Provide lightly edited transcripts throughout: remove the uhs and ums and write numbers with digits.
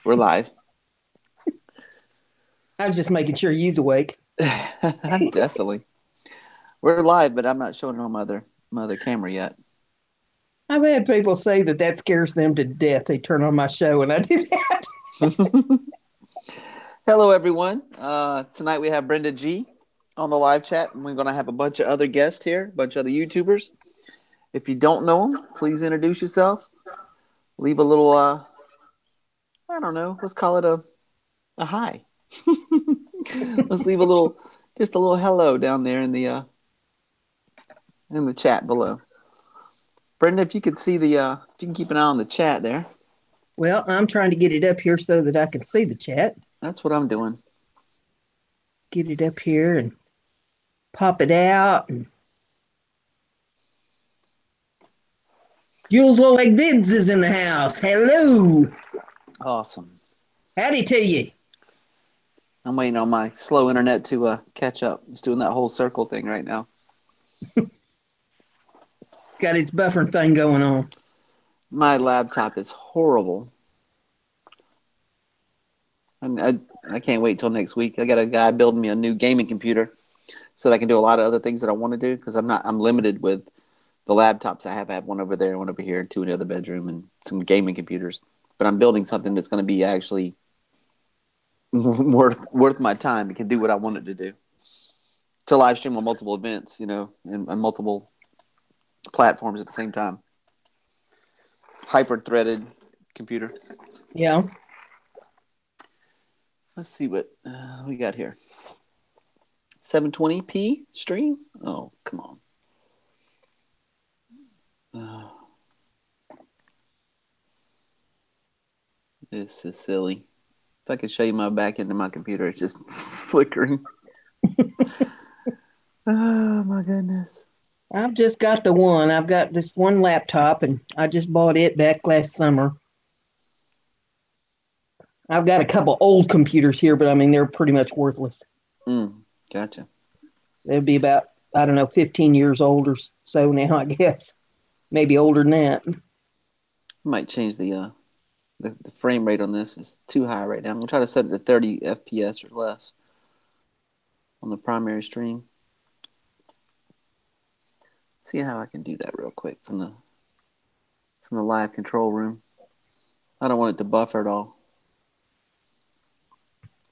We're live. I was just making sure you's awake. Definitely. We're live, but I'm not showing it on my other camera yet. I've had people say that that scares them to death. They turn on my show and I do that. Hello, everyone. Tonight we have Brenda G on the live chat, and we're going to have a bunch of other guests here, a bunch of other YouTubers. If you don't know them, please introduce yourself. Leave a little, I don't know, let's call it a hi. Let's leave a little, just a little hello down there in the chat below. Brenda, if you could see if you can keep an eye on the chat there. Well, I'm trying to get it up here so that I can see the chat. That's what I'm doing. Get it up here and pop it out. And Jules Oleg Vids is in the house. Hello. Awesome. Howdy to you. I'm waiting on my slow internet to catch up. It's doing that whole circle thing right now. Got its buffering thing going on. My laptop is horrible. And I can't wait till next week. I got a guy building me a new gaming computer so that I can do a lot of other things that I want to do because I'm limited with the laptops I have. I have one over there, one over here, two in the other bedroom, and some gaming computers. But I'm building something that's going to be actually worth my time. It can do what I want it to do. To live stream on multiple events, and multiple platforms at the same time. Hyper threaded computer. Yeah. Let's see what we got here. 720p stream? Oh, come on. This is silly. If I could show you my back end of my computer, it's just flickering. Oh, my goodness. I've just got the one. I've got this one laptop and I just bought it back last summer. I've got a couple old computers here, but I mean, they're pretty much worthless. Gotcha. They'd be about, I don't know, 15 years old or so now, I guess. Maybe older than that. I might change the frame rate on this. It's too high right now. I'm going to try to set it to 30 FPS or less on the primary stream. See how I can do that real quick from the live control room. I don't want it to buffer at all.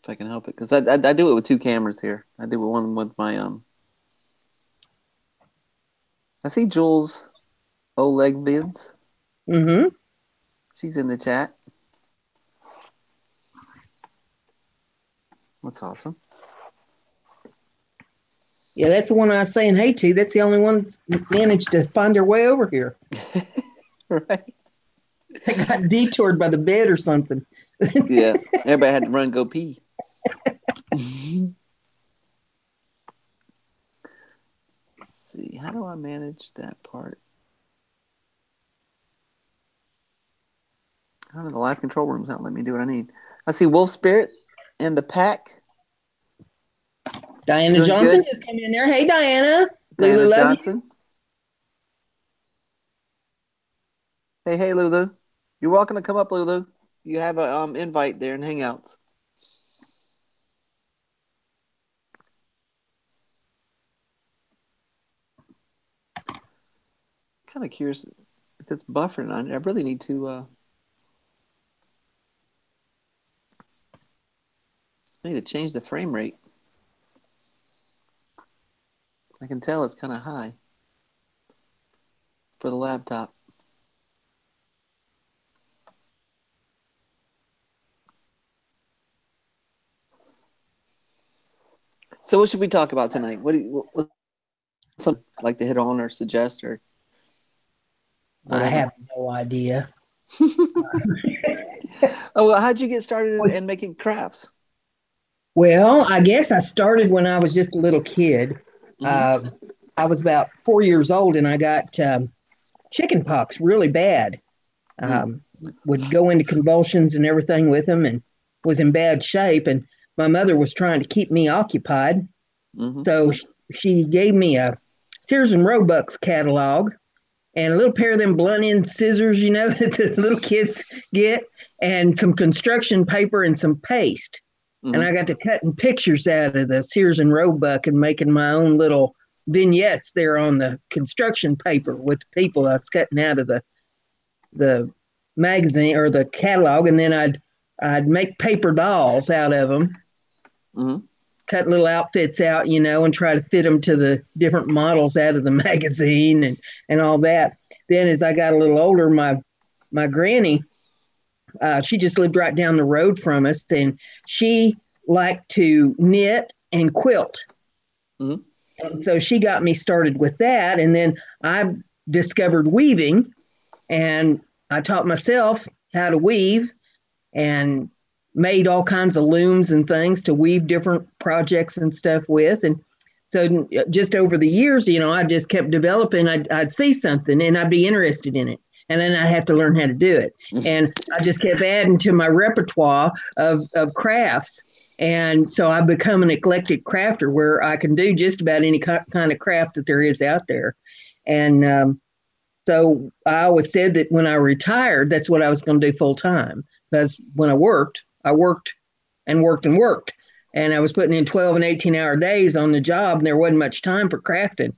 If I can help it, because I do it with two cameras here. I do one with my I see Jules Oleg Vids. Mm-hmm. She's in the chat. That's awesome. Yeah, that's the one I was saying hey to. That's the only one that's managed to find their way over here. Right. They got detoured by the bed or something. Yeah. Everybody had to run go pee. Let's see. How do I manage that part? I don't know. The live control room's not letting me do what I need. I see Wolf Spirit and the pack. Diana Doing Johnson good. just came in there. Hey, Diana. Diana Lulu, love you. Johnson. Hey, Lulu. You're welcome to come up, Lulu. You have a invite there in Hangouts. Kind of curious if it's buffering. I really need to. I need to change the frame rate. I can tell it's kind of high for the laptop. So, what should we talk about tonight? What's something like to hit on or suggest or I whatever? have no idea. Oh, well, how'd you get started in making crafts? Well, I guess I started when I was just a little kid. Mm-hmm. Uh, I was about 4 years old and I got chicken pox really bad. Mm. Um, would go into convulsions and everything with them and was in bad shape. And my mother was trying to keep me occupied. Mm-hmm. So she gave me a Sears and Roebuck's catalog and a little pair of them blunt end scissors, that the little kids get, and some construction paper and some paste. And Mm-hmm. I got to cutting pictures out of the Sears and Roebuck and making my own little vignettes there on the construction paper with the people I was cutting out of the magazine or the catalog, and then I'd make paper dolls out of them, Mm-hmm. cut little outfits out, and try to fit them to the different models out of the magazine and all that. Then as I got a little older, my granny, she just lived right down the road from us, and she liked to knit and quilt. Mm-hmm. And so she got me started with that, and then I discovered weaving, and I taught myself how to weave and made all kinds of looms and things to weave different projects and stuff with. And so just over the years, I just kept developing. I'd see something and I'd be interested in it. And then I have to learn how to do it. And I just kept adding to my repertoire of crafts. And so I've become an eclectic crafter where I can do just about any kind of craft that there is out there. And so I always said that when I retired, that's what I was going to do full time. Because when I worked and worked and worked. And I was putting in 12 and 18-hour days on the job, and there wasn't much time for crafting.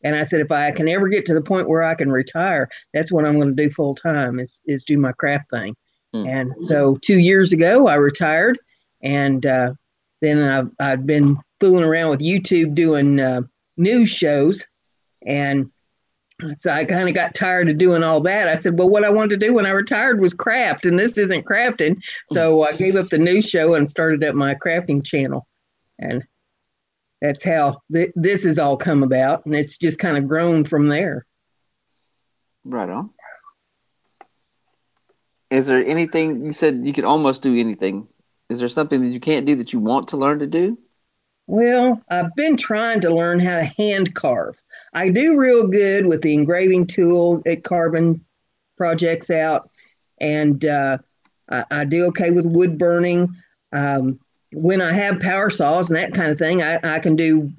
And I said, if I can ever get to the point where I can retire, that's what I'm going to do full time is do my craft thing. Mm. And so 2 years ago, I retired. And then I've been fooling around with YouTube doing news shows. And so I kind of got tired of doing all that. I said, well, what I wanted to do when I retired was craft, and this isn't crafting. So I gave up the news show and started up my crafting channel. And that's how this has all come about. And it's just kind of grown from there. Right on. Is there anything you said you could almost do anything? Is there something that you can't do that you want to learn to do? Well, I've been trying to learn how to hand carve. I do real good with the engraving tool at carving projects out, and I do okay with wood burning. When I have power saws and that kind of thing, I can do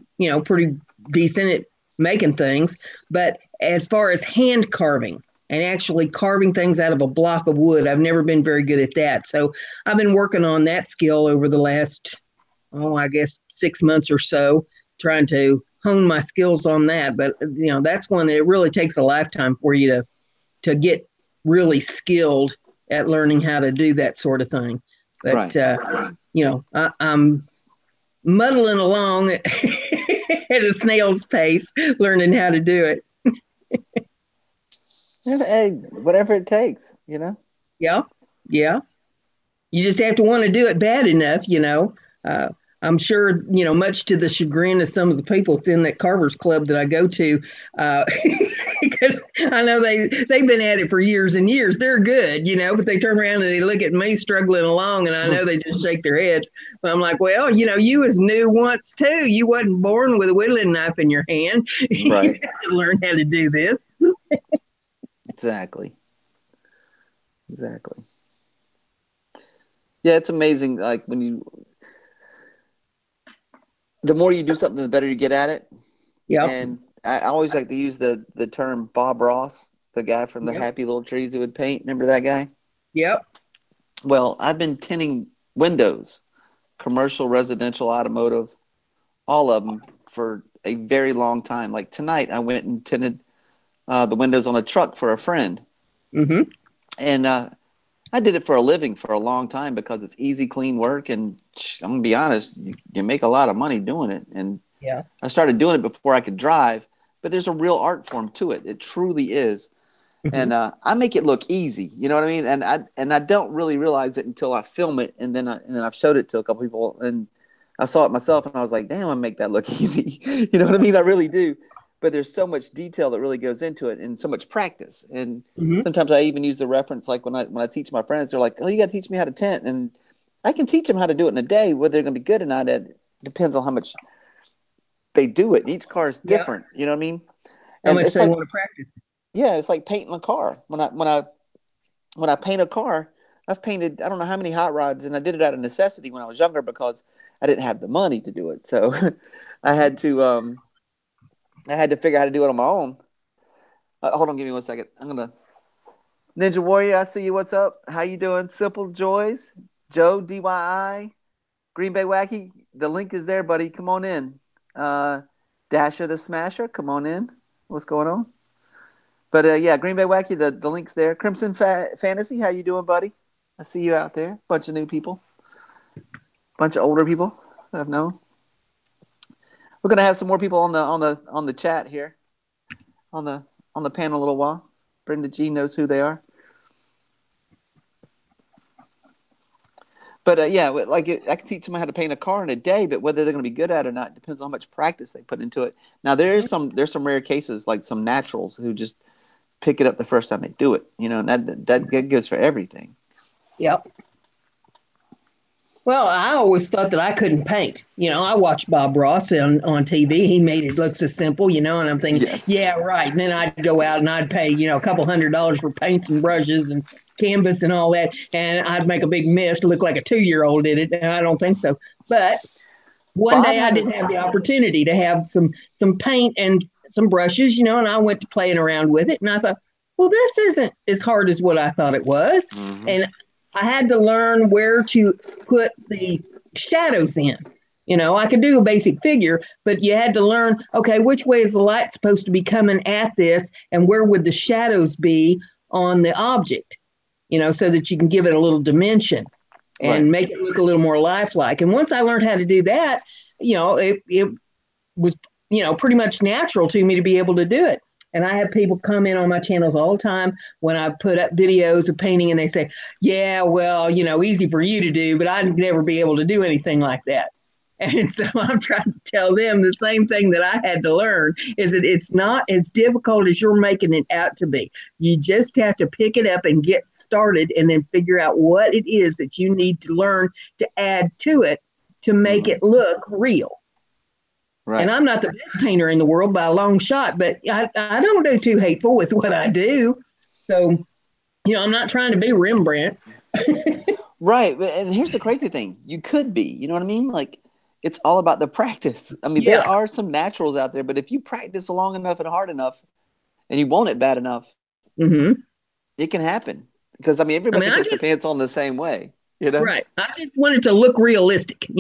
pretty decent at making things. But as far as hand carving and actually carving things out of a block of wood, I've never been very good at that. So I've been working on that skill over the last, I guess 6 months or so, trying to hone my skills on that. But that's one that it really takes a lifetime for you to get really skilled at learning how to do that sort of thing. But Right. I'm muddling along at a snail's pace, learning how to do it. Hey, whatever it takes, Yeah, yeah. You just have to want to do it bad enough. Uh, I'm sure, much to the chagrin of some of the people that's in that carvers club that I go to, I know they've been at it for years and years. They're good, but they turn around and they look at me struggling along, and I know they just shake their heads. But I'm like, well, you was new once too. You wasn't born with a whittling knife in your hand. You Right. have to learn how to do this. Exactly. Exactly. Yeah, it's amazing. Like the more you do something, the better you get at it. Yep. And I always like to use the term Bob Ross, the guy from the Yep. Happy Little Trees that would paint. Remember that guy? Yep. Well, I've been tinting windows, commercial, residential, automotive, all of them for a very long time. Like tonight, I went and tinted the windows on a truck for a friend. Mm-hmm. And I did it for a living for a long time because it's easy, clean work. And I'm going to be honest, you make a lot of money doing it. And Yeah. I started doing it before I could drive, but there's a real art form to it. It truly is. Mm-hmm. And I make it look easy, you know what I mean? And I don't really realize it until I film it, and then I've showed it to a couple people, and I saw it myself, and I was like, damn, I make that look easy. You know what I mean? I really do. But there's so much detail that really goes into it, and so much practice. And Mm-hmm. sometimes I even use the reference, like when I teach my friends, they're like, oh, you got to teach me how to tent, and I can teach them how to do it in a day. Whether they're going to be good or not, it depends on how much they do it. Each car is Yeah. different. You know what I mean? How And much it's they like, want to practice. yeah, it's like painting a car. When I paint a car, I've painted I don't know how many hot rods, and I did it out of necessity when I was younger because I didn't have the money to do it. So I had to I had to figure out how to do it on my own. Hold on, give me 1 second. I'm gonna Ninja Warrior. I see you. What's up? How you doing? Simple Joys, Joe DYI, Green Bay Wacky. The link is there, buddy. Come on in. Dasher the Smasher. Come on in. What's going on? But yeah, Green Bay Wacky. The link's there. Crimson Fantasy. How you doing, buddy? I see you out there. Bunch of new people. Bunch of older people I've known. We're gonna have some more people on the chat here, on the panel a little while. Brenda G knows who they are. But yeah, I can teach someone how to paint a car in a day, but whether they're going to be good at it or not depends on how much practice they put into it. Now there's some rare cases like some naturals who just pick it up the first time they do it. And that goes for everything. Yep. Well, I always thought that I couldn't paint. I watched Bob Ross on TV. He made it look so simple, and I'm thinking, yes. Yeah, right. And then I'd go out and I'd pay, a couple $100 for paints and brushes and canvas and all that. And I'd make a big mess, look like a 2-year-old did it. And I don't think so. But one day I did have the opportunity to have some paint and some brushes, and I went to playing around with it. And I thought, well, this isn't as hard as what I thought it was. Mm-hmm. And I had to learn where to put the shadows in. I could do a basic figure, but you had to learn, okay, which way is the light supposed to be coming at this and where would the shadows be on the object, so that you can give it a little dimension and make it look a little more lifelike. And once I learned how to do that, it was, pretty much natural to me to be able to do it. And I have people come in on my channels all the time when I put up videos of painting and they say, yeah, well, easy for you to do, but I'd never be able to do anything like that. And so I'm trying to tell them the same thing that I had to learn is that it's not as difficult as you're making it out to be. You just have to pick it up and get started and then figure out what it is that you need to learn to add to it to make it look real. Right. And I'm not the best painter in the world by a long shot, but I don't do too hateful with what I do. So, I'm not trying to be Rembrandt. Right. And here's the crazy thing. You could be, you know what I mean? Like, it's all about the practice. I mean, there are some naturals out there, but if you practice long enough and hard enough and you want it bad enough, it can happen. Because, everybody puts their pants on the same way. Right. I just want it to look realistic,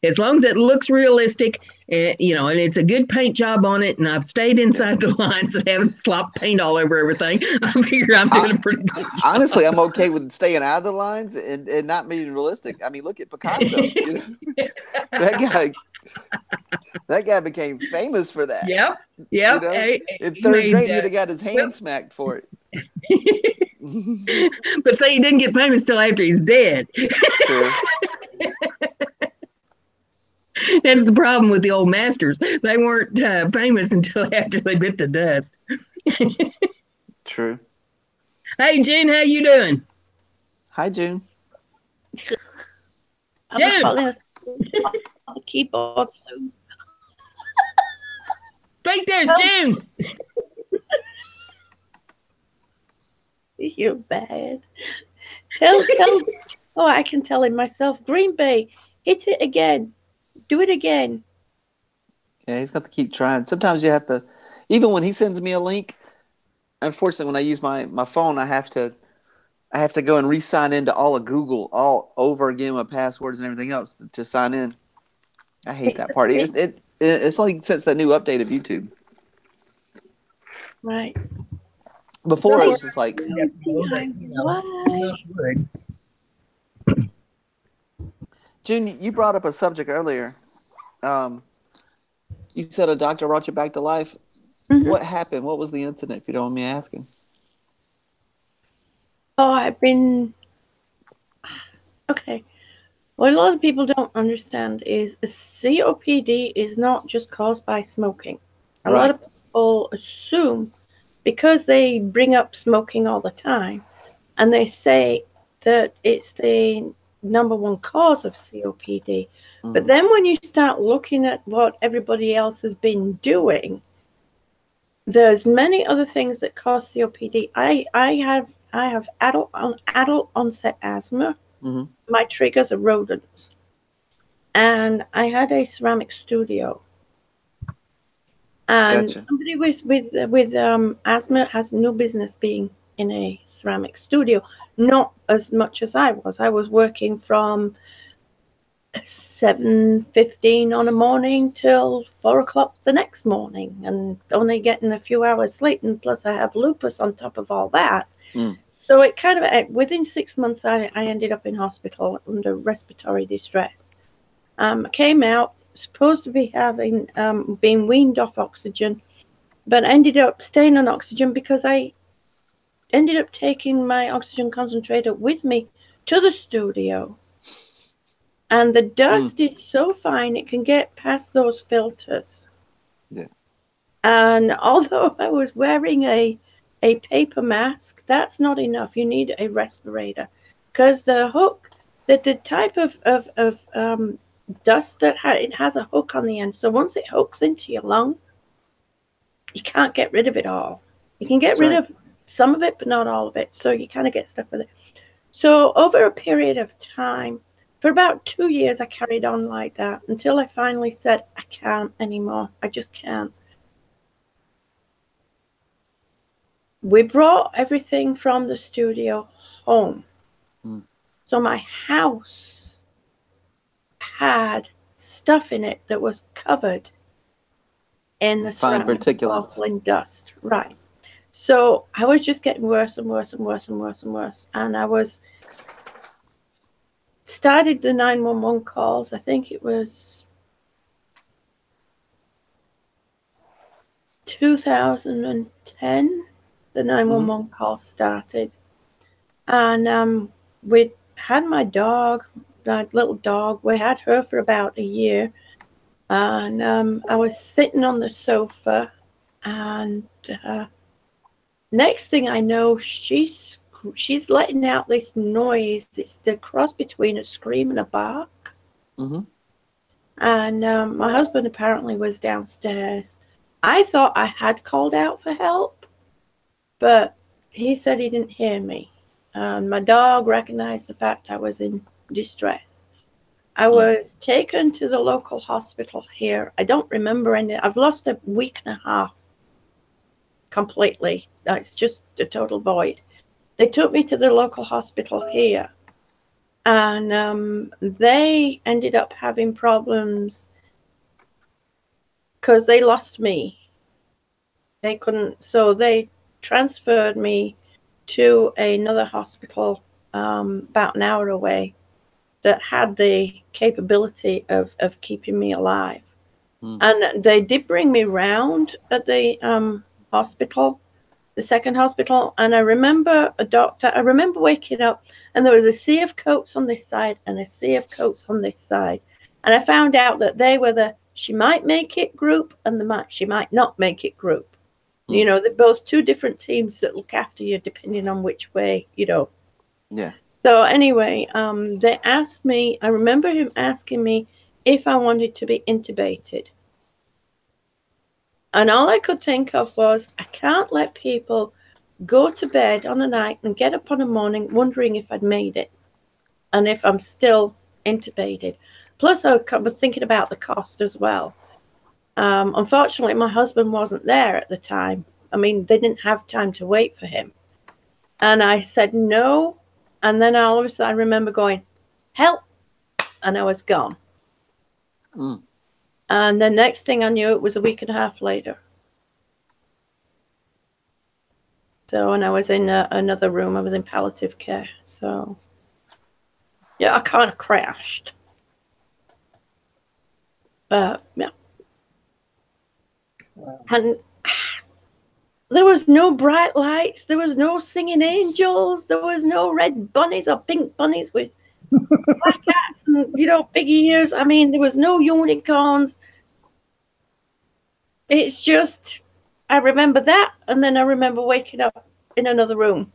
as long as it looks realistic, and it's a good paint job on it. And I've stayed inside the lines and haven't slopped paint all over everything. I figure I'm doing a pretty good job. Honestly, I'm okay with staying out of the lines and not being realistic. Look at Picasso. That guy became famous for that. Yep. In third grade, he'd have got his hand smacked for it. But say he didn't get famous till after he's dead. True. That's the problem with the old masters. They weren't famous until after they bit the dust. True. Hey, June, how you doing? Hi, June. June. On the keyboard soon. Right there's June. You're bad. Tell. Oh, I can tell him myself. Green Bay, hit it again. Do it again. Yeah, he's got to keep trying. Sometimes you have to, even when he sends me a link. Unfortunately, when I use my phone, I have to go and re-sign into all of Google all over again with passwords and everything else to sign in. I hate that part. It's like since that new update of YouTube. Right. Before it was just like, why? June, you brought up a subject earlier. You said a doctor brought you back to life. Mm-hmm. What happened? What was the incident, if you don't mind me asking? Oh, okay. What a lot of people don't understand is COPD is not just caused by smoking. A lot of people assume because they bring up smoking all the time and they say that it's the number one cause of COPD. Mm-hmm. But then when you start looking at what everybody else has been doing, there's many other things that cause COPD. I have adult onset asthma. Mm-hmm. My triggers are rodents. And I had a ceramic studio. And Gotcha. somebody with asthma has no business being in a ceramic studio. Not as much as I was. I was working from 7:15 on a morning till 4 o'clock the next morning, and only getting a few hours sleep. And plus, I have lupus on top of all that. Mm. So it kind of within 6 months, I ended up in hospital under respiratory distress. Came out supposed to be having been weaned off oxygen, but ended up staying on oxygen because I ended up taking my oxygen concentrator with me to the studio. And the dust is so fine, it can get past those filters. Yeah. And although I was wearing a paper mask, that's not enough. You need a respirator. Because the hook, the type of dust that it has a hook on the end. So once it hooks into your lungs, you can't get rid of it all. You can get rid of some of it, but not all of it. So you kind of get stuck with it. So over a period of time, for about 2 years, I carried on like that until I finally said, I can't anymore. I just can't. We brought everything from the studio home. So my house had stuff in it that was covered in the fine ceramic particulates, porcelain dust. Right. So I was just getting worse and worse and worse and worse and worse. And I was started the 911 calls. I think it was 2010. The 911 call started, and we had my dog, my little dog. We had her for about a year, and I was sitting on the sofa, and next thing I know, she's letting out this noise. It's the cross between a scream and a bark. And my husband apparently was downstairs. I thought I had called out for help, but he said he didn't hear me. My dog recognized the fact I was in distress. I was taken to the local hospital here. I don't remember any. I've lost a week and a half completely. It's just a total void. They took me to the local hospital here, and they ended up having problems because they lost me. They couldn't, so they transferred me to another hospital about an hour away that had the capability of keeping me alive. And they did bring me round at the hospital, the second hospital, and I remember I remember waking up and there was a sea of coats on this side and a sea of coats on this side. And I found out that they were the she might make it group and she might not make it group. You know, they're both two different teams that look after you depending on which way, you know. Yeah. So anyway, they asked me, I remember him asking me if I wanted to be intubated. And all I could think of was, I can't let people go to bed on a night and get up on a morning wondering if I'd made it and if I'm still intubated. Plus, I was thinking about the cost as well. Unfortunately, my husband wasn't there at the time. I mean, they didn't have time to wait for him. And I said no. And then all of a sudden, I remember going, help. And I was gone. And the next thing I knew, it was a week and a half later. So, and I was in another room. I was in palliative care. So, yeah, I kind of crashed. But, yeah. And there was no bright lights. There was no singing angels. There was no red bunnies or pink bunnies with black hats and, you know, big ears. I mean, there was no unicorns. It's just, I remember that. And then I remember waking up in another room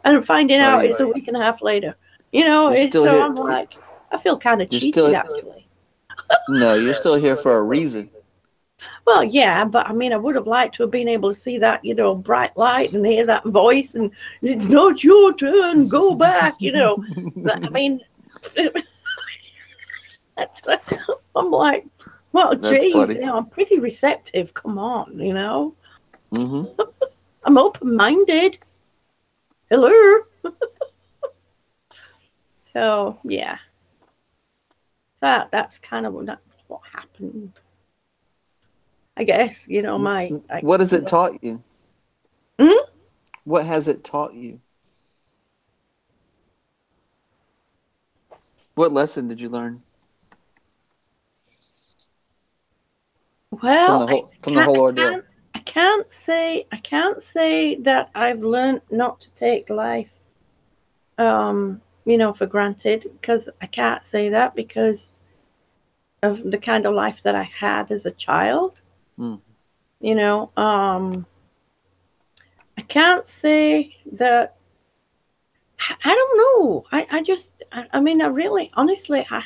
and finding out it's a week and a half later. You know, I'm like, I feel kind of cheated, actually. No, you're still here for a reason. Well, yeah, but I mean, I would have liked to have been able to see that, you know, bright light and hear that voice and it's not your turn, go back, you know. I mean, I'm like, Well, That's geez, funny. I'm pretty receptive. Come on, Mm-hmm. I'm open-minded. Hello. So yeah, that's kind of what happened. I guess What has it taught you? Hmm? What has it taught you? What lesson did you learn Well, from the whole ordeal? I can't say that I've learned not to take life, for granted, because I can't say that because of the kind of life that I had as a child. Mm. You know, I can't say that. I don't know. I just, I mean, I really, honestly, I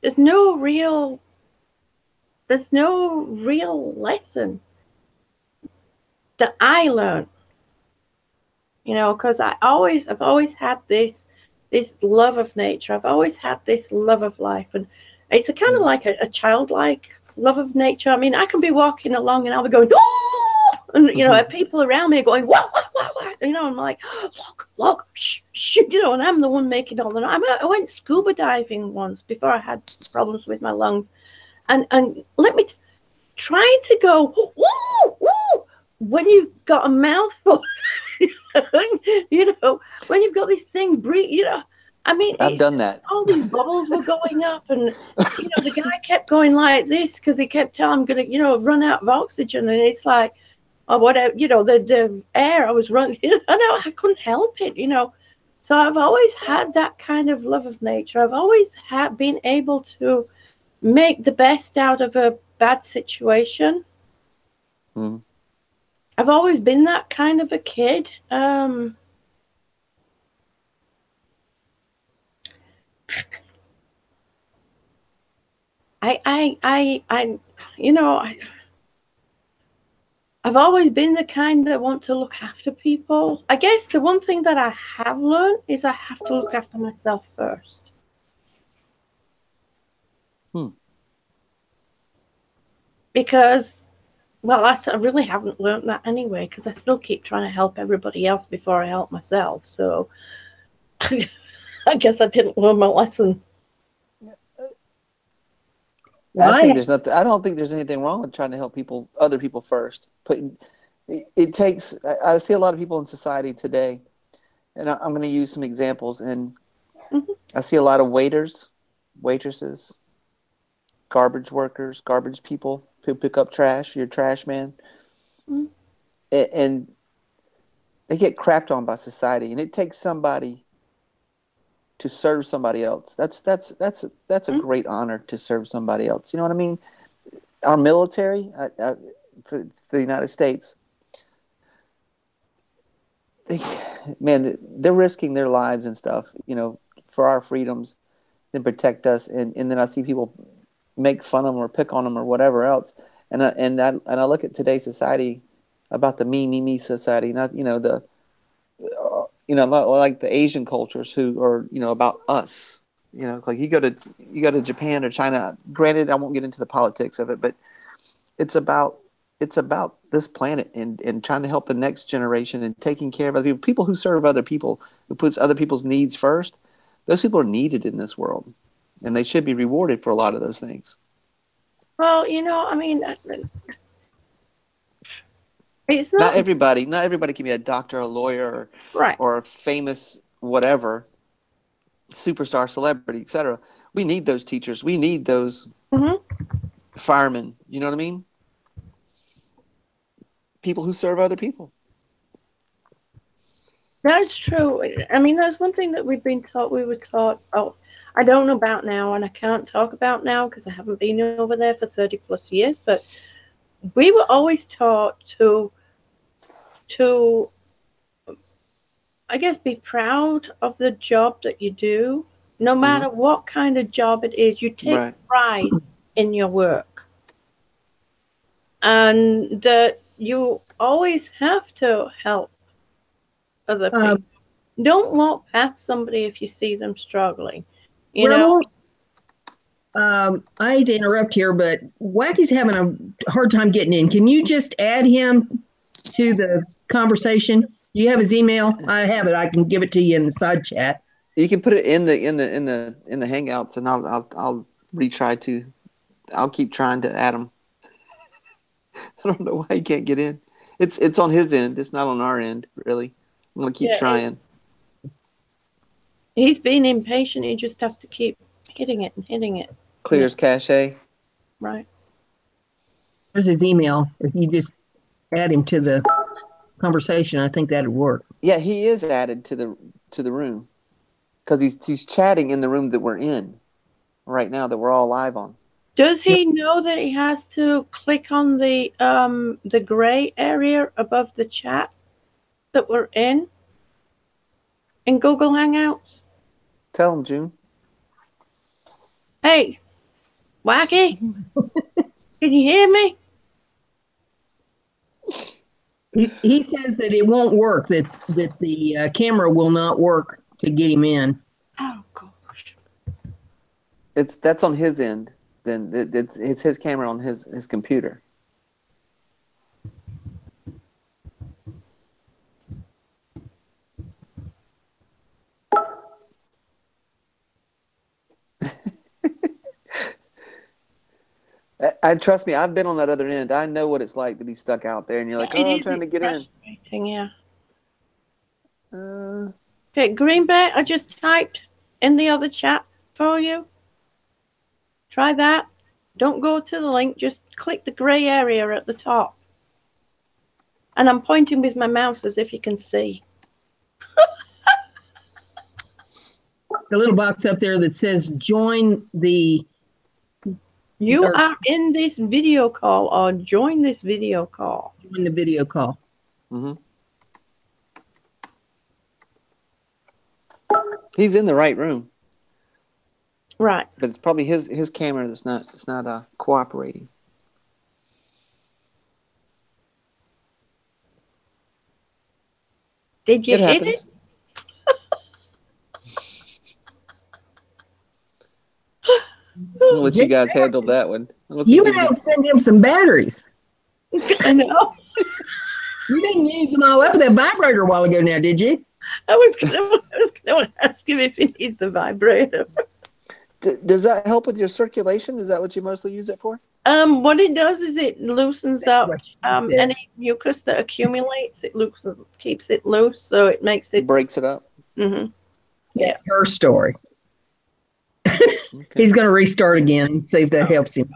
there's no real, there's no real lesson that I learned, because I've always had this love of nature. I've always had this love of life, and it's a kind of Mm. like a childlike love of nature. I mean, I can be walking along and I'll be going, oh, and people around me are going, what, I'm like, look, shh, shh, and I'm the one making all the noise. I went scuba diving once before I had problems with my lungs, and let me trying to go, woo, woo, when you've got a mouthful. When you've got this thing breathe, I mean, I've it's done that. all these bubbles were going up, and the guy kept going like this because he kept telling I'm gonna, run out of oxygen, and it's like, or whatever, the air I was running, I couldn't help it, So I've always had that kind of love of nature. I've always been able to make the best out of a bad situation. Mm. I've always been that kind of a kid. I I've always been the kind that want to look after people. I guess the one thing that I have learned is I have to look after myself first. Hmm. Because, well, I really haven't learned that anyway, because I still keep trying to help everybody else before I help myself. So I guess I didn't learn my lesson. Well, I don't think there's anything wrong with trying to help other people first. But it takes. I see a lot of people in society today, and I'm going to use some examples. And Mm-hmm. I see a lot of waiters, waitresses, garbage workers, garbage people who pick up trash. Your trash man, Mm-hmm. and they get crapped on by society, and it takes somebody to serve somebody else. That's a great honor to serve somebody else. You know what I mean? Our military, for the United States, they, man, they're risking their lives and stuff, for our freedoms and protect us. And then I see people make fun of them or pick on them or whatever else. And I look at today's society about the me society, not the like the Asian cultures who are about us. Like you go to Japan or China. Granted, I won't get into the politics of it, but it's about this planet and trying to help the next generation and taking care of other people. People who serve other people, who puts other people's needs first. Those people are needed in this world, and they should be rewarded for a lot of those things. Well, I mean, it's Not not everybody, not everybody can be a doctor, a lawyer, right. or a famous whatever, superstar, celebrity, etc. We need those teachers. We need those Mm-hmm. firemen. You know what I mean? People who serve other people. That's true. I mean, that's one thing that we've been taught. We were taught. Oh, I don't know about now, and I can't talk about now because I haven't been over there for 30+ years. But we were always taught to, I guess, be proud of the job that you do, no Mm-hmm. matter what kind of job it is. You take Right. pride in your work, and that you always have to help other uh, people. Don't walk past somebody if you see them struggling. You know, Rebel, I hate to interrupt here, but Wacky's having a hard time getting in. Can you just add him to the conversation? You have his email? I have it. I can give it to you in the side chat. You can put it in the Hangouts, and I'll retry to. I'll keep trying to add him. I don't know why he can't get in. It's on his end. It's not on our end, really. I'm gonna keep trying. He's being impatient. He just has to keep hitting it and hitting it. Clears cache. Right. There's his email. If you just add him to the conversation, I think that'd work. Yeah, he is added to the room because he's chatting in the room that we're in right now, that we're all live on. Does he know that he has to click on the gray area above the chat that we're in Google Hangouts? Tell him, June. Hey, Wacky, can you hear me? He says that it won't work, that the camera will not work to get him in. Oh, gosh. That's on his end. Then it's his camera on his computer. I trust me. I've been on that other end. I know what it's like to be stuck out there, and you're like, "Oh, I'm trying to get in." Yeah. Okay, Green Bay. I just typed in the other chat for you. Try that. Don't go to the link. Just click the gray area at the top. And I'm pointing with my mouse as if you can see. It's a little box up there that says join the... You are in this video call, or join this video call. Join the video call. Mm-hmm. He's in the right room. Right. But it's probably his camera that's not cooperating. Did you hit it? I'll let you guys handle that one. You had to send him some batteries. I know. You didn't use them all up with that vibrator a while ago now, did you? I was going to ask him if he needs the vibrator. Does that help with your circulation? Is that what you mostly use it for? What it does is it loosens up any mucus that accumulates. It keeps it loose, so it makes it... breaks it up. Mm-hmm. Yeah. That's her story. Okay. He's going to restart again and see if that helps him.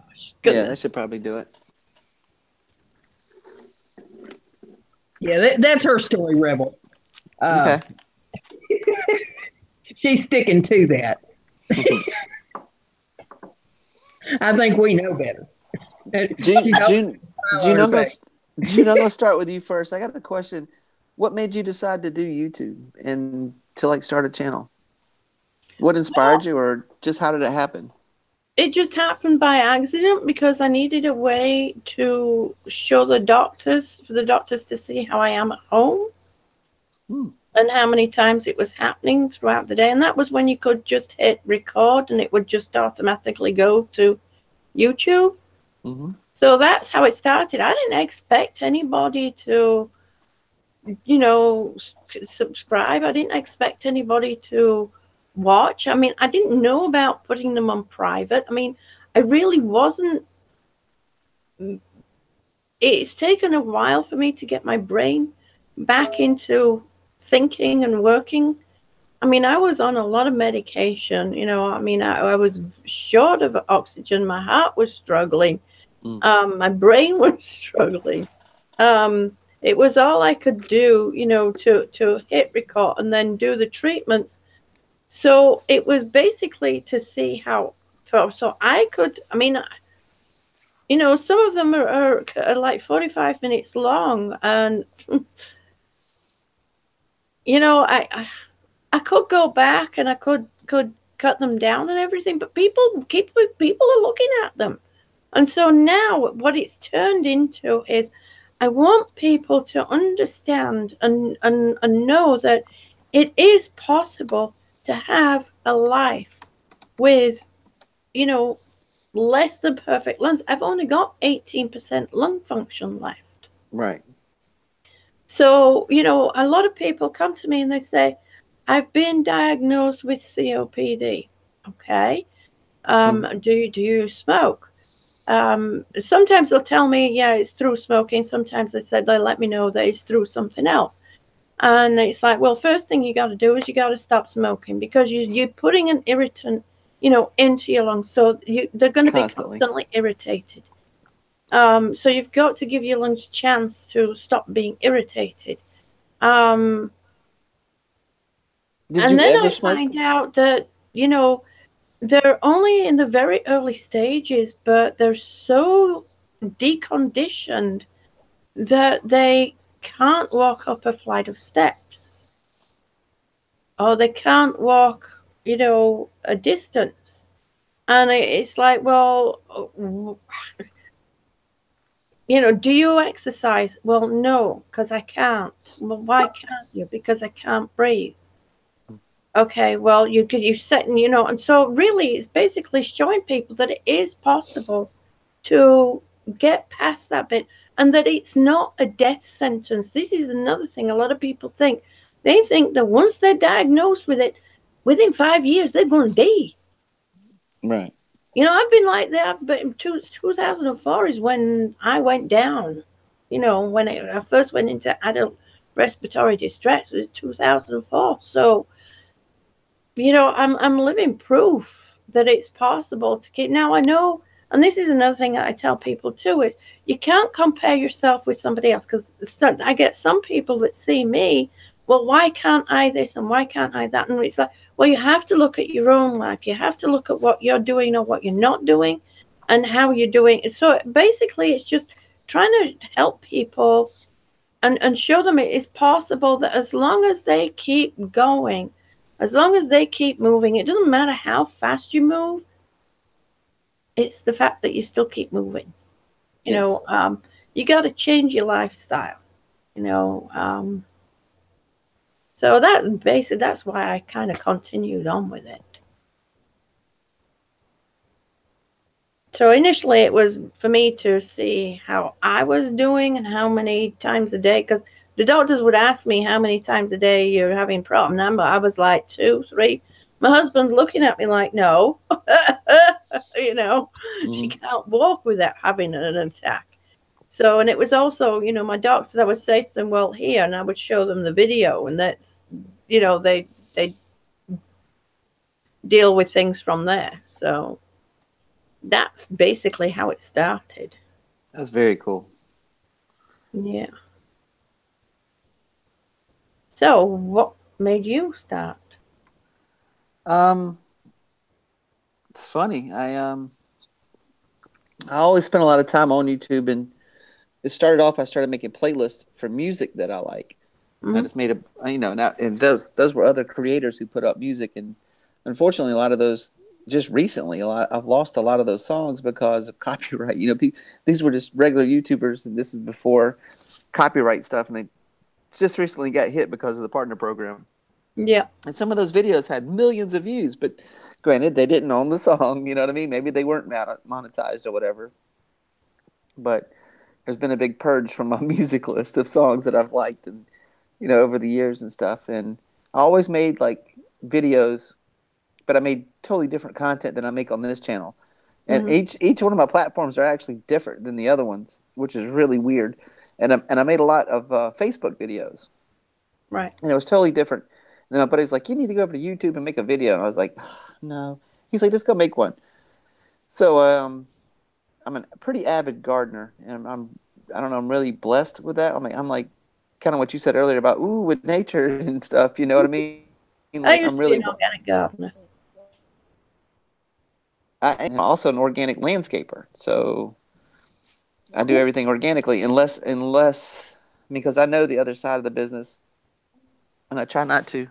Yeah, that should probably do it. Yeah, that's her story, Rebel. Okay. She's sticking to that. I think we know better. June, I'm going to start with you first. I got a question. What made you decide to do YouTube and to start a channel? What inspired you, or just how did it happen? It just happened by accident because I needed a way to show for the doctors to see how I am at home and how many times it was happening throughout the day. And that was when you could just hit record and it would just automatically go to YouTube. Mm-hmm. So that's how it started. I didn't expect anybody to, subscribe. I didn't expect anybody to watch. I mean, I didn't know about putting them on private. I mean, I really wasn't. It's taken a while for me to get my brain back into thinking and working. I mean, I was on a lot of medication, I mean, I was short of oxygen. My heart was struggling. My brain was struggling. It was all I could do, to hit record and then do the treatments. So it was basically to see how, so I could, I mean, some of them are like 45 minutes long, and, I could go back and I could cut them down and everything, but people are looking at them. And so now what it's turned into is I want people to understand and know that it is possible to have a life with, you know, less than perfect lungs. I've only got 18% lung function left. Right. So, a lot of people come to me and they say, I've been diagnosed with COPD. Okay. Do you smoke? Sometimes they'll tell me, yeah, it's through smoking. Sometimes they'll let me know that it's through something else. And it's like, well, first thing you got to do is you got to stop smoking, because you're putting an irritant, into your lungs. So they're going to be Constantly. constantly irritated. So you've got to give your lungs a chance to stop being irritated. Um, Did and you then ever I smoke? find out that, they're only in the very early stages, but they're so deconditioned that they can't walk up a flight of steps, or they can't walk, a distance. And it's like, well, do you exercise? Well, no, because I can't. Well, why can't you? Because I can't breathe. Okay, well, you sit and and so really, it's basically showing people that it is possible to get past that bit, and that it's not a death sentence. This is another thing a lot of people think. They think that once they're diagnosed with it, within 5 years they're going to die. Right. I've been like that, but in 2004 is when I went down. When I first went into adult respiratory distress, it was 2004. So, I'm living proof that it's possible to keep. Now I know, and this is another thing that I tell people too, is you can't compare yourself with somebody else, because I get some people that see me, well, why can't I this and why can't I that? And it's like, well, you have to look at your own life. You have to look at what you're doing or what you're not doing, and how you're doing it. So basically, it's just trying to help people and show them it is possible, that as long as they keep going, as long as they keep moving, it doesn't matter how fast you move, it's the fact that you still keep moving. Yes. You got to change your lifestyle, you know. So that's why I kind of continued on with it. So initially, it was for me to see how I was doing and how many times a day, because the doctors would ask me how many times a day you're having problem number. I was like 2, 3. My husband's looking at me like, no, she Hmm. can't walk without having an attack. So, and it was also, my doctors, I would say to them, well, here, and I would show them the video, and that's, they deal with things from there. So that's basically how it started. That's very cool. Yeah. So, what made you start? Um, it's funny. I always spent a lot of time on YouTube, and it started off. I started making playlists for music that I like. I Mm-hmm. just made now, and those were other creators who put up music, and unfortunately, a lot of those just recently, I've lost a lot of those songs because of copyright. These were just regular YouTubers, and this is before copyright stuff, and they just recently got hit because of the partner program. Yeah. And some of those videos had millions of views, but granted, they didn't own the song. You know what I mean? Maybe they weren't monetized or whatever. But there's been a big purge from my music list of songs that I've liked, and over the years and stuff. And I always made like videos, but I made totally different content than I make on this channel. And Mm-hmm. each one of my platforms are actually different than the other ones, which is really weird. And I made a lot of Facebook videos, Right. and it was totally different. And my buddy's like, "You need to go over to YouTube and make a video." And I was like, "No." He's like, "Just go make one." So I'm a pretty avid gardener, and I don't know, I'm really blessed with that. I'm like kind of what you said earlier about with nature and stuff. You know what I mean? Like I'm really I used to be an organic gardener. I am also an organic landscaper, so I do Cool. everything organically, unless because I know the other side of the business, and I try not to.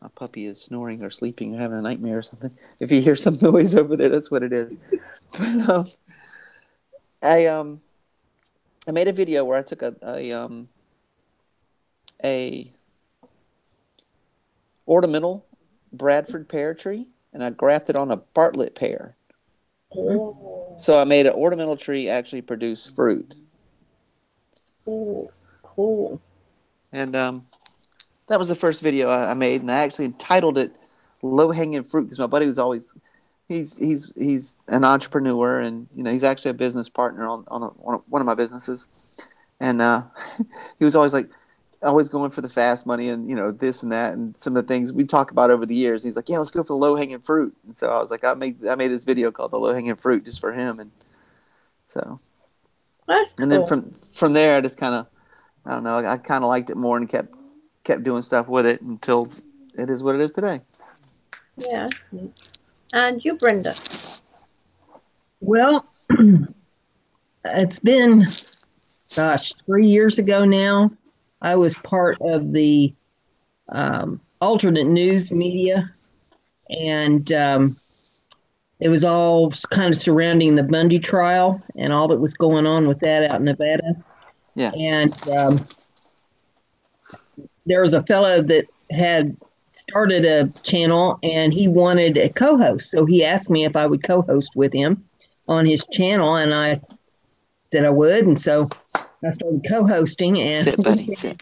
My puppy is snoring or sleeping or having a nightmare or something. If you hear some noise over there, that's what it is. But I I made a video where I took a ornamental Bradford pear tree, and I grafted on a Bartlett pear. Oh, So I made an ornamental tree actually produce fruit. oh, cool. And that was the first video I made, and I actually entitled it "Low Hanging Fruit" because my buddy was always he's an entrepreneur, and he's actually a business partner on one of my businesses, and he was always like always going for the fast money and this and that and some of the things we talk about over the years. He's like, yeah, let's go for the low hanging fruit, and so I was like, I made this video called "The Low Hanging Fruit" just for him, and so That's and then cool. from there I just kind of I don't know, I kind of liked it more and kept doing stuff with it until it is what it is today. Yeah. And you, Brenda? Well, it's been, 3 years ago now. I was part of the alternate news media, and it was all kind of surrounding the Bundy trial and all that was going on with that out in Nevada. Yeah. And there was a fellow that had started a channel and he wanted a co-host. So he asked me if I would co-host with him on his channel, and I said I would. And so I started co-hosting, and Sit, buddy, sit.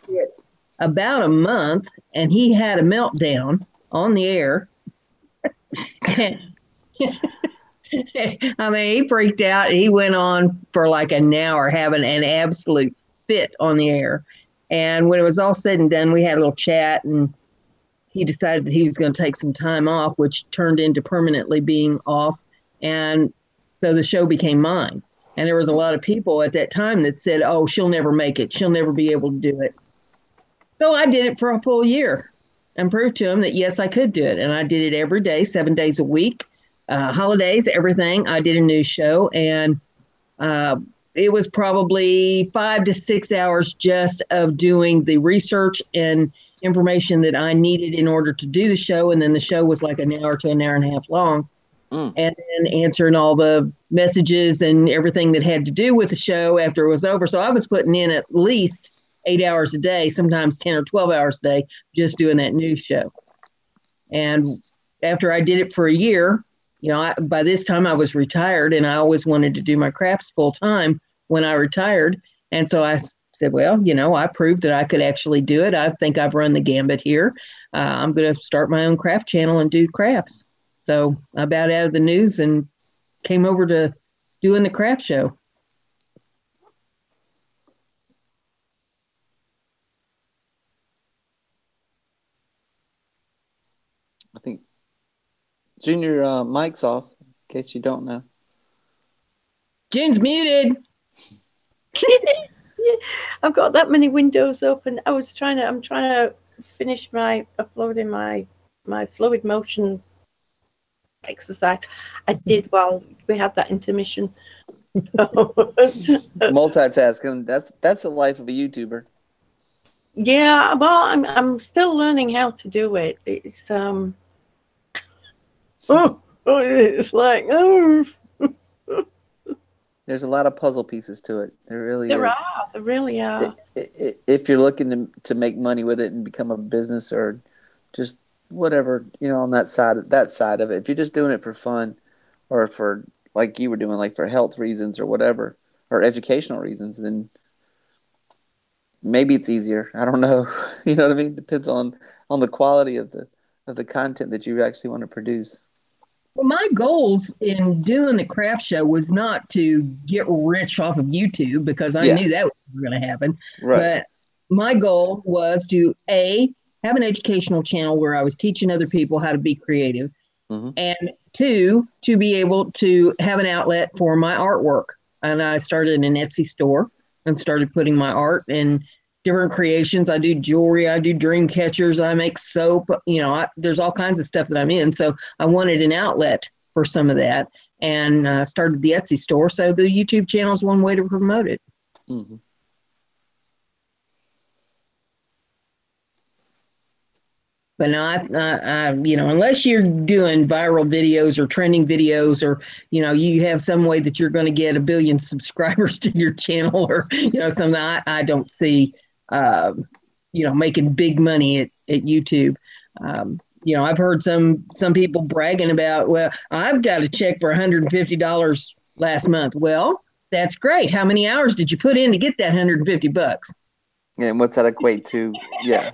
about a month, and he had a meltdown on the air. I mean, he freaked out. He went on for like an hour having an absolute fit on the air. And when it was all said and done, we had a little chat, and he decided that he was going to take some time off, which turned into permanently being off. And so the show became mine. And there was a lot of people at that time that said, oh, she'll never make it. She'll never be able to do it. So I did it for a full year and proved to him that, yes, I could do it. And I did it every day, 7 days a week, holidays, everything. I did a news show, and it was probably 5 to 6 hours just of doing the research and information that I needed in order to do the show. And then the show was like an hour to an hour and a half long. And then answering all the messages and everything that had to do with the show after it was over. So I was putting in at least 8 hours a day, sometimes 10 or 12 hours a day, just doing that news show. And after I did it for a year, by this time I was retired, and I always wanted to do my crafts full time when I retired. And so I said, well, I proved that I could actually do it. I think I've run the gambit here. I'm going to start my own craft channel and do crafts. So I bowed out of the news and came over to doing the craft show. I think Junior mic's off, in case you don't know. June's muted. I've got that many windows open. I'm trying to finish my uploading my fluid motion exercise. I did while we had that intermission. Multitasking. That's the life of a YouTuber. Yeah, well, I'm still learning how to do it. It's it's like There's a lot of puzzle pieces to it. There really is. There really are. If you're looking to make money with it and become a business or just whatever, on that side of it. If you're just doing it for fun or for, like you were doing, like for health reasons or whatever, or educational reasons, then maybe it's easier. I don't know. You know what I mean? Depends on the quality of the content that you actually want to produce. Well, my goals in doing the craft show was not to get rich off of YouTube, because I knew that was going to happen. Right. But my goal was to, have an educational channel where I was teaching other people how to be creative. Mm-hmm. And 2, to be able to have an outlet for my artwork. And I started an Etsy store and started putting my art in different creations. I do jewelry, I do dream catchers, I make soap, there's all kinds of stuff that I'm in. So I wanted an outlet for some of that, and started the Etsy store. So the YouTube channel is one way to promote it. Mm-hmm. But not, unless you're doing viral videos or trending videos, or, you have some way that you're going to get 1 billion subscribers to your channel, or, something, I don't see, making big money at YouTube. I've heard some people bragging about, well, I've got a check for $150 last month. Well, that's great. How many hours did you put in to get that $150? Yeah, and what's that equate to? Yeah.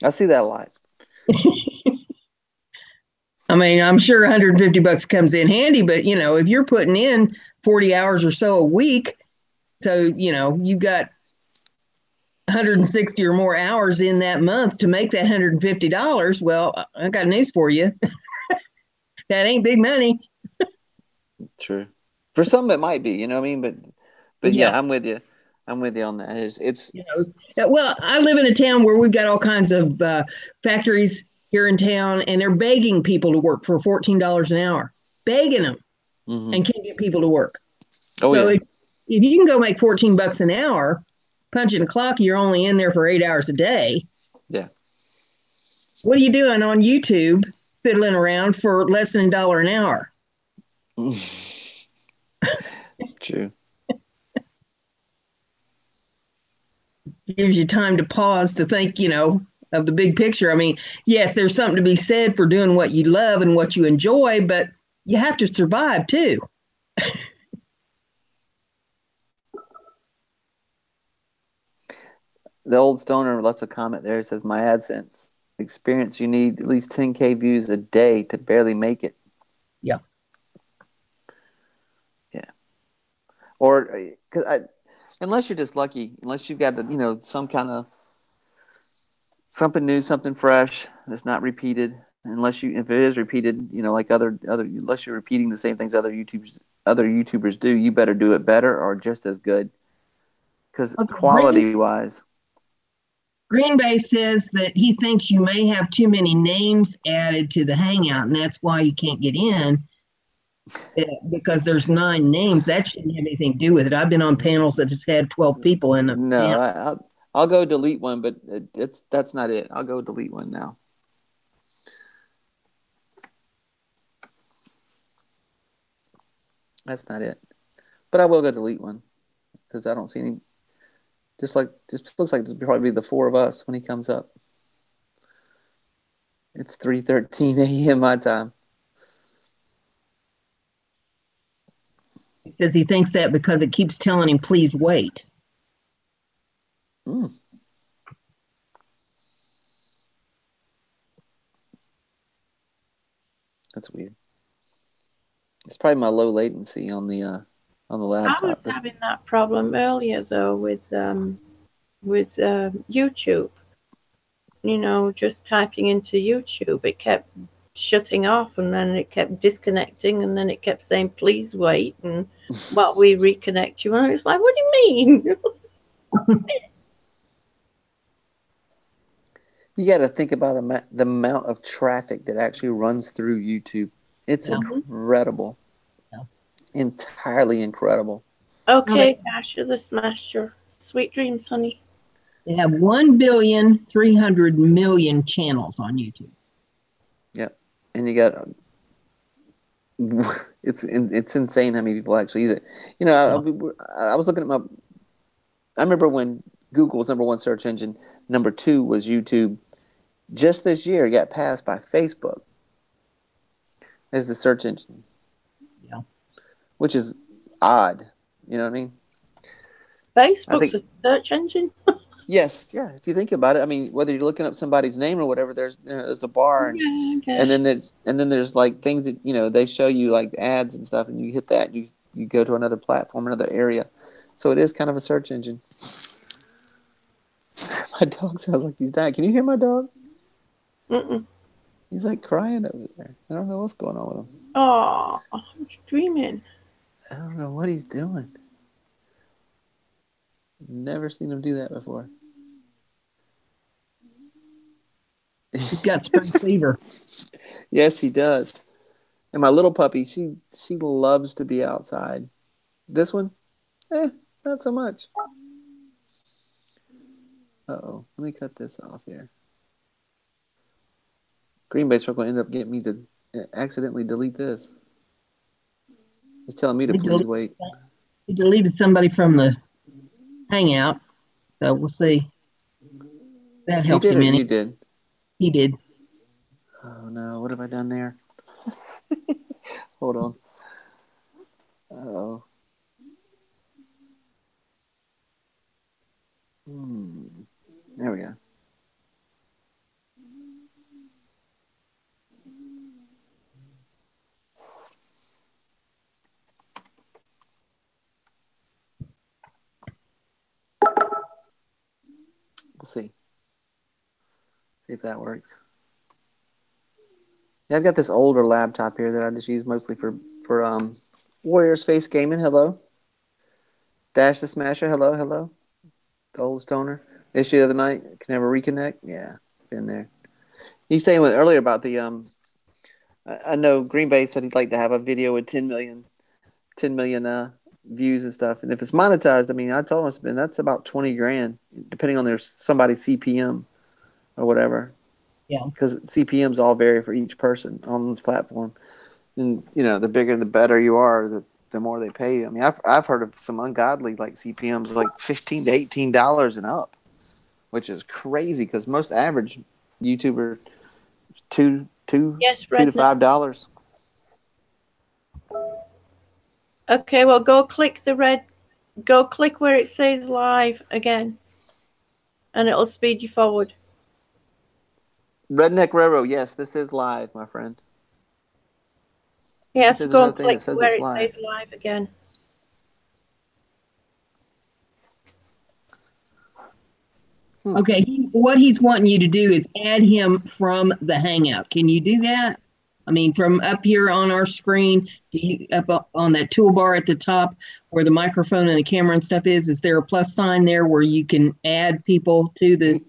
I see that a lot. I mean, I'm sure $150 comes in handy, but if you're putting in 40 hours or so a week, so you've got 160 or more hours in that month to make that $150. Well, I got news for you. That ain't big money. True. For some, it might be. You know what I mean? But Yeah. yeah, I'm with you. I'm with you on that. It's Well, I live in a town where we've got all kinds of factories here in town, and they're begging people to work for $14 an hour, begging them, and can't get people to work. Oh So yeah. if you can go make $14 an hour, punching a clock, you're only in there for 8 hours a day. Yeah. What are you doing on YouTube, fiddling around for less than $1 an hour? It's true. Gives you time to pause to think, of the big picture. I mean, yes, there's something to be said for doing what you love and what you enjoy, but you have to survive too. The old stoner left a comment there. It says, "My AdSense experience, you need at least 10K views a day to barely make it." Yeah. Yeah. Or unless you're just lucky, unless you've got some kind of something new, something fresh that's not repeated. If it is repeated, like other unless you're repeating the same things other YouTubers do, you better do it better or just as good. Because Okay. quality wise. Green Bay says that he thinks you may have too many names added to the Hangout, and that's why you can't get in, because there's 9 names. That shouldn't have anything to do with it. I've been on panels that has had 12 people in the No, panel. I'll go delete one, but that's not it. I'll go delete one now. That's not it. But I will go delete one because I don't see any. Just looks like this will probably be the 4 of us when he comes up. It's 3:13 a.m. my time. He says he thinks that because it keeps telling him, please wait. That's weird. It's probably my low latency on the laptop. I was having that problem earlier though with YouTube. Just typing into YouTube, it kept shutting off, and then it kept disconnecting, and then it kept saying, "Please wait," and while we reconnect you, and I was like, "What do you mean?" You got to think about the amount of traffic that actually runs through YouTube. It's incredible. Yeah. Entirely incredible. Okay, Dasher the Smasher. Sweet dreams, honey. They have 1,300,000,000 channels on YouTube. Yep. And you got it's insane how many people actually use it. I was looking at I remember when Google was #1 search engine, #2 was YouTube. Just this year, it got passed by Facebook as the search engine. Yeah. Which is odd. You know what I mean? Facebook's a search engine. Yes, yeah. If you think about it, I mean, whether you're looking up somebody's name or whatever, there's a bar, and then there's like things that they show you like ads and stuff, and you hit that, and you go to another platform, another area. So it is kind of a search engine. My dog sounds like he's dying. Can you hear my dog? Mm-mm. He's like crying over there. I don't know what's going on with him. Oh, I'm dreaming. I don't know what he's doing. Never seen him do that before. He's got spring fever. Yes, he does. And my little puppy, she loves to be outside. This one, not so much. Uh-oh. Let me cut this off here. Green Bay's going to end up getting me to accidentally delete this. It's telling me to please wait. He deleted somebody from the Hangout, so we'll see. That He helps did him or any. you did? He did. Oh no, what have I done there? Hold on. Oh. There we go. We'll see. See if that works. Yeah, I've got this older laptop here that I just use mostly for Warriors Face Gaming. Hello. Dash the Smasher. Hello, hello. The old stoner. Issue of the night. Can never reconnect. Yeah, been there. You saying earlier about the I know Green Bay said he'd like to have a video with 10 million views and stuff. And if it's monetized, I mean, I told him that's about 20 grand, depending on somebody's CPM or whatever. Yeah. Because CPMs all vary for each person on this platform. And, the bigger the better you are, the more they pay you. I mean, I've heard of some ungodly like CPMs like $15 to $18 and up, which is crazy because most average YouTuber Yes, $2 to Redneck. $5. Okay, well, go click where it says live again, and it'll speed you forward. Redneck Railroad, yes, this is live, my friend. Yes, Says go there's and no thing that click says where it's it live. says live again. Okay, what he's wanting you to do is add him from the Hangout. Can you do that? I mean, from up here on our screen, up on that toolbar at the top where the microphone and the camera and stuff is there a plus sign there where you can add people to the...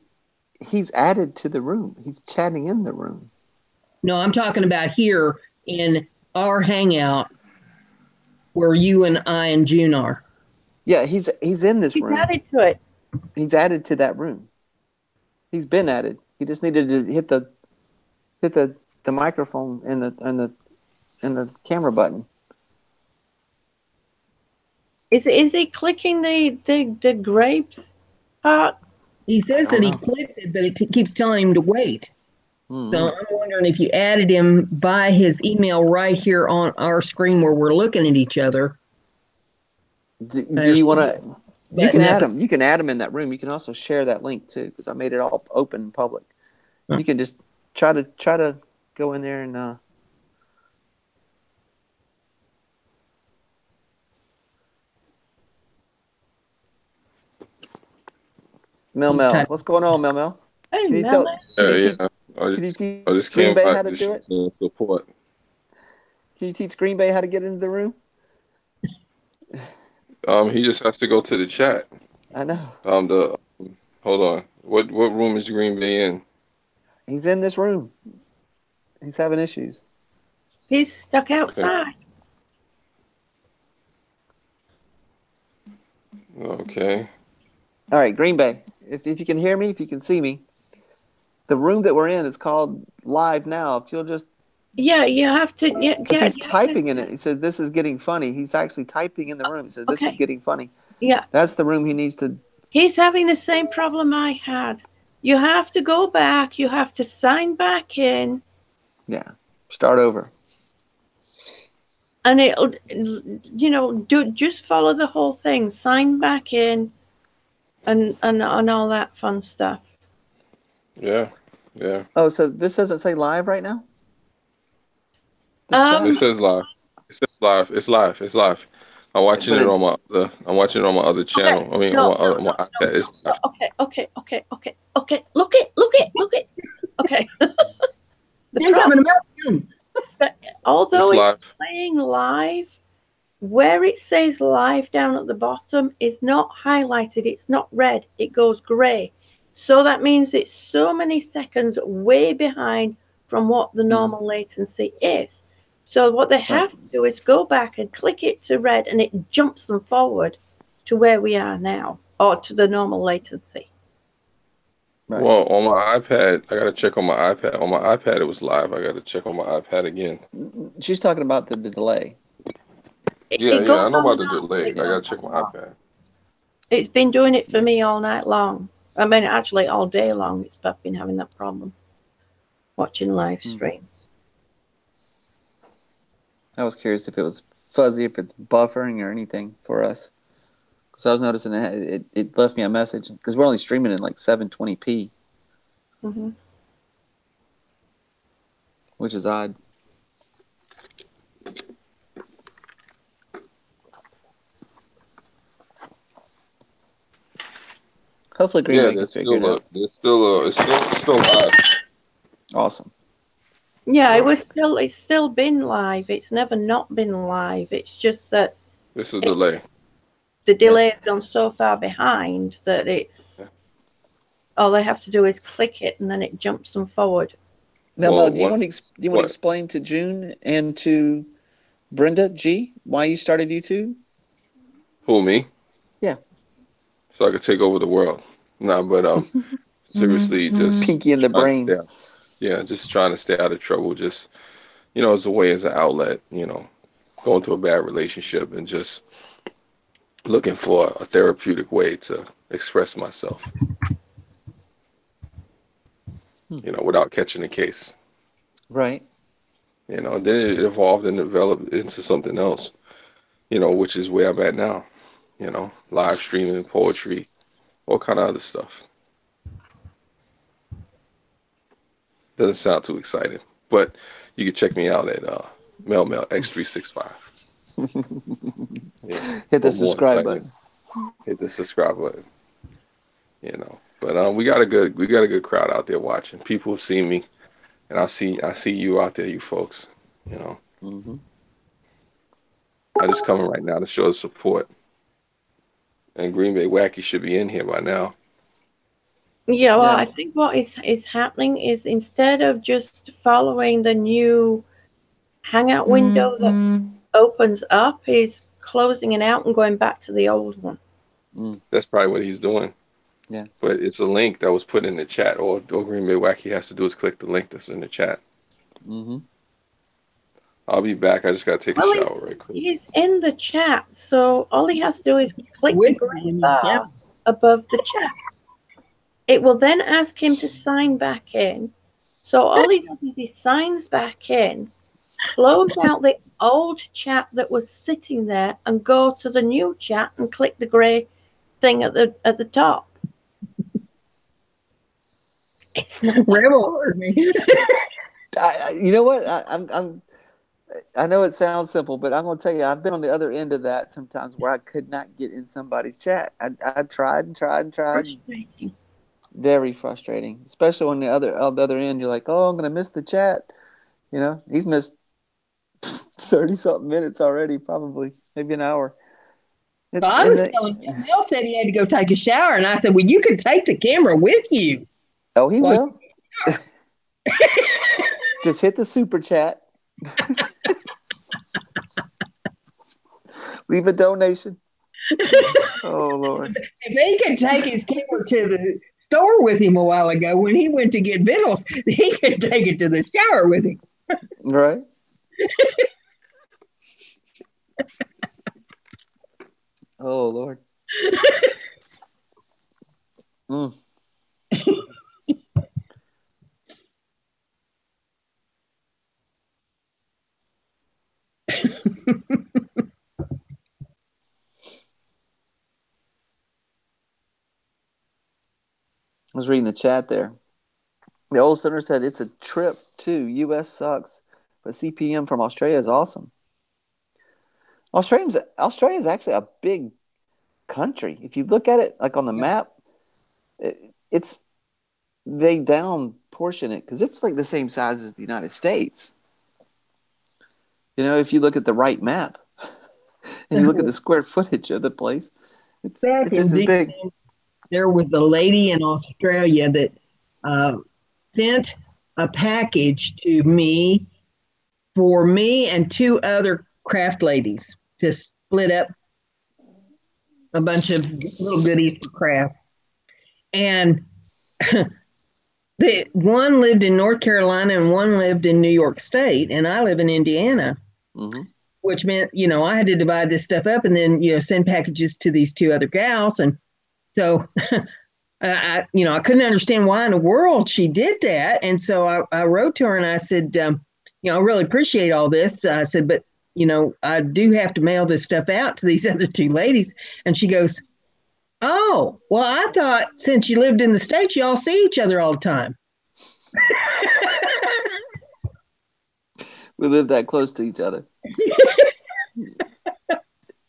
He's added to the room. He's chatting in the room. No, I'm talking about here in our Hangout where you and I and June are. Yeah, he's in this room. He's added to it. He's added to that room. He's been added. He just needed to hit the microphone and the camera button. Is he clicking the grapes part? He says that he clicks it, but it keeps telling him to wait. Mm-hmm. So I'm wondering if you added him by his email right here on our screen where we're looking at each other. Do you want to? You can add him. You can add him in that room. You can also share that link too, because I made it all open and public. You can just try to go in there and. Mel, what's going on, Mel? Hey, can you Mel. Can you teach Green Bay how to do it? Support. Can you teach Green Bay how to get into the room? He just has to go to the chat. I know. Hold on. What room is Green Bay in? He's in this room. He's having issues. He's stuck outside. Okay. All right, Green Bay. If you can hear me, if you can see me, the room that we're in is called Live Now. If you'll just... Yeah, you have to... Because he's typing in it. He says, this is getting funny. He's actually typing in the room. He says, this is getting funny. Yeah. That's the room he needs to... He's having the same problem I had. You have to go back. You have to sign back in. Yeah. Start over. And it'll, just follow the whole thing. Sign back in and all that fun stuff. Yeah. Oh, so this doesn't say live right now? It says live. It's live. I'm watching it on my other channel. Okay. I mean, on my iPad. It's live. Okay. Look it. Okay. He's having a meltdown. Although it's playing live, where it says live down at the bottom is not highlighted. It's not red. It goes gray. So that means it's so many seconds way behind from what the normal latency is. So what they have to do is go back and click it to red, and it jumps them forward to where we are now, or to the normal latency. Right. Well, on my iPad, I got to check on my iPad. On my iPad, it was live. I got to check on my iPad again. She's talking about the delay. Yeah, I know about the delay. I got to check my iPad. It's been doing it for me all night long. I mean, actually, all day long, it's been having that problem watching live stream. I was curious if it was fuzzy, if it's buffering or anything for us. Because I was noticing it left me a message. Because we're only streaming in like 720p. Mm-hmm. Which is odd. Hopefully Green Bay can figure it out. It's still live. Awesome. Yeah, it's still been live. It's never not been live. It's just that This is a delay. The delay has gone so far behind that all they have to do is click it and then it jumps them forward. Now, Mel, do you want to explain to June and to Brenda G why you started YouTube? Who, me? Yeah. So I could take over the world. Nah, but seriously, just pinky in the brain. Just trying to stay out of trouble. Just as a way, as an outlet. Going through a bad relationship and just looking for a therapeutic way to express myself. Without catching the case. Right. Then it evolved and developed into something else. Which is where I'm at now. Live streaming, poetry, all kind of other stuff. Doesn't sound too exciting, but you can check me out at Mel X365. Hit the subscribe button. Hit the subscribe button. But we got a good crowd out there watching. People have seen me, and I see you out there, you folks. Mm-hmm. I'm just coming right now to show the support. And Green Bay Wacky should be in here by now. Yeah, well, I think what is happening is instead of just following the new Hangout window that opens up, he's closing it out and going back to the old one. That's probably what he's doing. Yeah. But it's a link that was put in the chat. All Green Bay Wacky has to do is click the link that's in the chat. Mm-hmm. I'll be back. I just got to take a shower right quick. He's in the chat, so all he has to do is click the green bar above the chat. It will then ask him to sign back in. So all he does is he signs back in, close out the old chat that was sitting there, and go to the new chat and click the grey thing at the top. It's not Rebel. You know what? I know it sounds simple, but I'm going to tell you, I've been on the other end of that sometimes where I could not get in somebody's chat. I tried and tried and tried. Frustrating. Very frustrating, especially when on the other end you're like, oh, I'm going to miss the chat. He's missed 30-something minutes already, probably, maybe an hour. I was telling you, Mel said he had to go take a shower, and I said, well, you can take the camera with you. Oh, he will. Just hit the super chat. Leave a donation. Oh, Lord. If he could take his camera to the store with him a while ago when he went to get vittles, he could take it to the shower with him. Right. Oh, Lord. I was reading the chat there. The old center said it's a trip too. U.S. sucks, but CPM from Australia is awesome. Australia is actually a big country. If you look at it like on the map, they down portion it because it's like the same size as the United States. If you look at the right map and you look at the square footage of the place, it's just as big. There was a lady in Australia that sent a package to me for me and two other craft ladies to split up a bunch of little goodies for crafts. And one lived in North Carolina and one lived in New York State, and I live in Indiana, which meant, I had to divide this stuff up and then, send packages to these two other gals. And so I couldn't understand why in the world she did that. And so I wrote to her and I said, I really appreciate all this. I said, but, I do have to mail this stuff out to these other two ladies. And she goes, oh, well, I thought since you lived in the States, you all see each other all the time. We live that close to each other.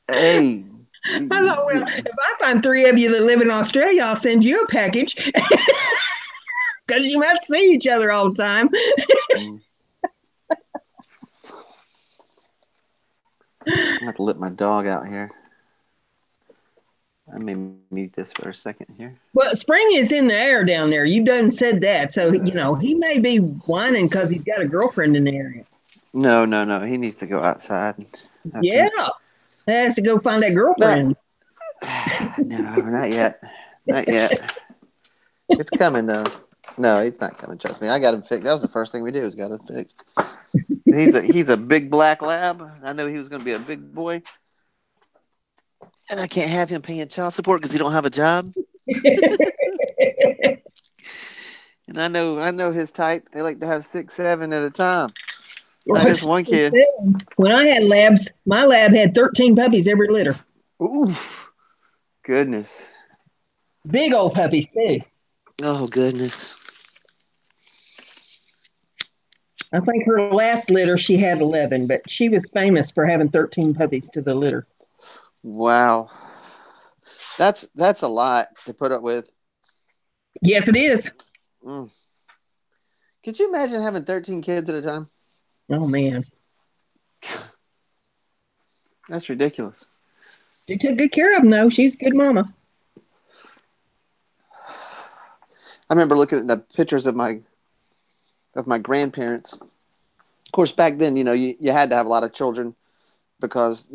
Hey. I thought, well, if I find three of you that live in Australia, I'll send you a package because you must see each other all the time. I have to let my dog out here. Let me mute this for a second here. Well, spring is in the air down there. You done said that. So, he may be whining because he's got a girlfriend in the area. No. He needs to go outside. He has to go find that girlfriend. No, not yet. Not yet. It's coming, though. No, it's not coming. Trust me. I got him fixed. That was the first thing we did was got him fixed. He's a big black lab. I know he was going to be a big boy. And I can't have him paying child support because he don't have a job. And I know his type. They like to have 6, 7 at a time. Not just one kid. When I had labs, my lab had 13 puppies every litter. Ooh, goodness. Big old puppies, too. Oh, goodness. I think her last litter, she had 11, but she was famous for having 13 puppies to the litter. Wow. That's a lot to put up with. Yes, it is. Could you imagine having 13 kids at a time? Oh, man. That's ridiculous. She took good care of them, though. She's a good mama. I remember looking at the pictures of my grandparents. Of course, back then, you had to have a lot of children because,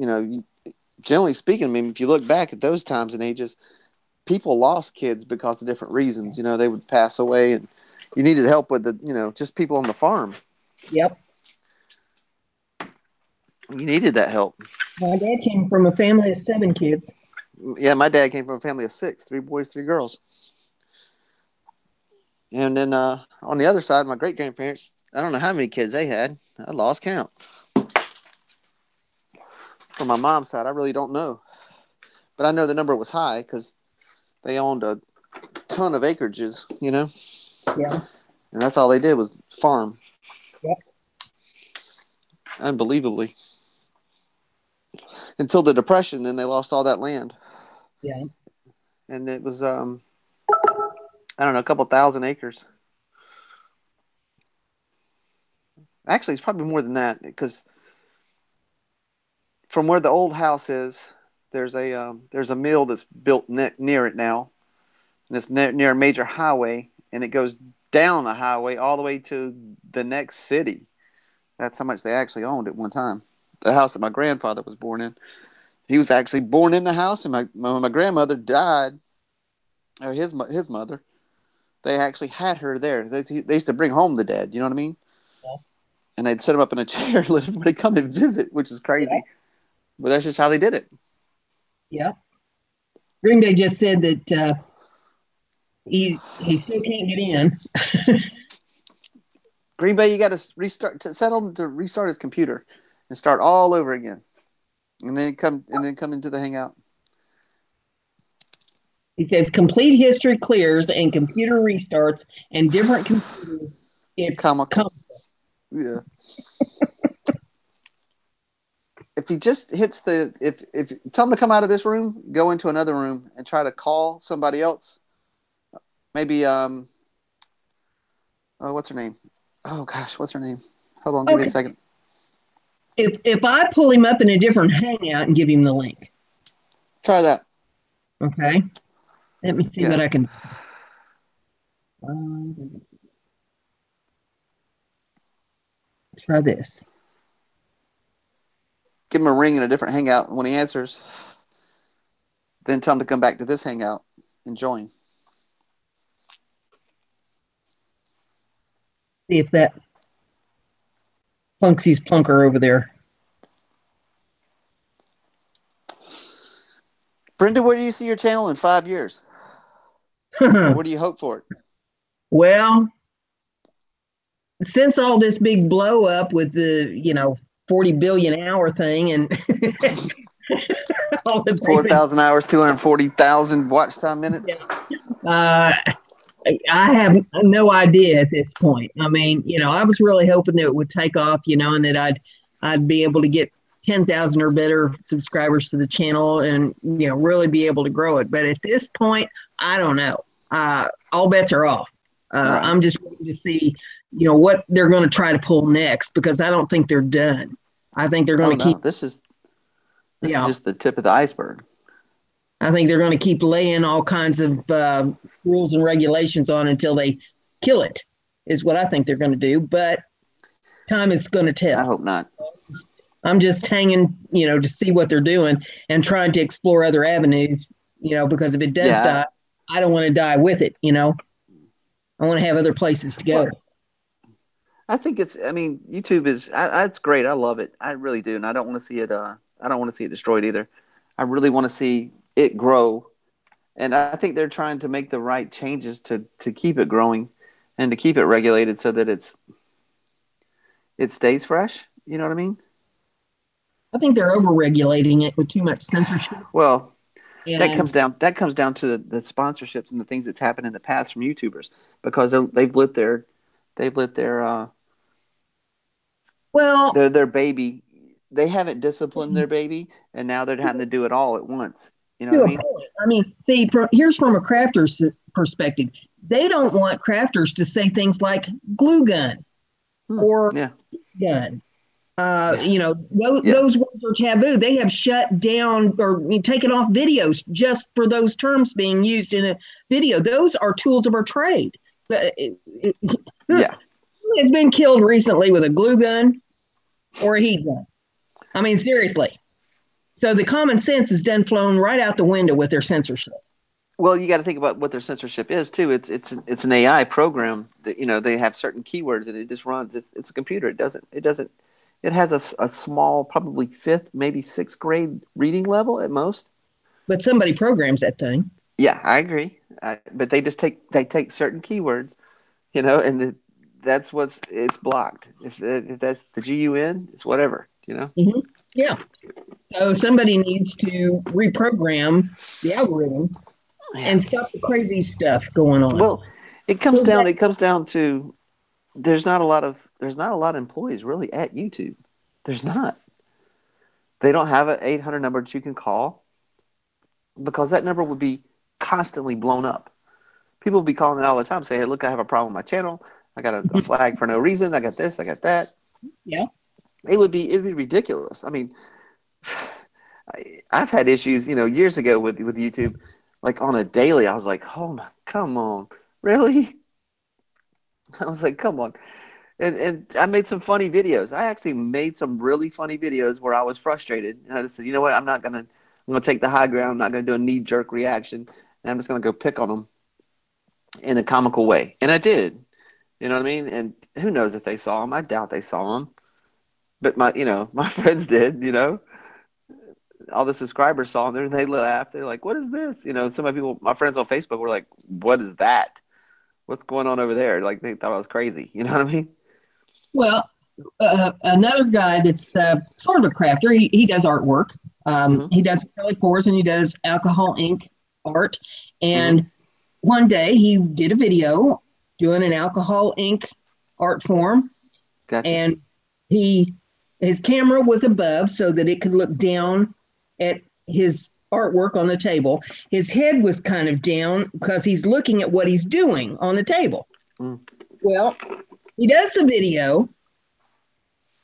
generally speaking, I mean, if you look back at those times and ages, people lost kids because of different reasons. They would pass away and you needed help with just people on the farm. Yep. You needed that help. My dad came from a family of 7 kids. Yeah, my dad came from a family of 6, 3 boys, 3 girls. And then on the other side, my great-grandparents, I don't know how many kids they had. I lost count. From my mom's side, I really don't know. But I know the number was high because they owned a ton of acreages, Yeah. And that's all they did was farm. Yep. Unbelievably. Until the Depression, then they lost all that land. Yeah. And it was, I don't know, a couple thousand acres. Actually, it's probably more than that because from where the old house is, there's a mill that's built near it now, and it's near a major highway, and it goes down the highway all the way to the next city. That's how much they actually owned at one time. The house that my grandfather was born in. He was actually born in the house, and when my grandmother died, or his mother, they actually had her there. They used to bring home the dead. You know what I mean? Yeah. And they'd set him up in a chair and let everybody come and visit, which is crazy. Yeah. But that's just how they did it. Yeah. Green Bay just said that he still can't get in. Green Bay, you got to set him to restart his computer and start all over again, and then come into the Hangout. He says complete history clears and computer restarts and different computers. It's comical. Yeah. If he just hits if tell him to come out of this room, go into another room and try to call somebody else. Maybe what's her name? Oh gosh, what's her name? Hold on, give me a second. If I pull him up in a different Hangout and give him the link. Try that. Okay. Let me see what I can. Try this. Give him a ring in a different Hangout. When he answers, then tell him to come back to this Hangout and join. See if that Plunksy's plunker over there. Brenda, where do you see your channel in 5 years? What do you hope for it? Well, since all this big blow up with the 40 billion hour thing and all that they've been, 4,000 hours, 240,000 watch time minutes. uh, I have no idea at this point. I mean, I was really hoping that it would take off, and that I'd be able to get 10,000 or better subscribers to the channel and really be able to grow it. But at this point, I don't know. All bets are off. Right. I'm just waiting to see, what they're going to try to pull next, because I don't think they're done. I think they're going to keep. This is just the tip of the iceberg. I think they're going to keep laying all kinds of rules and regulations on until they kill it, is what I think they're going to do. But time is going to tell. I hope not. I'm just hanging, to see what they're doing and trying to explore other avenues, because if it does die, I don't want to die with it, I want to have other places to go. Well, I think YouTube is, it's great. I love it. I really do. And I don't want to see it, I don't want to see it destroyed either. I really want to see it grow. And I think they're trying to make the right changes to keep it growing and to keep it regulated so that it stays fresh. You know what I mean? I think they're over-regulating it with too much censorship. Well, that comes down to the sponsorships and the things that's happened in the past from YouTubers, because they've lit their baby. They haven't disciplined their baby, and now they're having to do it all at once. You know what I mean? I mean, see, here's from a crafter's perspective. They don't want crafters to say things like glue gun or gun. Those words are taboo. They have shut down or taken off videos just for those terms being used in a video. Those are tools of our trade. Who has been killed recently with a glue gun or a heat gun? I mean, seriously. So the common sense is done flown right out the window with their censorship. Well, you got to think about what their censorship is too. It's an AI program that they have certain keywords and it just runs. It's a computer. It has a small, probably 5th, maybe 6th grade reading level at most. But somebody programs that thing. Yeah, I agree. But they take certain keywords, and it's blocked. If that's the GUN, it's whatever, Mm-hmm. Yeah. So somebody needs to reprogram the algorithm and stop the crazy stuff going on. Well, it comes down to there's not a lot of employees really at YouTube. There's not. They don't have an 800 number that you can call, because that number would be constantly blown up. People would be calling it all the time, say, "Hey, look, I have a problem with my channel. I got a flag for no reason. I got this. I got that." Yeah. It'd be ridiculous. I mean, I've had issues, years ago with YouTube, like on a daily. I was like, "Oh my, come on, really?" I was like, "Come on." And I made some funny videos. I actually made some really funny videos where I was frustrated. And I just said, you know what? I'm going to take the high ground. I'm not going to do a knee-jerk reaction. And I'm just going to go pick on them in a comical way. And I did. You know what I mean? And who knows if they saw them. I doubt they saw them. But my friends did, All the subscribers saw them and they laughed. They're like, "What is this?" Some of my people, my friends on Facebook were like, "What is that? What's going on over there?" Like, they thought I was crazy. You know what I mean? Well, another guy that's sort of a crafter, he does artwork. He does acrylic pours and he does alcohol ink art. And one day he did a video doing an alcohol ink art form. Gotcha. And his camera was above so that it could look down at his artwork on the table. His head was kind of down because he's looking at what he's doing on the table. Well, he does the video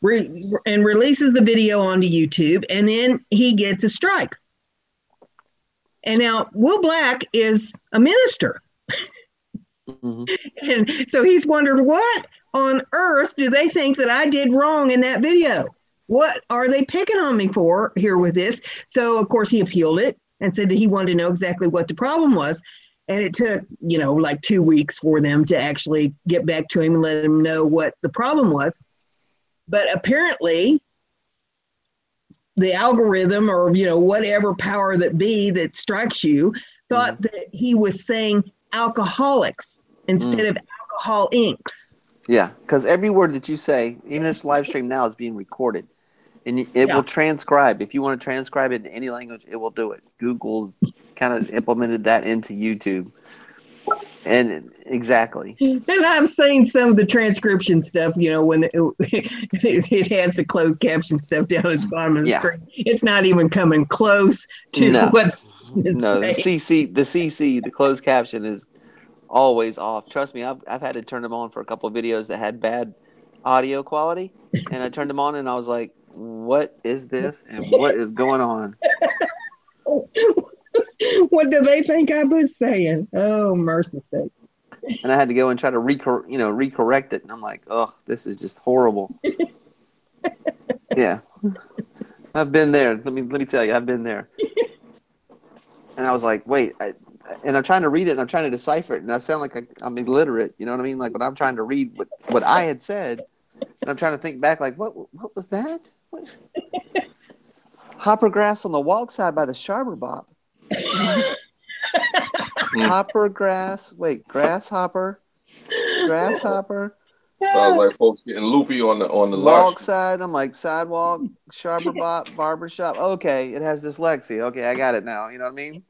and releases the video onto YouTube, and then he gets a strike. And now Will Black is a minister. And so he's wondered, what on earth do they think that I did wrong in that video? What are they picking on me for here with this? So, of course, he appealed it and said that he wanted to know exactly what the problem was. And it took, like 2 weeks for them to actually get back to him and let him know what the problem was. But apparently, the algorithm or, whatever power that strikes you thought that he was saying alcoholics instead of alcohol inks. Yeah, because every word that you say, even this live stream now, is being recorded, and it Yeah. will transcribe. If you want to transcribe it in any language, it will do it. Google's kind of implemented that into YouTube, and exactly. And I've seen some of the transcription stuff, when it has the closed caption stuff down at the bottom of the Yeah. screen. It's not even coming close to No, what it's no. The saying. CC, the closed caption is always off. Trust me, I've had to turn them on for a couple of videos that had bad audio quality, and I turned them on and I was like, "What is this? And what is going on?" What do they think I was saying? Oh, mercy sake. And I had to go and try to recorrect it, and I'm like, "Oh, this is just horrible." Yeah, I've been there. Let me tell you, I've been there. And I was like, "Wait," and I'm trying to read it, and I'm trying to decipher it, and I sound like I'm illiterate. You know what I mean? Like when I'm trying to read what I had said, and I'm trying to think back, like, what was that? What? Hopper grass on the walk side by the Sharber Bop. Hopper grass. Wait, grasshopper. Grasshopper. Sounds like folks getting loopy on the live Walk stream. side. I'm like sidewalk, Sharber Bop, barbershop. Okay, it has dyslexia. Okay, I got it now. You know what I mean?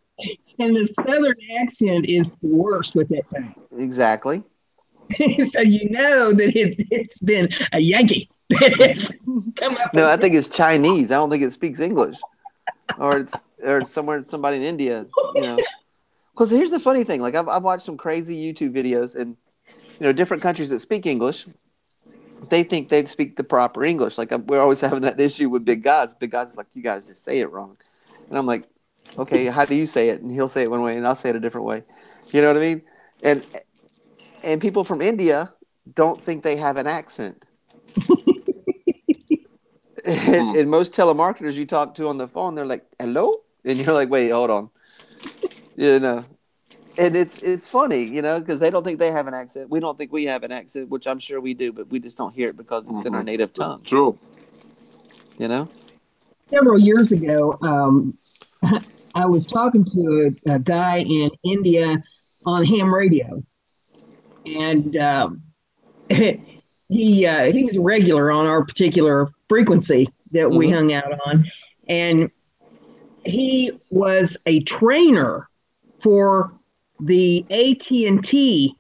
And the southern accent is the worst with that thing. Exactly. So you know that it's been a Yankee that has come up No, I with think it's Chinese. I don't think it speaks English, or it's somebody in India. You know, because here's the funny thing. Like I've watched some crazy YouTube videos, and different countries that speak English, they think they'd speak the proper English. Like we're always having that issue with Big Guys. Big Guys is like, you guys just say it wrong, and I'm like, okay, how do you say it? And he'll say it one way, and I'll say it a different way. You know what I mean? And people from India don't think they have an accent. And most telemarketers you talk to on the phone, they're like, "Hello," and you're like, "Wait, hold on," And it's funny, because they don't think they have an accent. We don't think we have an accent, which I'm sure we do, but we just don't hear it because it's in our native tongue. True. Several years ago, I was talking to a guy in India on ham radio, and he was a regular on our particular frequency that we hung out on, and he was a trainer for the AT&T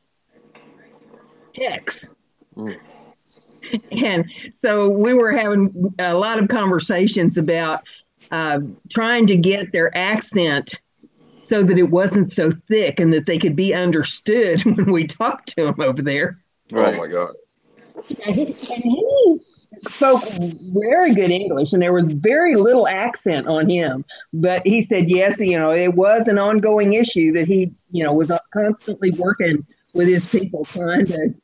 techs. And so we were having a lot of conversations about trying to get their accent so that it wasn't so thick and that they could be understood when we talked to them over there. Right. Oh my God. And he spoke very good English, and there was very little accent on him. But he said, yes, it was an ongoing issue that he, was constantly working with his people trying to,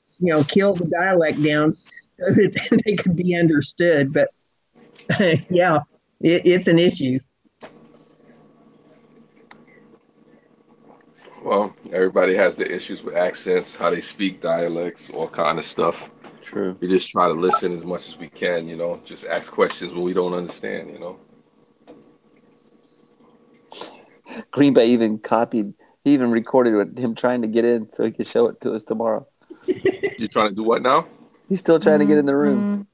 kill the dialect down so that they could be understood. But yeah, it's an issue. Well, everybody has their issues with accents, how they speak, dialects, all kind of stuff. True. We just try to listen as much as we can, just ask questions when we don't understand, Green Bay even he even recorded with him trying to get in so he could show it to us tomorrow. You're trying to do what now? He's still trying to get in the room.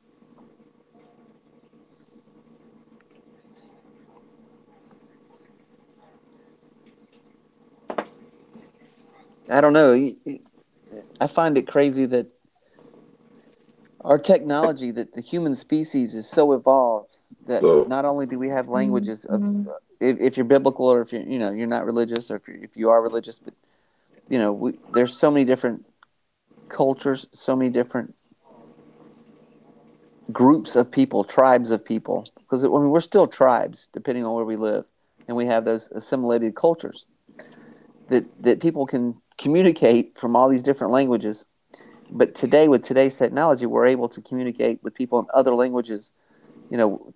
I don't know. I find it crazy that our technology, that the human species is so evolved that not only do we have languages of, if you're biblical or if you're not religious, or if you are religious, but there's so many different cultures, so many different groups of people, tribes of people, because we're still tribes depending on where we live, and we have those assimilated cultures that people can communicate from all these different languages. But today, with today's technology, we're able to communicate with people in other languages,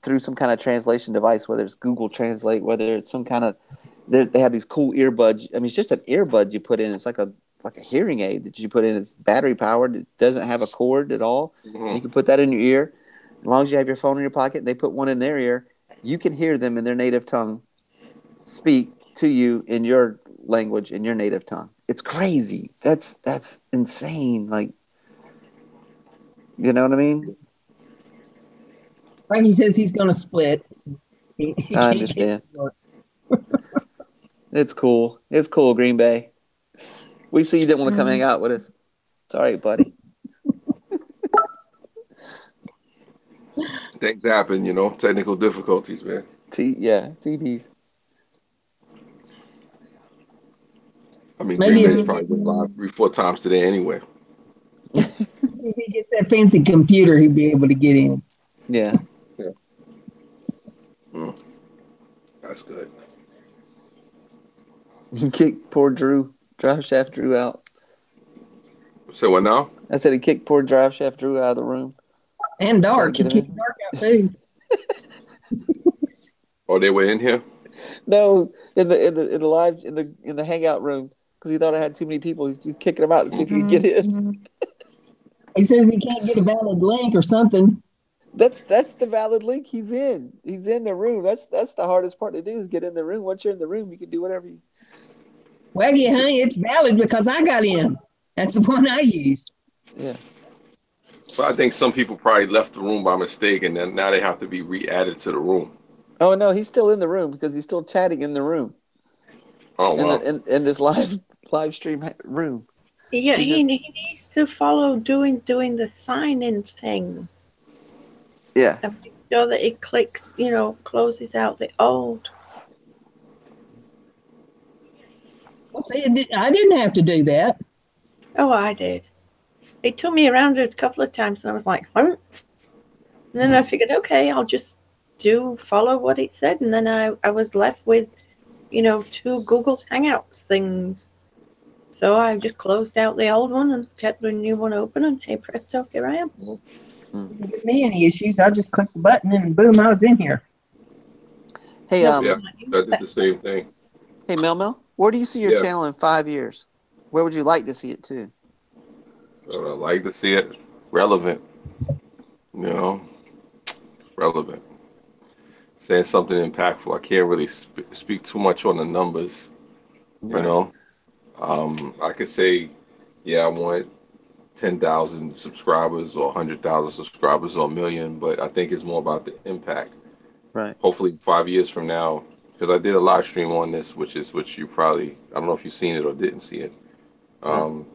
through some kind of translation device, whether it's Google Translate, whether it's some kind of, they have these cool earbuds. I mean, it's just an earbud you put in. It's like a hearing aid that you put in. It's battery powered. It doesn't have a cord at all. You can put that in your ear. As long as you have your phone in your pocket, they put one in their ear. You can hear them in their native tongue speak to you in your language in your native tongue. It's crazy. That's insane. Like, you know what I mean? Frankie says he's going to split. He I can't get understand. to work. It's cool. It's cool, Green Bay. We see you didn't want to come hang out with us. It's all right, buddy. Things happen, you know, technical difficulties, man. TDs. I mean, Green Maybe Bay's probably been live 3, 4 times today anyway. if he gets that fancy computer, he'd be able to get in. Yeah. Yeah. That's good. He kicked poor drive shaft Drew out. So what now? I said he kicked poor drive shaft Drew out of the room. And Trying dark. to He get him kicked in. dark out too. Oh, they were in here? No, in the hangout room because he thought I had too many people. He's just kicking him out to see if he can get in. He says he can't get a valid link or something. That's the valid link. He's in. He's in the room. That's the hardest part to do is get in the room. Once you're in the room, you can do whatever you. Waggy, honey, it's valid because I got in. That's the one I used. Yeah. But I think some people probably left the room by mistake, and then now they have to be re-added to the room. Oh no, he's still in the room because he's still chatting in the room. Oh wow! In this live stream room. Yeah, He's he needs to follow doing the sign in thing. Yeah. And make sure that it clicks, closes out the old. Well, see, I didn't have to do that. Oh, I did. It took me around a couple of times, and I was like, huh? And then I figured, okay, I'll just follow what it said, and then I was left with, 2 Google Hangouts things. So I just closed out the old one and kept the new one open, and hey presto, here I am. Didn't give me any issues. I just clicked the button and boom, I was in here. Hey, Yeah, I did the same thing. Hey, Mel, where do you see your Yeah. channel in 5 years? Where would you like to see it to? I like to see it relevant. Relevant. Saying something impactful. I can't really speak too much on the numbers. Right. I could say, yeah, I want 10,000 subscribers or 100,000 subscribers or a million, but I think it's more about the impact. Right. Hopefully 5 years from now, because I did a live stream on this, which you probably, I don't know if you've seen it or didn't see it.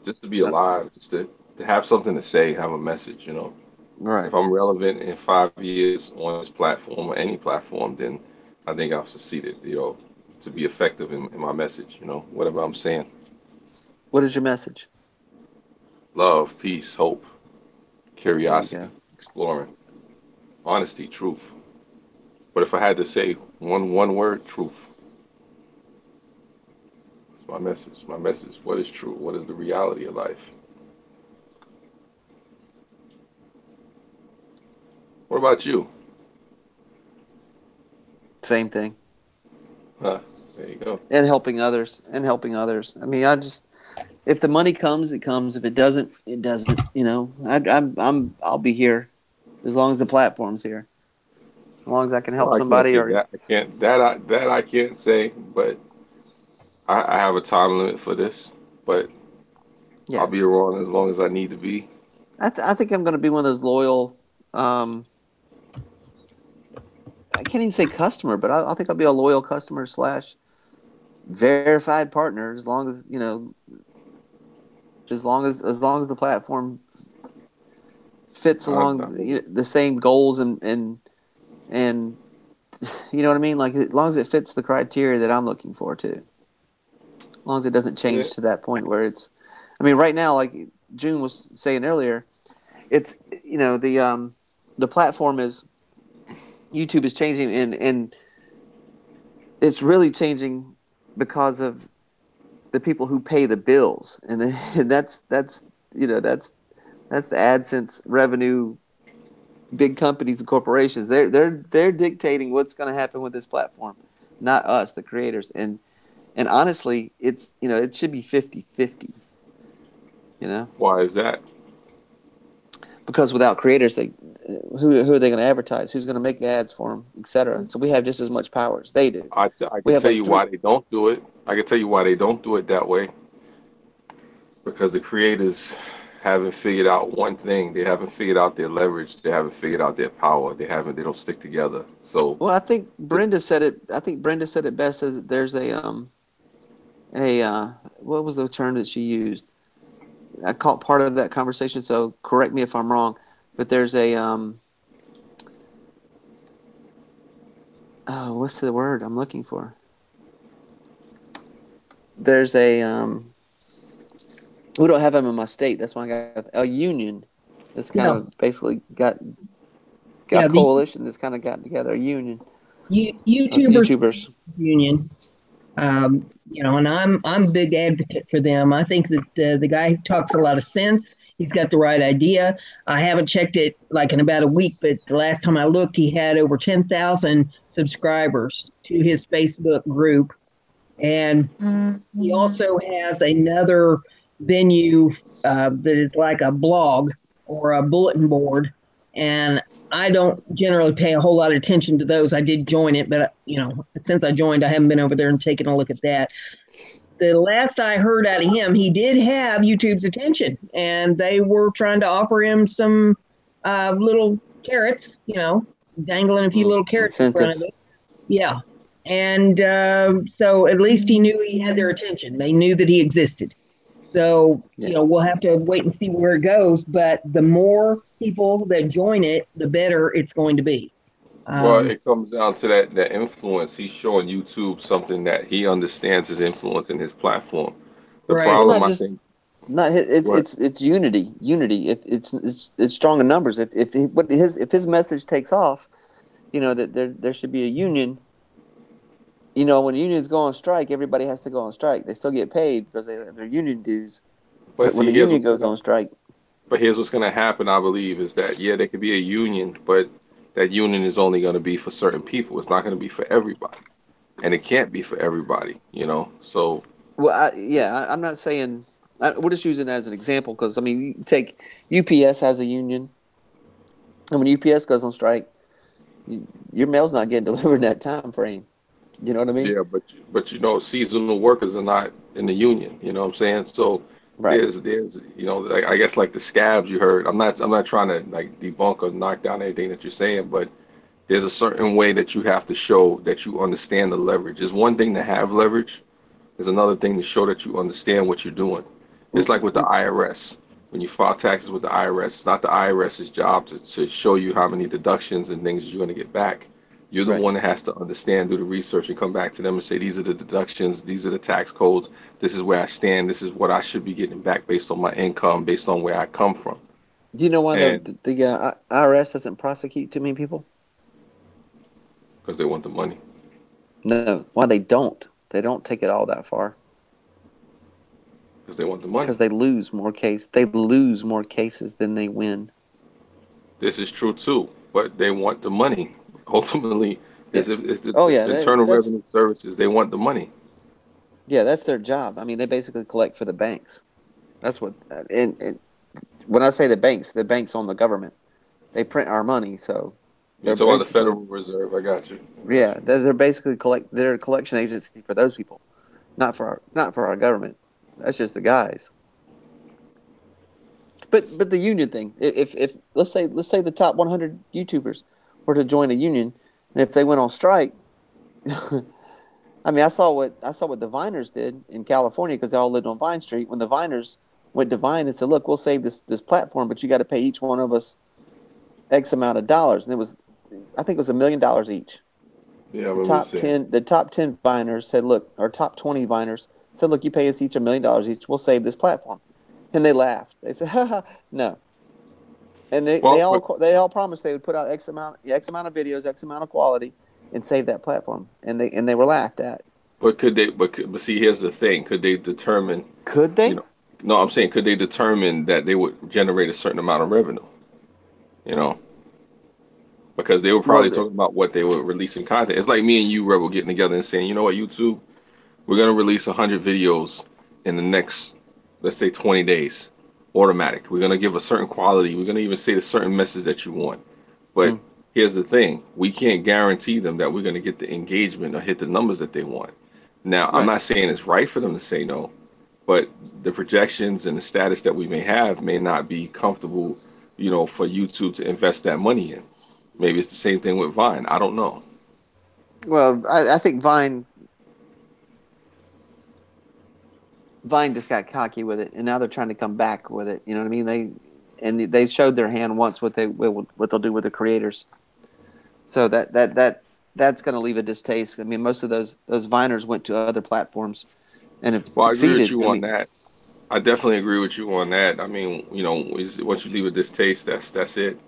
Just to be alive, just to have something to say, have a message, Right. If I'm relevant in 5 years on this platform or any platform, then I think I've succeeded, to be effective in my message, whatever I'm saying. What is your message? Love, peace, hope, curiosity, go. exploring, honesty, truth. But if I had to say one word, truth. It's my message. My message. What is true? What is the reality of life? What about you? Same thing. Huh? There you go. And helping others. I mean, if the money comes, it comes. If it doesn't, it doesn't. I'll be here as long as the platform's here. As long as I can help Well, I can't somebody say or that. I can't say, but I have a time limit for this. But yeah. I'll be around as long as I need to be. I think I'm going to be one of those loyal. I can't even say customer, but I think I'll be a loyal customer / verified partner as long as as long as the platform fits along the same goals and you know what I mean, like as long as it fits the criteria that I'm looking for too. As long as it doesn't change to that point where it's, I mean, right now, like June was saying earlier, it's the platform is YouTube is changing and it's really changing because of the people who pay the bills, and that's the AdSense revenue. Big companies and corporations, they're dictating what's going to happen with this platform, not us, the creators. And honestly, it's it should be 50-50. Why is that? Because without creators, who are they going to advertise? Who's going to make ads for them, etc. So we have just as much power as they do. I can tell you why they don't do it. I can tell you why they don't do it that way, because the creators haven't figured out one thing. They haven't figured out their leverage. They haven't figured out their power. They don't stick together. So, Well, I think th- Brenda said it. I think Brenda said it best. As there's a what was the term that she used? I caught part of that conversation, so correct me if I'm wrong. But there's a oh, what's the word I'm looking for? There's a we don't have them in my state. That's why I got a union. That's kind Yeah, of basically got yeah. a The coalition that's kind of gotten together a union of YouTubers YouTubers. union. And I'm a big advocate for them. I think that the guy talks a lot of sense. He's got the right idea. I haven't checked it like in about a week, but the last time I looked, he had over 10,000 subscribers to his Facebook group, and he also has another venue that is like a blog or a bulletin board. And I don't generally pay a whole lot of attention to those. I did join it, but since I joined, I haven't been over there and taken a look at that. The last I heard out of him, he did have YouTube's attention, and they were trying to offer him some little carrots, dangling a few little carrots in front of Incentives. it. Yeah. And so at least he knew he had their attention. They knew that he existed. So, Yeah. we'll have to wait and see where it goes. But the more people that join it, the better it's going to be. well, Um, it comes down to that influence. He's showing YouTube something that he understands is influence in his platform. The right. Well, problem, not I just think, not it's what it's unity. Unity. If it's strong in numbers. If his message takes off, that there should be a union. When unions go on strike, everybody has to go on strike. They still get paid because they have their union dues. but But when see, a union goes on strike, here's what's gonna happen, I believe, is that yeah, there could be a union, but that union is only gonna be for certain people. It's not gonna be for everybody. And it can't be for everybody. So well, I'm not saying. We're just using it as an example because I mean, you take UPS has a union, and when UPS goes on strike, your mail's not getting delivered in that time frame. You know what I mean? yeah, but seasonal workers are not in the union. You know what I'm saying? So Right. there's like, I guess like the scabs you heard. I'm not trying to like debunk or knock down anything that you're saying, but there's a certain way that you have to show that you understand the leverage. It's one thing to have leverage. There's another thing to show that you understand what you're doing. It's like with the IRS. When you file taxes with the IRS, it's not the IRS's job to show you how many deductions and things you're going to get back. You're the Right. one that has to understand, do the research, and come back to them and say, these are the deductions, these are the tax codes, this is where I stand, this is what I should be getting back based on my income, based on where I come from. Do you know why And the IRS doesn't prosecute too many people? because they want the money. No, why they don't? They don't take it all that far Because they want the money. because they lose more case. They lose more cases than they win. This is true too, but they want the money. Ultimately, Yeah. it's Oh it's yeah, the Internal that's Revenue Services. They want the money. yeah, that's their job. I mean, they basically collect for the banks. That's what. And when I say the banks own the government. They print our money, so You they're talk about the basically Federal Reserve. I got you. I got yeah, you. they're basically they're a collection agency for those people, not for our government. That's just the guys. But the union thing. If let's say the top 100 YouTubers were to join a union, and if they went on strike, I mean, I saw what the Viners did in California because they all lived on Vine Street. When the Viners went to Vine and said, "Look, we'll save this platform, but you got to pay each one of us X amount of dollars," and I think it was $1 million each. Yeah, I remember you saying. The top 10 Viners said, "Look," or top 20 Viners said, "Look, you pay us each $1 million each. We'll save this platform," and they laughed. They said, "Ha ha, no." And Well, but they all promised they would put out X amount of videos, X amount of quality, and save that platform. And they were laughed at. but could they? But see, here's the thing. Could they determine? Could You they? know, no, I'm saying could they determine that they would generate a certain amount of revenue? You know, because they were Well, probably talking about what they were releasing content. It's like me and you, Rebel, getting together and saying, you know what, YouTube, we're gonna release 100 videos in the next, let's say, 20 days, automatic. We're gonna give a certain quality. We're gonna even say the certain message that you want. But mm, here's the thing: we can't guarantee them that we're gonna get the engagement or hit the numbers that they want. Now, I'm not saying it's right for them to say no, but the projections and the status that we may have may not be comfortable, for YouTube to invest that money in. Maybe it's the same thing with Vine. I don't know. Well, I think Vine just got cocky with it, and now they're trying to come back with it. You know what I mean? They showed their hand once what they'll do with the creators. So that's going to leave a distaste. I mean, most of those Viners went to other platforms and have Well, I agree succeeded. with you on that. I definitely agree with you on that. I mean, once you leave a distaste, that's it.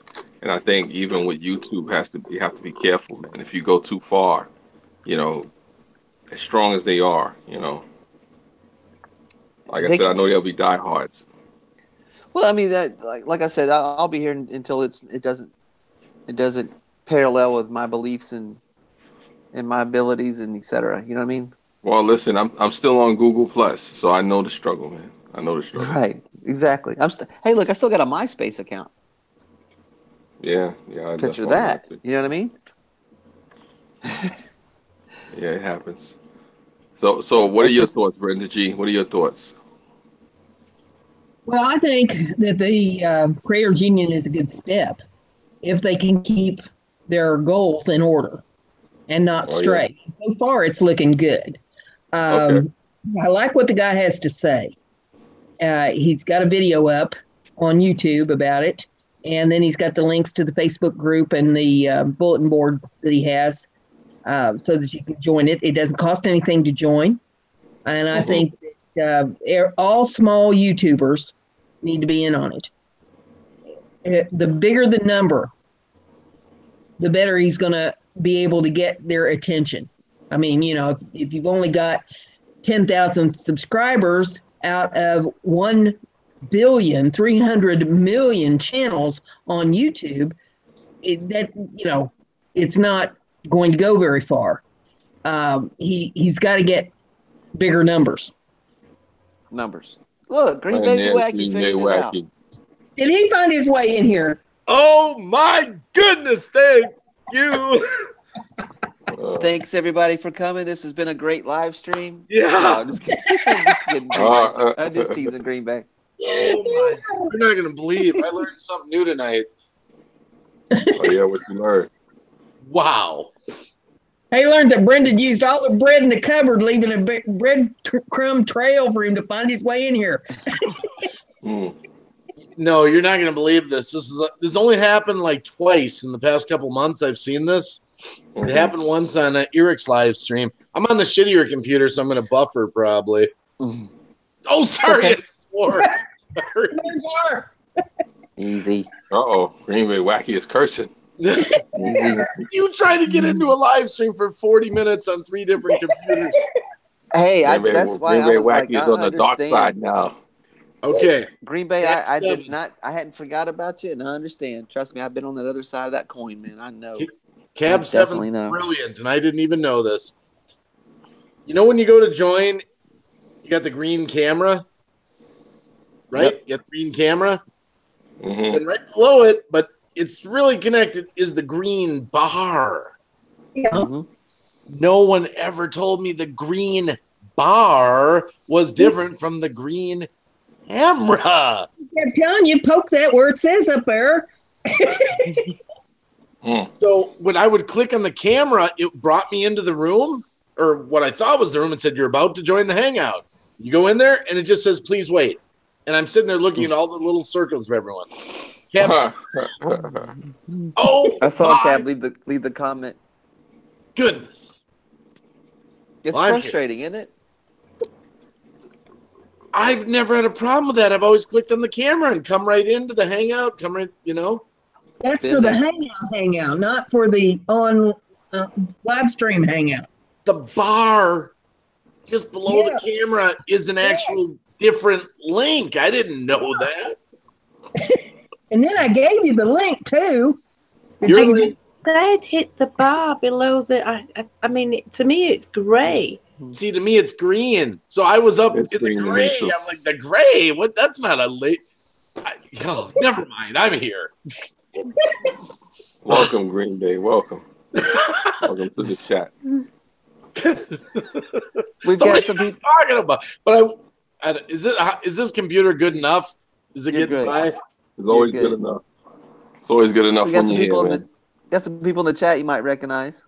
And I think even with YouTube, you have to be careful, man. If you go too far, as strong as they are, like I said, I know they'll be diehards. Well, I mean that, like I said, I'll be here until it doesn't parallel with my beliefs and my abilities and etc. You know what I mean? Well, listen, I'm still on Google Plus, so I know the struggle, man. I know the struggle. Right, exactly. Hey, look, I still got a MySpace account. Yeah. Picture that. You know what I mean? Yeah, it happens. So what are your thoughts, Brenda G? What are your thoughts? Well, I think that the Creators Union is a good step if they can keep their goals in order and not stray. Yeah. So far, it's looking good. Okay. I like what the guy has to say. He's got a video up on YouTube about it, and then he's got the links to the Facebook group and the bulletin board that he has so that you can join it. It doesn't cost anything to join. And I think that all small YouTubers need to be in on it. The bigger the number, the better he's going to be able to get their attention. I mean, if you've only got 10,000 subscribers out of 1,300,000,000 channels on YouTube, it's not going to go very far. He's got to get bigger numbers. Look, Green Bay Wacky figured it out. Did he find his way in here? Oh my goodness! Thank you. Thanks everybody for coming. This has been a great live stream. Yeah. No, I'm just kidding. I'm just teasing Green Bay. Oh my! You're not gonna believe I learned something new tonight. Oh yeah, what you learned? Wow. He learned that Brendan used all the bread in the cupboard, leaving a breadcrumb trail for him to find his way in here. No, you're not going to believe this. This only happened like twice in the past couple months. I've seen this. It happened once on Eric's live stream. I'm on the shittier computer, so I'm going to buffer probably. Oh, sorry, I swore. Sorry. Easy. Uh-oh, Green Bay Wacky is cursing. You tried to get into a live stream for 40 minutes on 3 different computers. Hey, that's why I was like, Green Bay Wacky is on the dark side now. Okay, Green Bay, I did not. I hadn't forgot about you, and I understand. Trust me, I've been on that other side of that coin, man. I know. Cab 7 brilliant, and I didn't even know this. You know when you go to join, you got the green camera, right? Yep. You got the green camera, and right below it, but it's really connected, is the green bar. Yeah. No one ever told me the green bar was different from the green camera. I'm telling you, poke that where it says up there. So when I would click on the camera, it brought me into the room, or what I thought was the room, and said, "You're about to join the hangout." You go in there, and it just says, "Please wait." And I'm sitting there looking at all the little circles of everyone. Cab's, I saw Cab leave the comment. Goodness. It's frustrating, isn't it? I've never had a problem with that. I've always clicked on the camera and come right into the hangout. That's for the hangout, not for the on live stream hangout. The bar just below the camera is an actual different link. I didn't know that. And then I gave you the link too. You said hit the bar below the. I mean, to me, it's gray. See, to me, it's green. So I was up in the gray. I'm like, the gray? What? That's not a late. Never mind. I'm here. Welcome, Green Bay. Welcome. Welcome to the chat. We've So what got are some you guys people. talking about? But is this computer good enough? Is it You're getting good. by? It's You're always good good. enough. It's always good enough We got when some you're people here, in man. the chat you might recognize.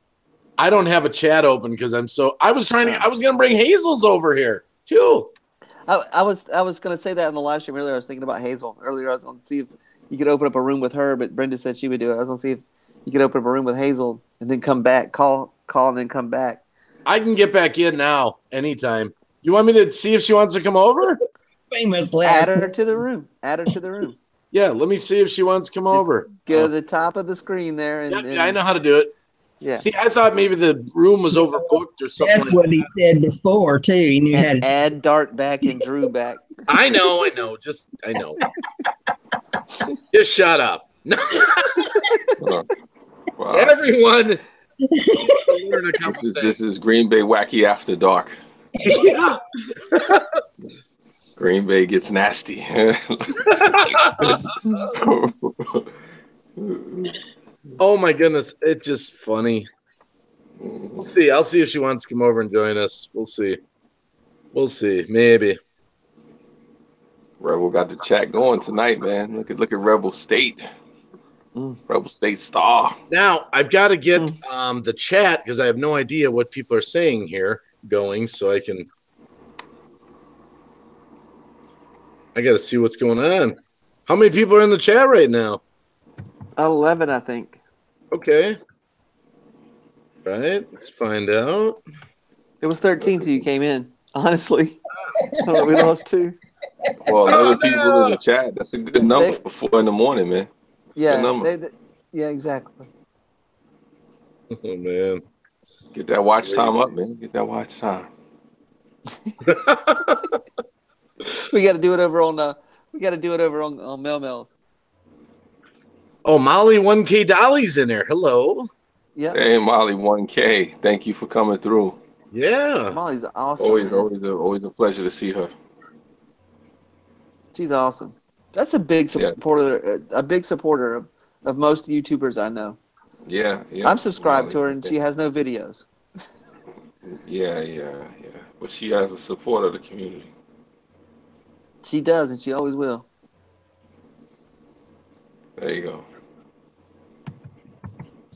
I don't have a chat open because I was gonna bring Hazel's over here too. I was gonna say that in the live stream earlier. I was thinking about Hazel earlier. I was going to see if you could open up a room with her, but Brenda said she would do it. I was going to see if you could open up a room with Hazel and then come back, call, and then come back. I can get back in now anytime. You want me to see if she wants to come over? Famous Add last. her to the room. Add her to the room. Yeah, let me see if she wants to come Just over. go to the top of the screen there, and, Yeah, I know how to do it. Yeah. See, I thought maybe the room was overbooked or something. That's what he said before too. He knew how And to. add Dart back and Drew back. I know. I know. Just shut up. Wow. Everyone. This is Green Bay Wacky After Dark. Yeah. Green Bay gets nasty. Oh my goodness, it's just funny. We'll see. I'll see if she wants to come over and join us. We'll see. Maybe. Rebel got the chat going tonight, man. Look at Rebel State. Rebel State star. Now I've got to get the chat because I have no idea what people are saying here going, so I got to see what's going on. How many people are in the chat right now? 11, I think. Okay. Right. Let's find out. It was 13 till you came in. Honestly, we lost 2. Well, 11 people in the chat. That's a good number for 4 in the morning, man. Yeah. Good number. Yeah, exactly. Oh man. Get that watch time up, man. Get that watch time. We got to do it over on. We got to do it over on Mel Mel's. Oh, Molly 1K Dolly's in there. Hello. Yeah. Hey, Molly 1K. Thank you for coming through. Yeah. Molly's awesome. Always a pleasure to see her. She's awesome. That's a big supporter. A big supporter of most YouTubers I know. Yeah. I'm subscribed to her, Molly, and she has no videos. Yeah. But she has a support of the community. She does, and she always will. There you go.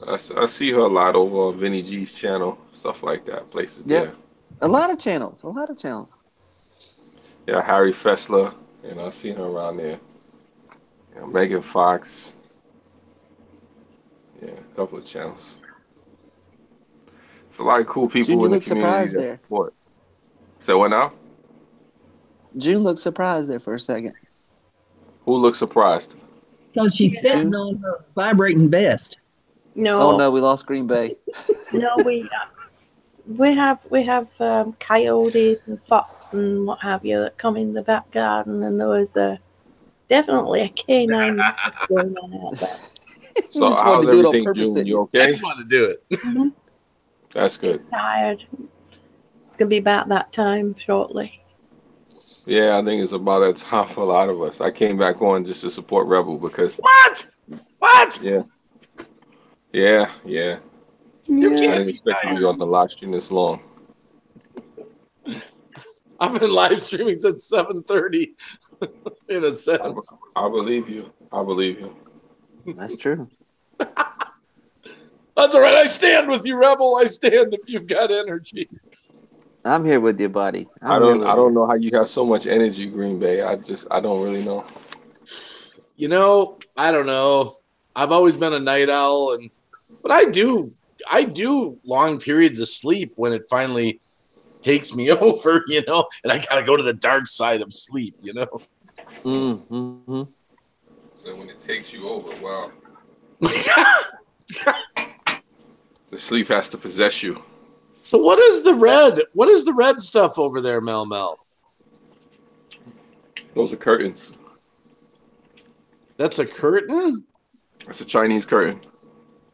I see her a lot over on Vinny G's channel, stuff like that, places there. A lot of channels. Yeah, Harry Fessler, I've seen her around there. Megan Fox. Yeah, a couple of channels. It's a lot of cool people June, in the look community surprised that there. support. So what now? June looked surprised there for a second. Who looks surprised? Because she's sitting on her vibrating vest. No. Oh no, we lost Green Bay. No, we have coyotes and fox and what have you that come in the back garden, and there was definitely a canine going on out there. You So just how's wanted to do it on everything, purpose, June? didn't You you? I okay? just want to do it. Mm-hmm. That's good. Tired. It's gonna be about that time shortly. Yeah, I think it's about that time for a lot of us. I came back on just to support Rebel because What? Yeah. You I can't didn't be expect to tired. be on the live stream this long. I've been live streaming since 7:30 in a sense. I believe you. That's true. That's all right. I stand with you, Rebel. I stand if you've got energy. I'm here with you, buddy. I don't know how you have so much energy, Green Bay. I don't really know. I don't know. I've always been a night owl, but I do long periods of sleep when it finally takes me over, and I gotta go to the dark side of sleep, Mm-hmm. So when it takes you over, wow. The sleep has to possess you. So what is the red stuff over there, Mel? Those are curtains. That's a curtain? That's a Chinese curtain.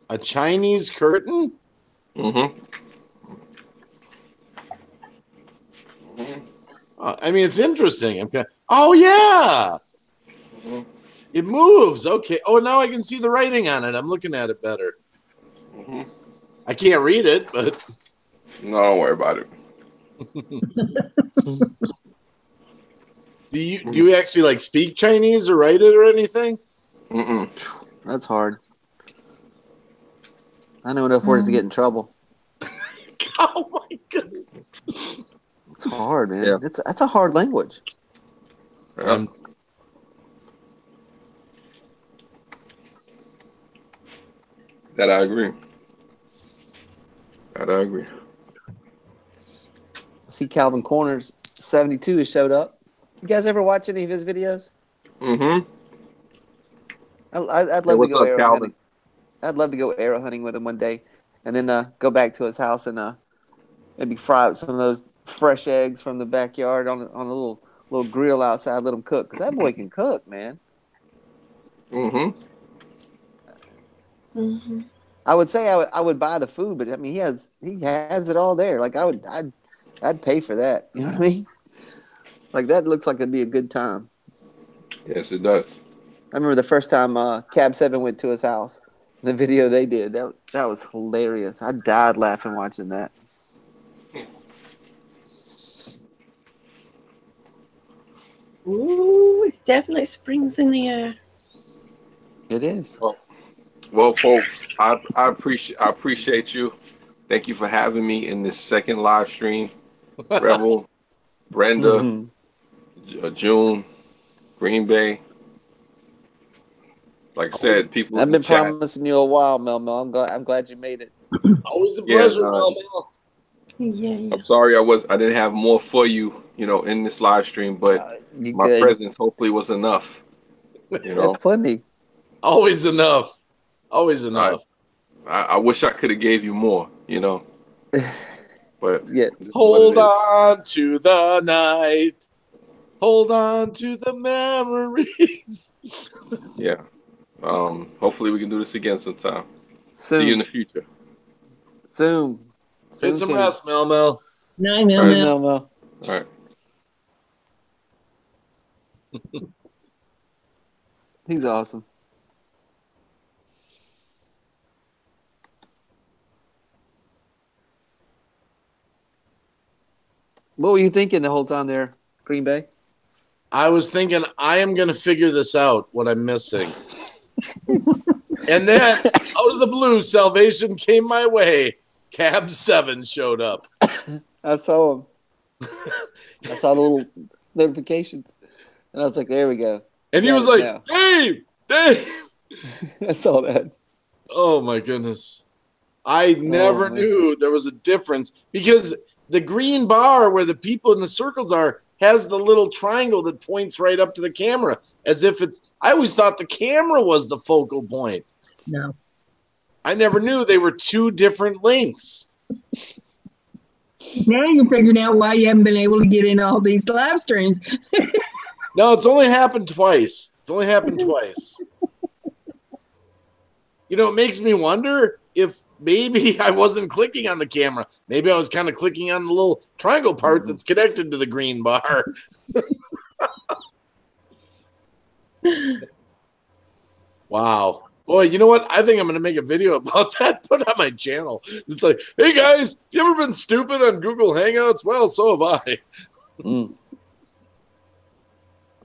A Chinese curtain? Mm-hmm. I mean, it's interesting. Oh, yeah. Mm-hmm. It moves. Okay. Oh, now I can see the writing on it. I'm looking at it better. Mm-hmm. I can't read it, but No, don't worry about it. Do you actually like speak Chinese or write it or anything? Mm-mm. That's hard. I know enough words to get in trouble. Oh my goodness. It's hard, man. Yeah. That's a hard language. Yeah. That I agree. I see Calvin Corners 72 has showed up. You guys ever watch any of his videos? Mm-hmm. I'd Hey, love to what's go up, arrow Calvin? hunting. I'd love to go arrow hunting with him one day, and then go back to his house and maybe fry up some of those fresh eggs from the backyard on a little grill outside. Let him cook, because that boy can cook, man. Mm-hmm. Mm-hmm. I would say I would buy the food, but I mean he has it all there. Like I'd pay for that. You know what I mean? Like that looks like it'd be a good time. Yes, it does. I remember the first time Cab 7 went to his house. The video they did that was hilarious. I died laughing watching that. Ooh, it's definitely springs in the air. It is. Well, folks, I appreciate you. Thank you for having me in this second live stream. Rebel, Brenda, June, Green Bay. Like I said, people. I've in the been chat. promising you a while, Mel. I'm glad you made it. Always a pleasure, Mel. Yeah. I'm sorry I didn't have more for you, in this live stream, but my good. presence hopefully was enough. That's plenty. Always enough. Always enough. I wish I could have gave you more, but Yeah. Hold on to the night. Hold on to the memories. Yeah. Hopefully we can do this again sometime. Soon. See you in the future. Soon. Get some rest, Mel. Night, Mel. All right. He's awesome. What were you thinking the whole time there, Green Bay? I was thinking, I am going to figure this out, what I'm missing. And then, out of the blue, salvation came my way. Cab 7 showed up. I saw him. I saw the little notifications. And I was like, there we go. And he was like, Dave! I saw that. Oh, my goodness. I never knew there was a difference. Because the green bar where the people in the circles are has the little triangle that points right up to the camera. As if it's... I always thought the camera was the focal point. No. I never knew they were two different links. Now you're figuring out why you haven't been able to get in all these live streams. No, it's only happened twice. It makes me wonder if maybe I wasn't clicking on the camera. Maybe I was kind of clicking on the little triangle part that's connected to the green bar. Wow. Boy, you know what? I think I'm going to make a video about that, put it on my channel. It's like, hey, guys, have you ever been stupid on Google Hangouts? Well, so have I.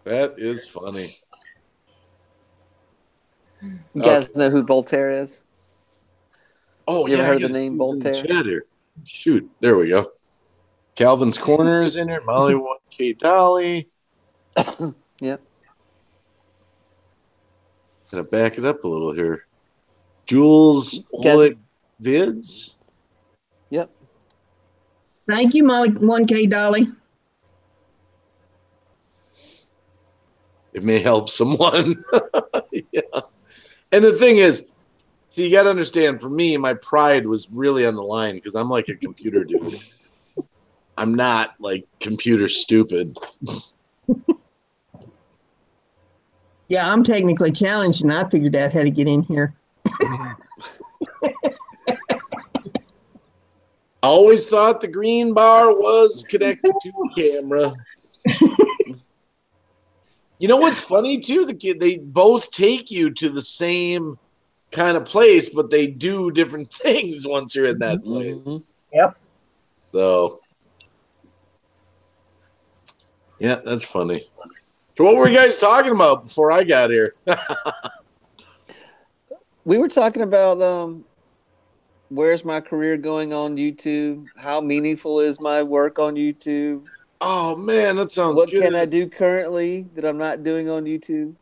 That is funny. You guys know who Voltaire is? Oh, you ever heard the name Voltaire? Shoot, there we go. Calvin's Corner is in there. Molly 1K Dolly. Yep. Gotta back it up a little here. Jules Vids. Yep. Thank you, Molly 1K Dolly. It may help someone. Yeah. And the thing is, see, you got to understand, for me, my pride was really on the line because I'm like a computer dude. I'm not like computer stupid. Yeah, I'm technically challenged, and I figured out how to get in here. I always thought the green bar was connected to the camera. You know what's funny, too? They both take you to the same kind of place, but they do different things once you're in that place. Yep. So, yeah, that's funny. So what were you guys talking about before I got here? We were talking about where's my career going on YouTube? How meaningful is my work on YouTube? Oh, man, that sounds What can I good. do currently that I'm not doing on YouTube?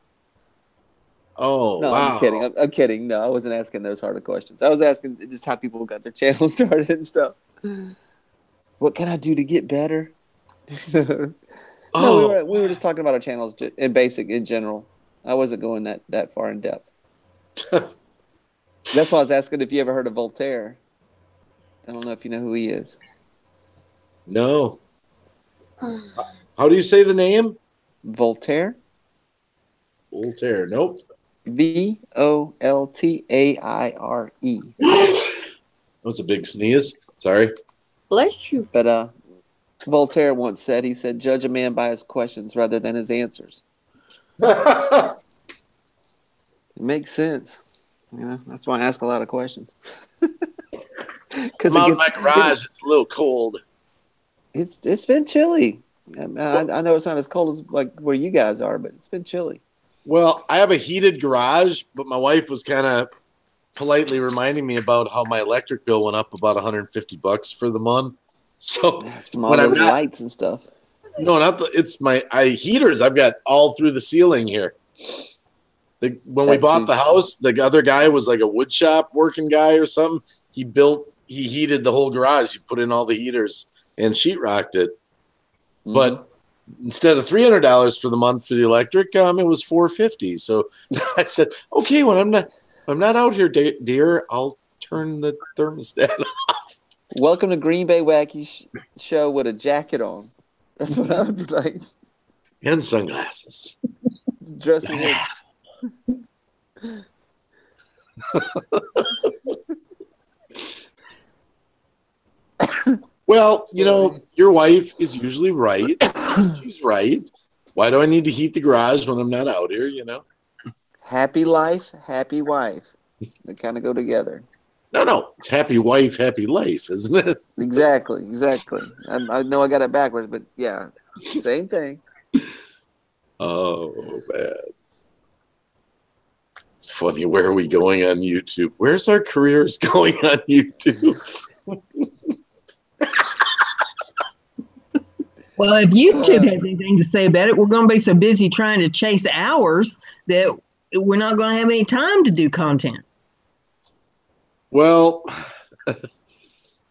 Oh, No, I'm kidding. wow. I'm kidding. No, I wasn't asking those harder questions. I was asking just how people got their channel started and stuff. What can I do to get better? No, we Oh, were just talking about our channels in basic in general. I wasn't going that far in depth. That's why I was asking if you ever heard of Voltaire. I don't know if you know who he is. no. How do you say the name? Voltaire. Voltaire. Nope. Voltaire. That was a big sneeze. Sorry. Bless you. But Voltaire once said, he said, judge a man by his questions rather than his answers. It makes sense. You know, that's why I ask a lot of questions. I'm out in my garage. It's a little cold. It's been chilly. I know it's not as cold as like where you guys are, but it's been chilly. Well, I have a heated garage, but my wife was kind of politely reminding me about how my electric bill went up about $150 for the month. So That's from all when I'm those not, lights and stuff. no, not the, it's my heaters I've got all through the ceiling here. When we That bought too. the house, the other guy was like a wood shop working guy or something. He heated the whole garage. He put in all the heaters and sheetrocked it. Mhm. But instead of $300 for the month for the electric, it was $450. So I said, okay, when I'm not out here, dear, I'll turn the thermostat off. Welcome to Green Bay Wacky Show with a jacket on. That's what I would be like. And sunglasses. Dress me Well, your wife is usually right. She's right. Why do I need to heat the garage when I'm not out here, Happy life, happy wife. They kind of go together. No. It's happy wife, happy life, isn't it? Exactly. I know I got it backwards, but yeah, same thing. Oh, man. It's funny. Where are we going on YouTube? Where's our careers going on YouTube? Well, if YouTube has anything to say about it, we're going to be so busy trying to chase hours that we're not going to have any time to do content. Well,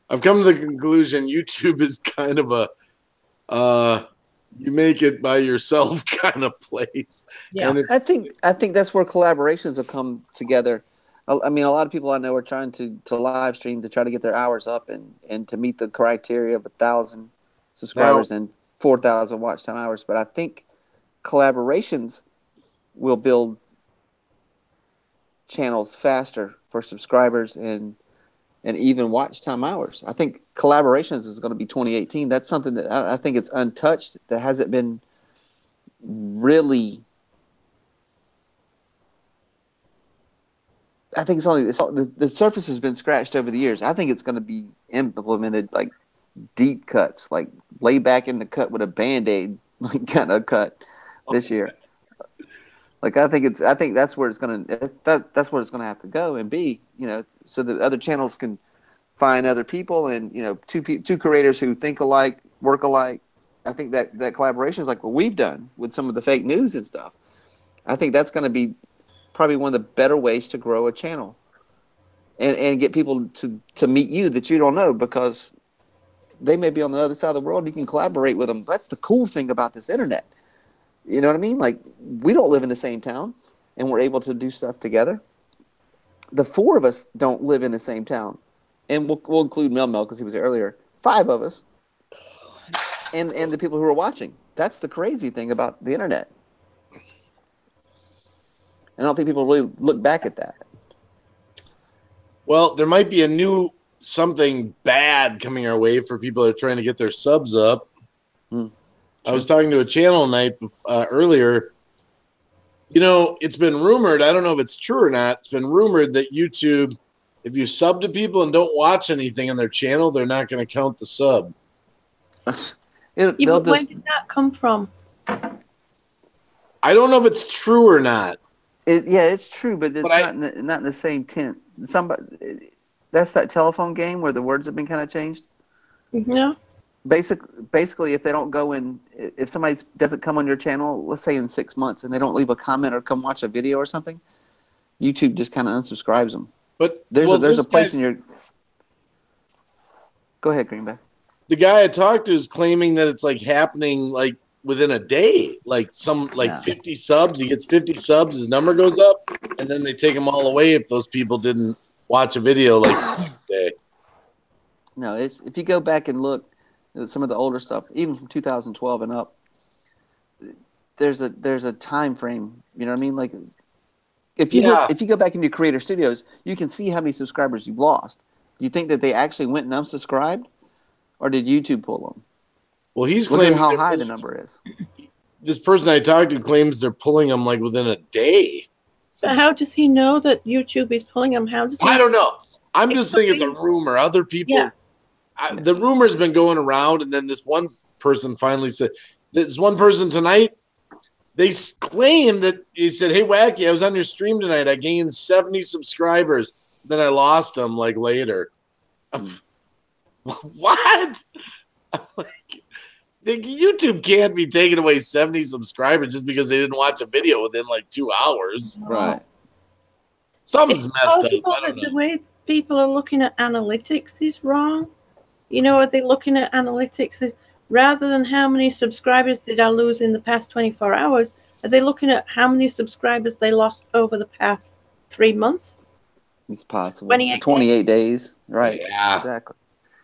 I've come to the conclusion YouTube is kind of a you make it by yourself kind of place. Yeah. And I think that's where collaborations have come together. I mean, a lot of people I know are trying to live stream to try to get their hours up and to meet the criteria of 1,000 subscribers and 4,000 watch time hours. But I think collaborations will build channels faster for subscribers and even watch time hours. I think collaborations is going to be 2018. That's something that I think it's untouched, that hasn't been really. I think the surface has been scratched over the years. I think it's going to be implemented like deep cuts, like lay back in the cut with a Band-Aid, like kind of cut this year. Like I think that's where it's going to that's where it's going to have to go and be, so that other channels can find other people and two creators who think alike, work alike. I think that collaboration is like what we've done with some of the fake news and stuff. I think that's going to be probably one of the better ways to grow a channel and get people to meet you that you don't know, because they may be on the other side of the world. You can collaborate with them. That's the cool thing about this internet. You know what I mean? Like, we don't live in the same town and we're able to do stuff together. The four of us don't live in the same town, and we'll include Mel because he was there earlier. 5 of us and the people who are watching. That's the crazy thing about the internet. I don't think people really look back at that. Well, there might be a new something bad coming our way for people that are trying to get their subs up. I was talking to a channel night earlier. It's been rumored, I don't know if it's true or not, it's been rumored that YouTube if you sub to people and don't watch anything on their channel, they're not going to count the sub. Yeah, but where did that come from? I don't know if it's true or not. It's true, but it's not in the same tent. That's that telephone game where the words have been kind of changed. Yeah. Basically, if they don't go in, if somebody doesn't come on your channel, let's say in 6 months, and they don't leave a comment or come watch a video or something, YouTube just kind of unsubscribes them. But there's a place in your. Go ahead, Greenback. The guy I talked to is claiming that it's like happening like within a day, like 50 subs. He gets 50 subs, his number goes up, and then they take them all away if those people didn't watch a video like a day. No, it's if you go back and look at some of the older stuff, even from 2012 and up, there's a time frame. You know what I mean? Like if you go back into Creator Studios, you can see how many subscribers you've lost. Do you think that they actually went and unsubscribed, or did YouTube pull them? Well, he's look claiming at how high the number is. This person I talked to claims they're pulling them like within a day. But how does he know that YouTube is pulling them? How does he? I don't know. I'm just saying it's a rumor. Other people. Yeah. The rumor's been going around, and then this one person finally said, this one person tonight, they claimed that he said, "Hey, Wacky, I was on your stream tonight. I gained 70 subscribers. Then I lost them like later." What? Like, YouTube can't be taking away 70 subscribers just because they didn't watch a video within like 2 hours. Right. Something's messed up. I don't know. The way people are looking at analytics is wrong. You know, are they looking at analytics as rather than how many subscribers did I lose in the past 24 hours? Are they looking at how many subscribers they lost over the past 3 months? It's possible. 28 days. Right. Yeah. Exactly.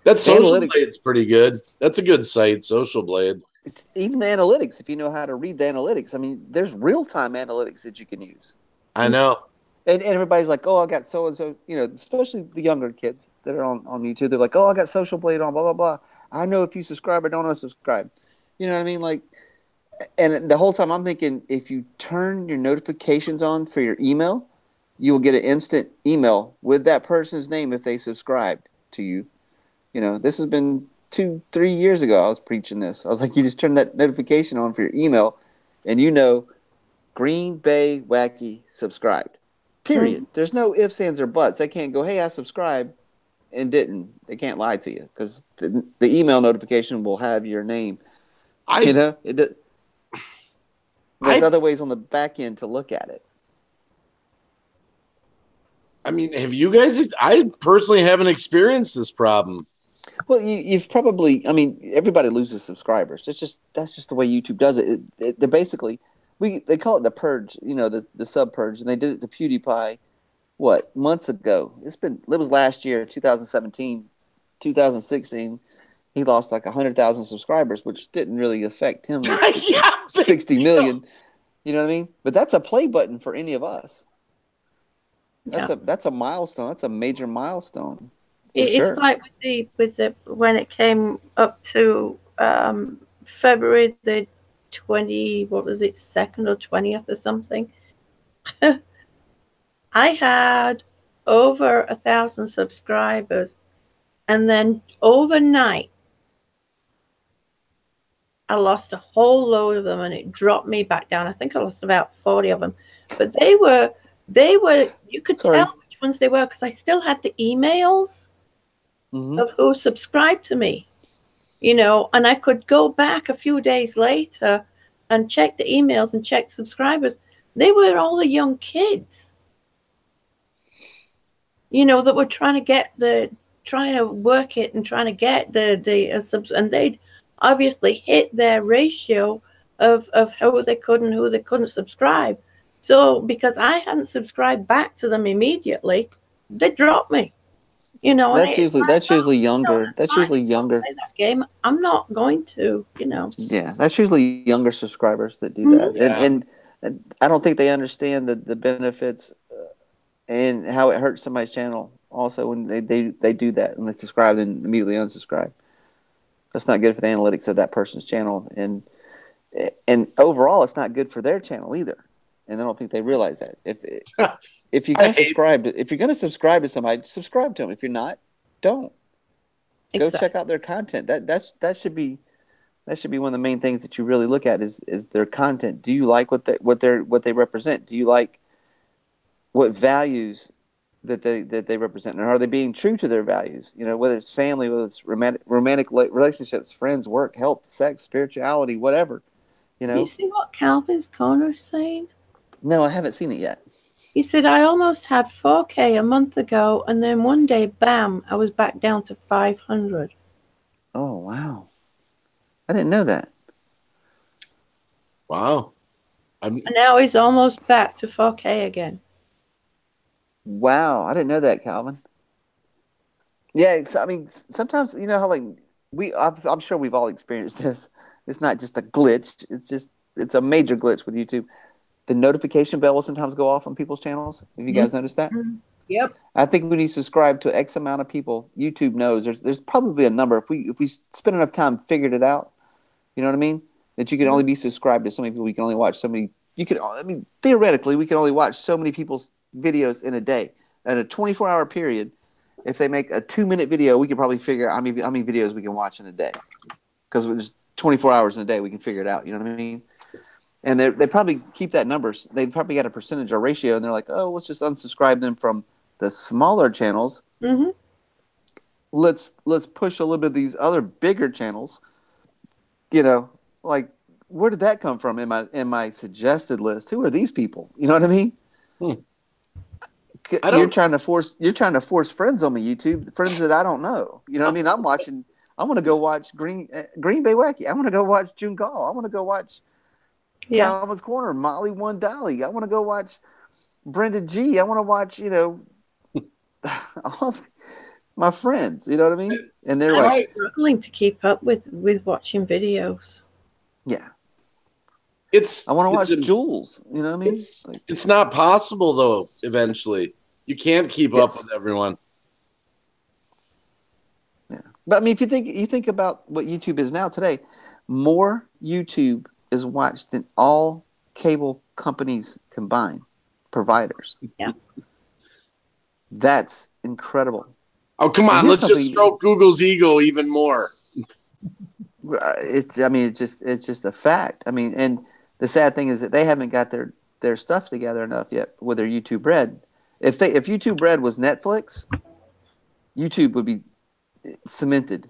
That Social Blade's pretty good. That's a good site, Social Blade. It's even the analytics, if you know how to read the analytics. I mean, there's real-time analytics that you can use. I know. And everybody's like, oh, I got so-and-so, you know, especially the younger kids that are on YouTube. They're like, oh, I got Social Blade on, blah, blah, blah. I know if you subscribe or don't unsubscribe. You know what I mean? Like, and the whole time I'm thinking, if you turn your notifications on for your email, you will get an instant email with that person's name if they subscribed to you. You know, this has been 2-3 years ago I was preaching this. I was like, you just turn that notification on for your email, and you know, Green Bay Wacky subscribed. Period. Mm-hmm. There's no ifs, ands, or buts. They can't go, hey, I subscribed and didn't. They can't lie to you because the email notification will have your name. You know, there's other ways on the back end to look at it. I mean, have you guys? I personally haven't experienced this problem. Well, you've probably. I mean, everybody loses subscribers. That's just the way YouTube does it. They're basically. They call it the purge, you know, the sub purge, and they did it to PewDiePie, months ago? It was last year, 2017, 2016. He lost like 100,000 subscribers, which didn't really affect him. 60 million, you know what I mean? But that's a play button for any of us. That's a milestone. That's a major milestone. It's like with the when it came up to February the 2nd or 20th or something. I had over 1,000 subscribers, and then overnight I lost a whole load of them, and it dropped me back down. I think I lost about 40 of them, but they were you could tell which ones they were because I still had the emails of who subscribed to me. You know, and I could go back a few days later and check the emails and check subscribers. They were all the young kids, you know, that were trying to work it and trying to get the subs, and they'd obviously hit their ratio of who they could and who they couldn't subscribe. So because I hadn't subscribed back to them immediately, they dropped me. You know, that's usually younger. That's usually younger. Play that game. I'm not going to, you know. Yeah, that's usually younger subscribers that do that, and I don't think they understand the benefits and how it hurts somebody's channel. Also, when they do that and they subscribe and immediately unsubscribe, that's not good for the analytics of that person's channel, and overall, it's not good for their channel either. and I don't think they realize that. If you're gonna subscribe to somebody, subscribe to them. If you're not, don't. Go Exactly. check out their content. That should be one of the main things that you really look at is their content. Do you like what they represent? Do you like what values that they represent, and are they being true to their values? You know, whether it's family, whether it's romantic relationships, friends, work, health, sex, spirituality, whatever. You You know. see what Calvin's Corner is saying? No, I haven't seen it yet. He said, I almost had 4K a month ago, and then one day, bam, I was back down to 500. Oh, wow. I didn't know that. Wow. And now he's almost back to 4K again. Wow, I didn't know that, Calvin. Yeah, I mean, sometimes, you know how like I'm sure we've all experienced this. It's not just a glitch. It's a major glitch with YouTube. The notification bell will sometimes go off on people's channels. Have you guys noticed that? Yep. I think when you subscribe to X amount of people, YouTube knows there's probably a number. If we spend enough time figured it out, you know what I mean? That you can only be subscribed to so many people. You can only watch so many. Theoretically, we can only watch so many people's videos in a day. In a 24-hour period, if they make a 2-minute video, we can probably figure out how many videos we can watch in a day. Because there's 24 hours in a day, we can figure it out. You know what I mean? And they probably keep that numbers. They probably got a percentage or ratio, and they're like, oh, let's just unsubscribe them from the smaller channels. Mm-hmm. Let's push a little bit of these other bigger channels. You know, like where did that come from in my suggested list? Who are these people? You know what I mean? You're trying to force friends on me, YouTube, friends that I don't know. You know what I mean? I want to go watch Green Bay Wacky. I want to go watch June Gall. I want to go watch Calvin's Corner, Molly One Dolly. I want to go watch Brenda G. I want to watch, all my friends. You know what I mean? And they're I'm struggling to keep up with watching videos. Yeah. I want to watch Jules. You know what I mean? It's not possible though. Eventually, you can't keep up with everyone. Yeah, but I mean, if you think about what YouTube is now today, more YouTube is watched than all cable companies combined, providers. Yeah, that's incredible. Oh, come on, let's just stroke Google's ego even more. It's just a fact. I mean, and the sad thing is that they haven't got their stuff together enough yet with their YouTube Red. If YouTube Red was Netflix, YouTube would be cemented.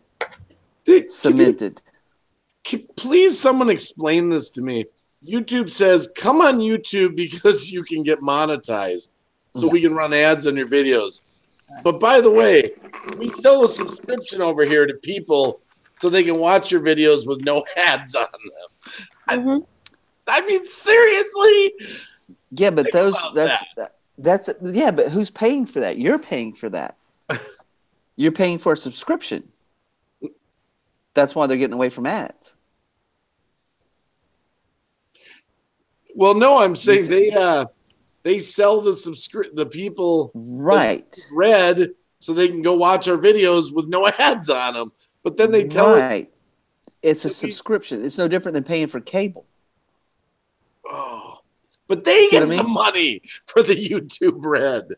Please, someone explain this to me. YouTube says, come on YouTube because you can get monetized, so we can run ads on your videos. But by the way, we sell a subscription over here to people so they can watch your videos with no ads on them. I mean, seriously? Yeah, but but who's paying for that? You're paying for that. You're paying for a subscription. That's why they're getting away from ads. Well, no, I'm saying they sell the people Red so they can go watch our videos with no ads on them. But then they tell us it's a subscription. It's no different than paying for cable. Oh, but they get the money for the YouTube Red.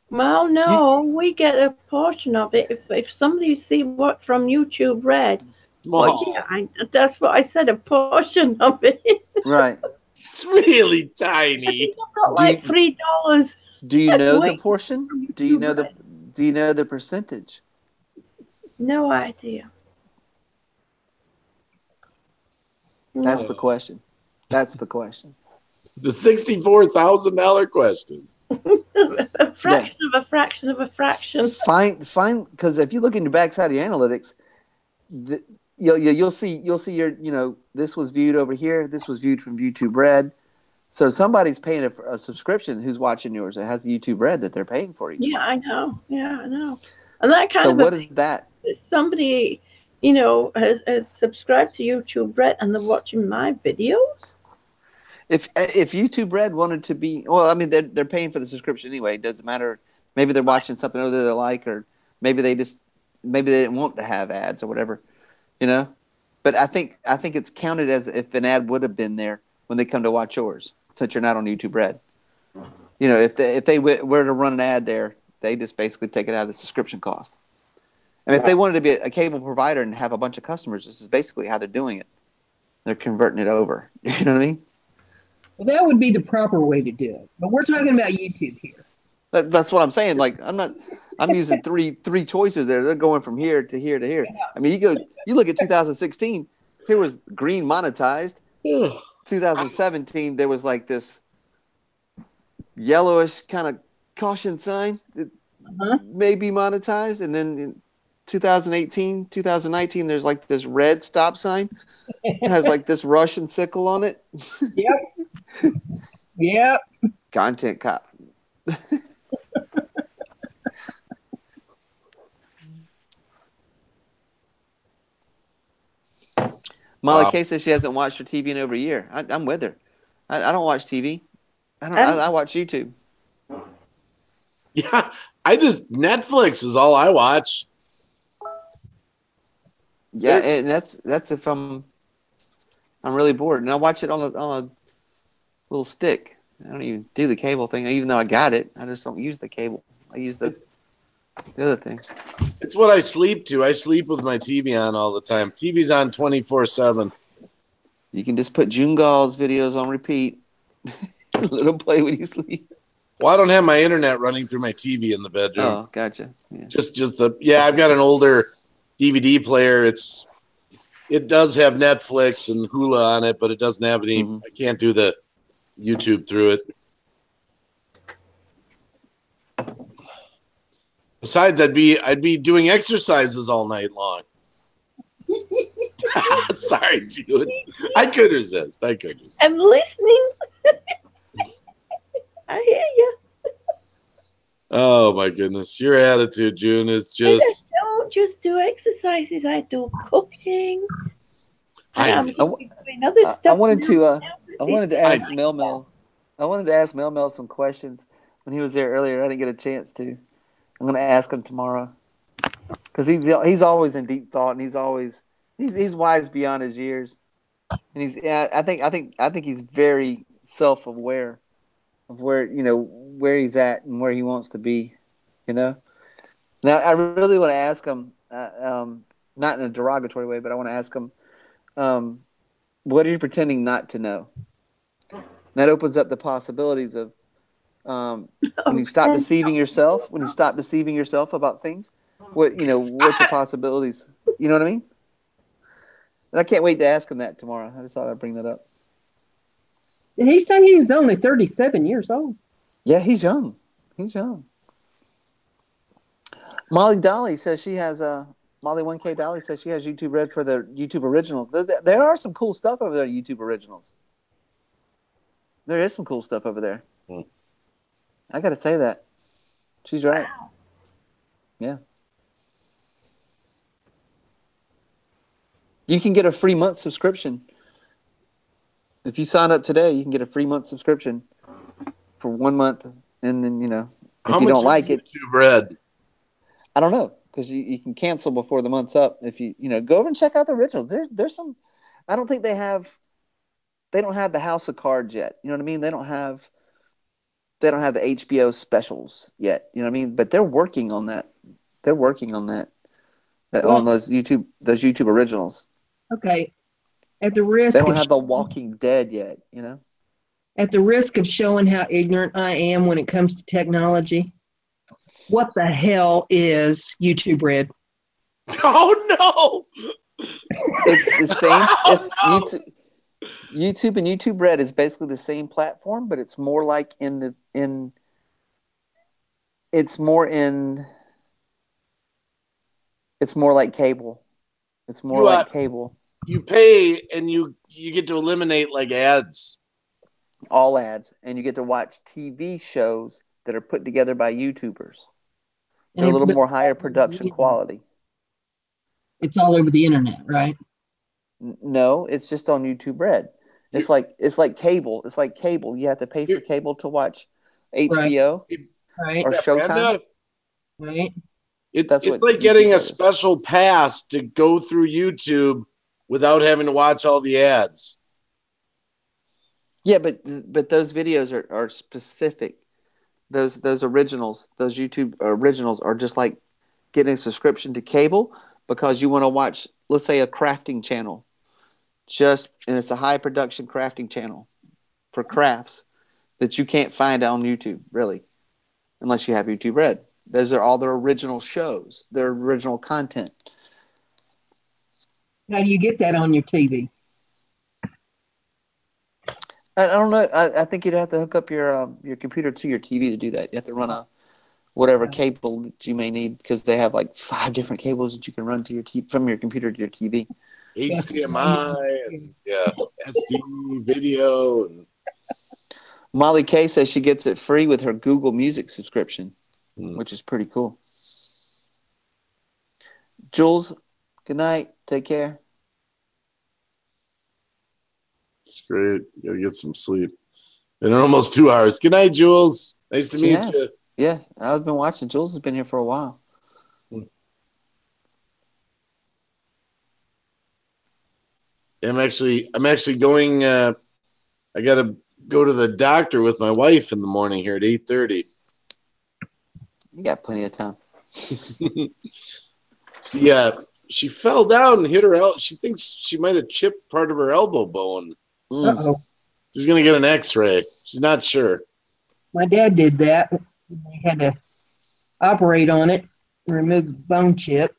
Well, no, we get a portion of it. If somebody see what from YouTube Red, that's what I said, a portion of it. Right. It's really tiny. I've got like $3. Do you know the portion? Do you know the percentage? No idea. That's the question. That's the question. The $64,000 question. A fraction of a fraction of a fraction. Fine, because if you look in the backside of your analytics, you'll see your this was viewed over here. This was viewed from YouTube Red. So somebody's paying a subscription who's watching yours. It has the YouTube Red that they're paying for each. Yeah, I know. Yeah, I know. And that kind of. So what is that? Somebody, has subscribed to YouTube Red and they're watching my videos. If YouTube Red wanted to be, well, I mean, they're paying for the subscription anyway. It doesn't matter. Maybe they're watching something other they like, or maybe they didn't want to have ads or whatever, But I think it's counted as if an ad would have been there when they come to watch yours. since you're not on YouTube Red. You know, if they were to run an ad there, they just basically take it out of the subscription cost. I mean, if they wanted to be a cable provider and have a bunch of customers, this is basically how they're doing it. They're converting it over. You know what I mean? Well, that would be the proper way to do it. But we're talking about YouTube here. That's what I'm saying. Like, I'm using three choices there. They're going from here to here to here. I mean, you look at 2016. Here was green monetized. 2017, there was like this yellowish kind of caution sign that may be monetized, and then in 2018, 2019, there's like this red stop sign. It has like this Russian sickle on it. Yep. Yep. Content cop. Molly K says she hasn't watched her TV in over a year. I'm with her. I don't watch TV. I watch YouTube. Yeah, Netflix is all I watch. Yeah, and that's if I'm really bored, and I watch it on a little stick. I don't even do the cable thing, even though I got it. I just don't use the cable. I use the other thing. It's what I sleep to. I sleep with my TV on all the time. TV's on 24/7. You can just put June Gall's videos on repeat. Let them play when you sleep. Well, I don't have my internet running through my TV in the bedroom. Oh, gotcha. Yeah. I've got an older DVD player. It does have Netflix and Hulu on it, but it doesn't have any. I can't do the YouTube through it. Besides, I'd be doing exercises all night long. Sorry, Jude. I could resist. I'm listening. I hear you. Oh my goodness, your attitude, June, is just. I don't just do exercises. I do cooking. I'm doing other stuff. I wanted to ask Mel. I wanted to ask Mel some questions when he was there earlier. I didn't get a chance to. I'm going to ask him tomorrow because he's always in deep thought, and he's wise beyond his years, and I think he's very self-aware of where he's at and where he wants to be, Now, I really want to ask him, not in a derogatory way, but I want to ask him, what are you pretending not to know? That opens up the possibilities of when you stop deceiving yourself. When you stop deceiving yourself about things, what's the possibilities? You know what I mean? And I can't wait to ask him that tomorrow. I just thought I'd bring that up. Did he say he was only 37 years old? Yeah, he's young. Molly Dolly says she has Molly 1K Dolly says she has YouTube Red for the YouTube Originals. There are some cool stuff over there, YouTube Originals. There is some cool stuff over there. I got to say that. She's right. Wow. Yeah. You can get a free month subscription. If you sign up today, you can get a free month subscription for 1 month. And then, if you don't like it. YouTube Red? I don't know, because you can cancel before the month's up. If you go over and check out the originals. There's some. I don't think they don't have the House of Cards yet. You know what I mean? They don't have the HBO specials yet. You know what I mean? But they're working on that. On those YouTube originals. Okay. At the risk, they don't have The Walking Dead yet. At the risk of showing how ignorant I am when it comes to technology, what the hell is YouTube Red? Oh no! It's the same. It's YouTube and YouTube Red is basically the same platform, but it's more like it's more like cable. It's more like cable. You pay and you get to eliminate like ads. All ads, and you get to watch TV shows that are put together by YouTubers. They're a little more higher production quality. It's all over the internet, right? No, it's just on YouTube Red. It's like cable. It's like cable. You have to pay for cable to watch HBO or Showtime. Right. It's like getting a special pass to go through YouTube without having to watch all the ads. Yeah, but those videos are specific. Those originals, those YouTube originals are just like getting a subscription to cable because you want to watch, let's say, a crafting channel. And it's a high production crafting channel for crafts that you can't find on YouTube, really, unless you have YouTube Red. Those are all their original shows, their original content. How do you get that on your TV? I don't know. I think you'd have to hook up your computer to your TV to do that. You have to run a whatever cable that you may need because they have like 5 different cables that you can run to your from your computer to your TV. HDMI and SD video. And... Molly Kay says she gets it free with her Google Music subscription, which is pretty cool. Jules, good night. Take care. It's great. Gotta get some sleep. Been almost 2 hours. Good night, Jules. Nice to meet you. Yeah, I've been watching. Jules has been here for a while. I'm actually going. I gotta go to the doctor with my wife in the morning here at 8:30. You got plenty of time. Yeah, she fell down and hit her elbow. She thinks she might have chipped part of her elbow bone. Uh-oh. She's gonna get an X-ray. She's not sure. My dad did that. They had to operate on it and remove the bone chip.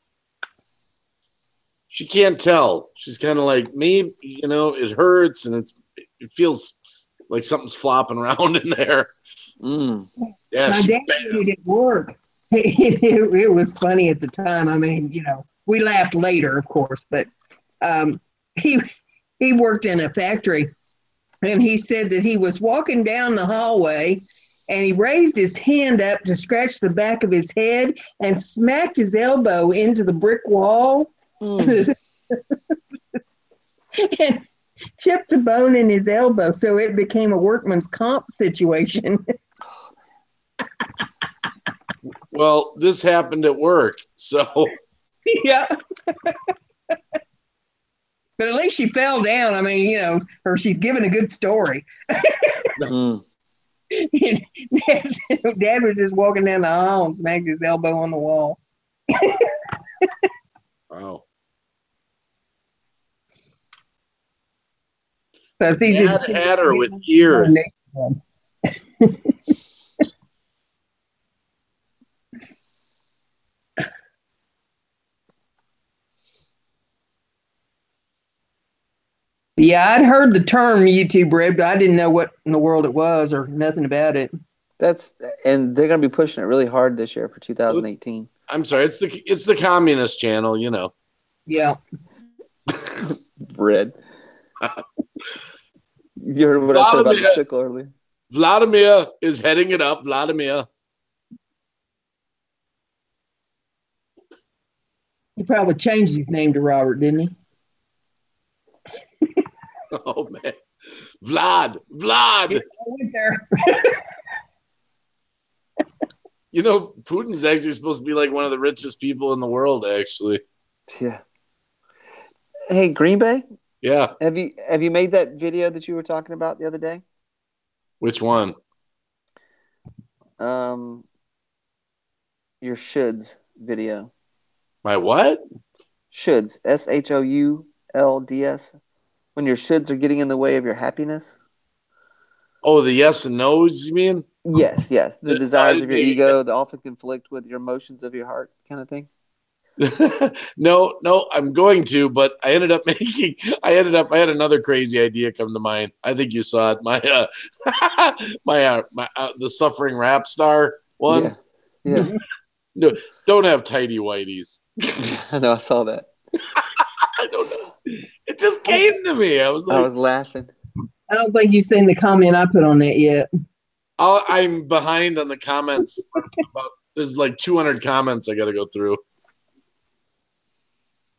She can't tell. She's kind of like me. It hurts and it feels like something's flopping around in there. Yeah, my dad did it at work. It was funny at the time. I mean, we laughed later, of course, but he worked in a factory, and he said that he was walking down the hallway, and he raised his hand up to scratch the back of his head and smacked his elbow into the brick wall. And chipped the bone in his elbow, so it became a workman's comp situation. Well, this happened at work, so yeah. But at least she fell down. I mean, or she's giving a good story. Dad was just walking down the hall and smacked his elbow on the wall. Wow. So it's easy Mad Hatter with ears. Yeah, I'd heard the term YouTube Red, but I didn't know what in the world it was or nothing about it. And they're going to be pushing it really hard this year for 2018. I'm sorry, it's the communist channel, Yeah. Red. You heard what I said about the sickle earlier? Vladimir is heading it up. Vladimir. He probably changed his name to Robert, didn't he? Oh, man. Vlad. I went there. Putin's actually supposed to be like one of the richest people in the world, actually. Yeah. Hey, Green Bay? Yeah. Have you made that video that you were talking about the other day? Which one? Your shoulds video. My what? Shoulds. SHOULDS. When your shoulds are getting in the way of your happiness. Oh, the yes and no's, you mean? Yes. The desires of your ego that often conflict with your emotions of your heart kind of thing. No, I'm going to, but I had another crazy idea come to mind. I think you saw it. The suffering rap star one. Yeah. No, don't have tidy whities. I know, I saw that. I don't know. It just came to me. I was laughing. I don't think you've seen the comment I put on that yet. I'm behind on the comments. There's like 200 comments I got to go through.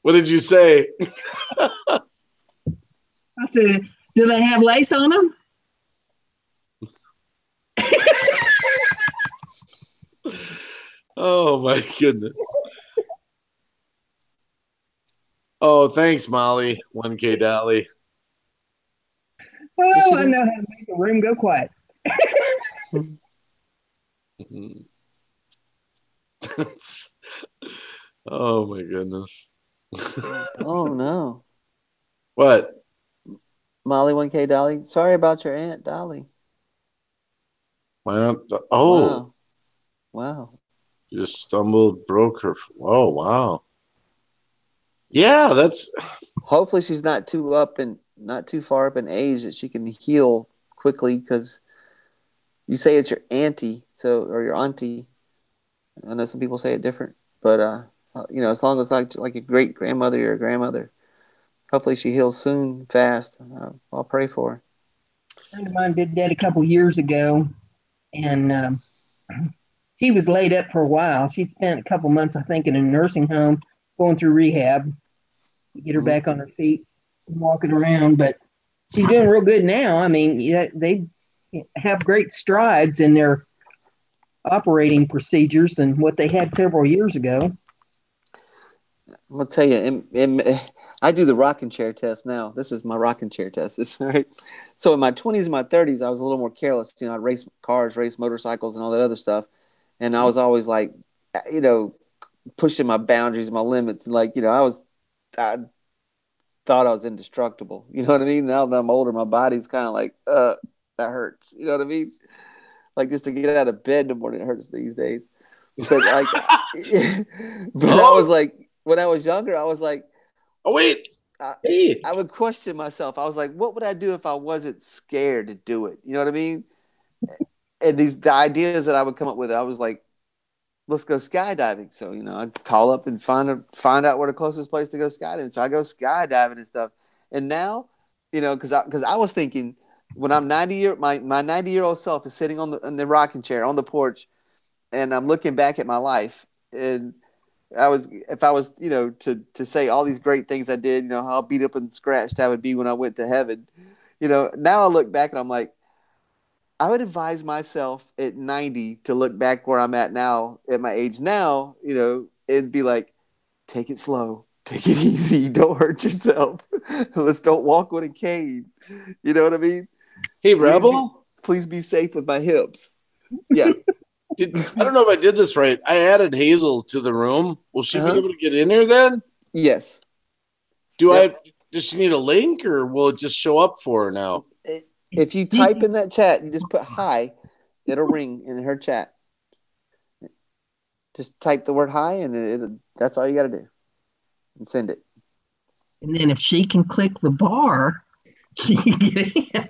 What did you say? I said, do they have lace on them? Oh, my goodness. Oh, thanks, Molly. 1K Dolly. Well, Oh, I know how to make a room go quiet. Oh my goodness. Oh no. What? Molly 1K Dolly. Sorry about your aunt Dolly. My aunt, oh, Wow. Wow. she just stumbled, broke her. Oh wow. Yeah, that's Hopefully she's not too far up in age that she can heal quickly, because you say it's your auntie, or your auntie. I know some people say it different, but as long as like a great grandmother or grandmother, hopefully she heals soon, fast. I'll pray for her. A friend of mine did that a couple years ago, and she was laid up for a while. She spent a couple months, I think, in a nursing home going through rehab to get her Mhm. back on her feet and walking around. But she's doing real good now. I mean, yeah, they have great strides in their operating procedures than what they had several years ago. I'm gonna tell you, I do the rocking chair test now. This is my rocking chair test. This right. So in my 20s and my 30s, I was a little more careless. I'd race cars, race motorcycles, and all that other stuff, and I was always like, you know, pushing my boundaries, my limits, and I thought I was indestructible. You know what I mean? Now that I'm older, my body's kind of like, that hurts. You know what I mean? Like, just to get out of bed in the morning, it hurts these days. But like, but I was oh like, when I was younger, I was like, wait. I, Hey. I would question myself. I was like, what would I do if I wasn't scared to do it? You know what I mean? And the ideas that I would come up with, I was like, let's go skydiving. So, I'd call up and find out where the closest place to go skydiving. So I go skydiving and stuff. And now, because I was thinking, when I'm my 90-year-old self is sitting in the rocking chair on the porch, and I'm looking back at my life, and if I was, to say all these great things I did, how beat up and scratched I would be when I went to heaven. Now I look back and I'm like, I would advise myself at 90 to look back where I'm at now, at my age now, it'd be like, take it slow, take it easy, don't hurt yourself. Let's don't walk with a cane. You know what I mean? Hey, Please be, Rebel. please be safe with my hips. Yeah. I don't know if I did this right. I added Hazel to the room. Will she be Uh-huh. able to get in here then? Yes. Do Yep. does she need a link or will it just show up for her now? If you type in that chat, you just put hi, it'll ring in her chat. Just type the word hi, and that's all you got to do, and send it. And then if she can click the bar, she can get in.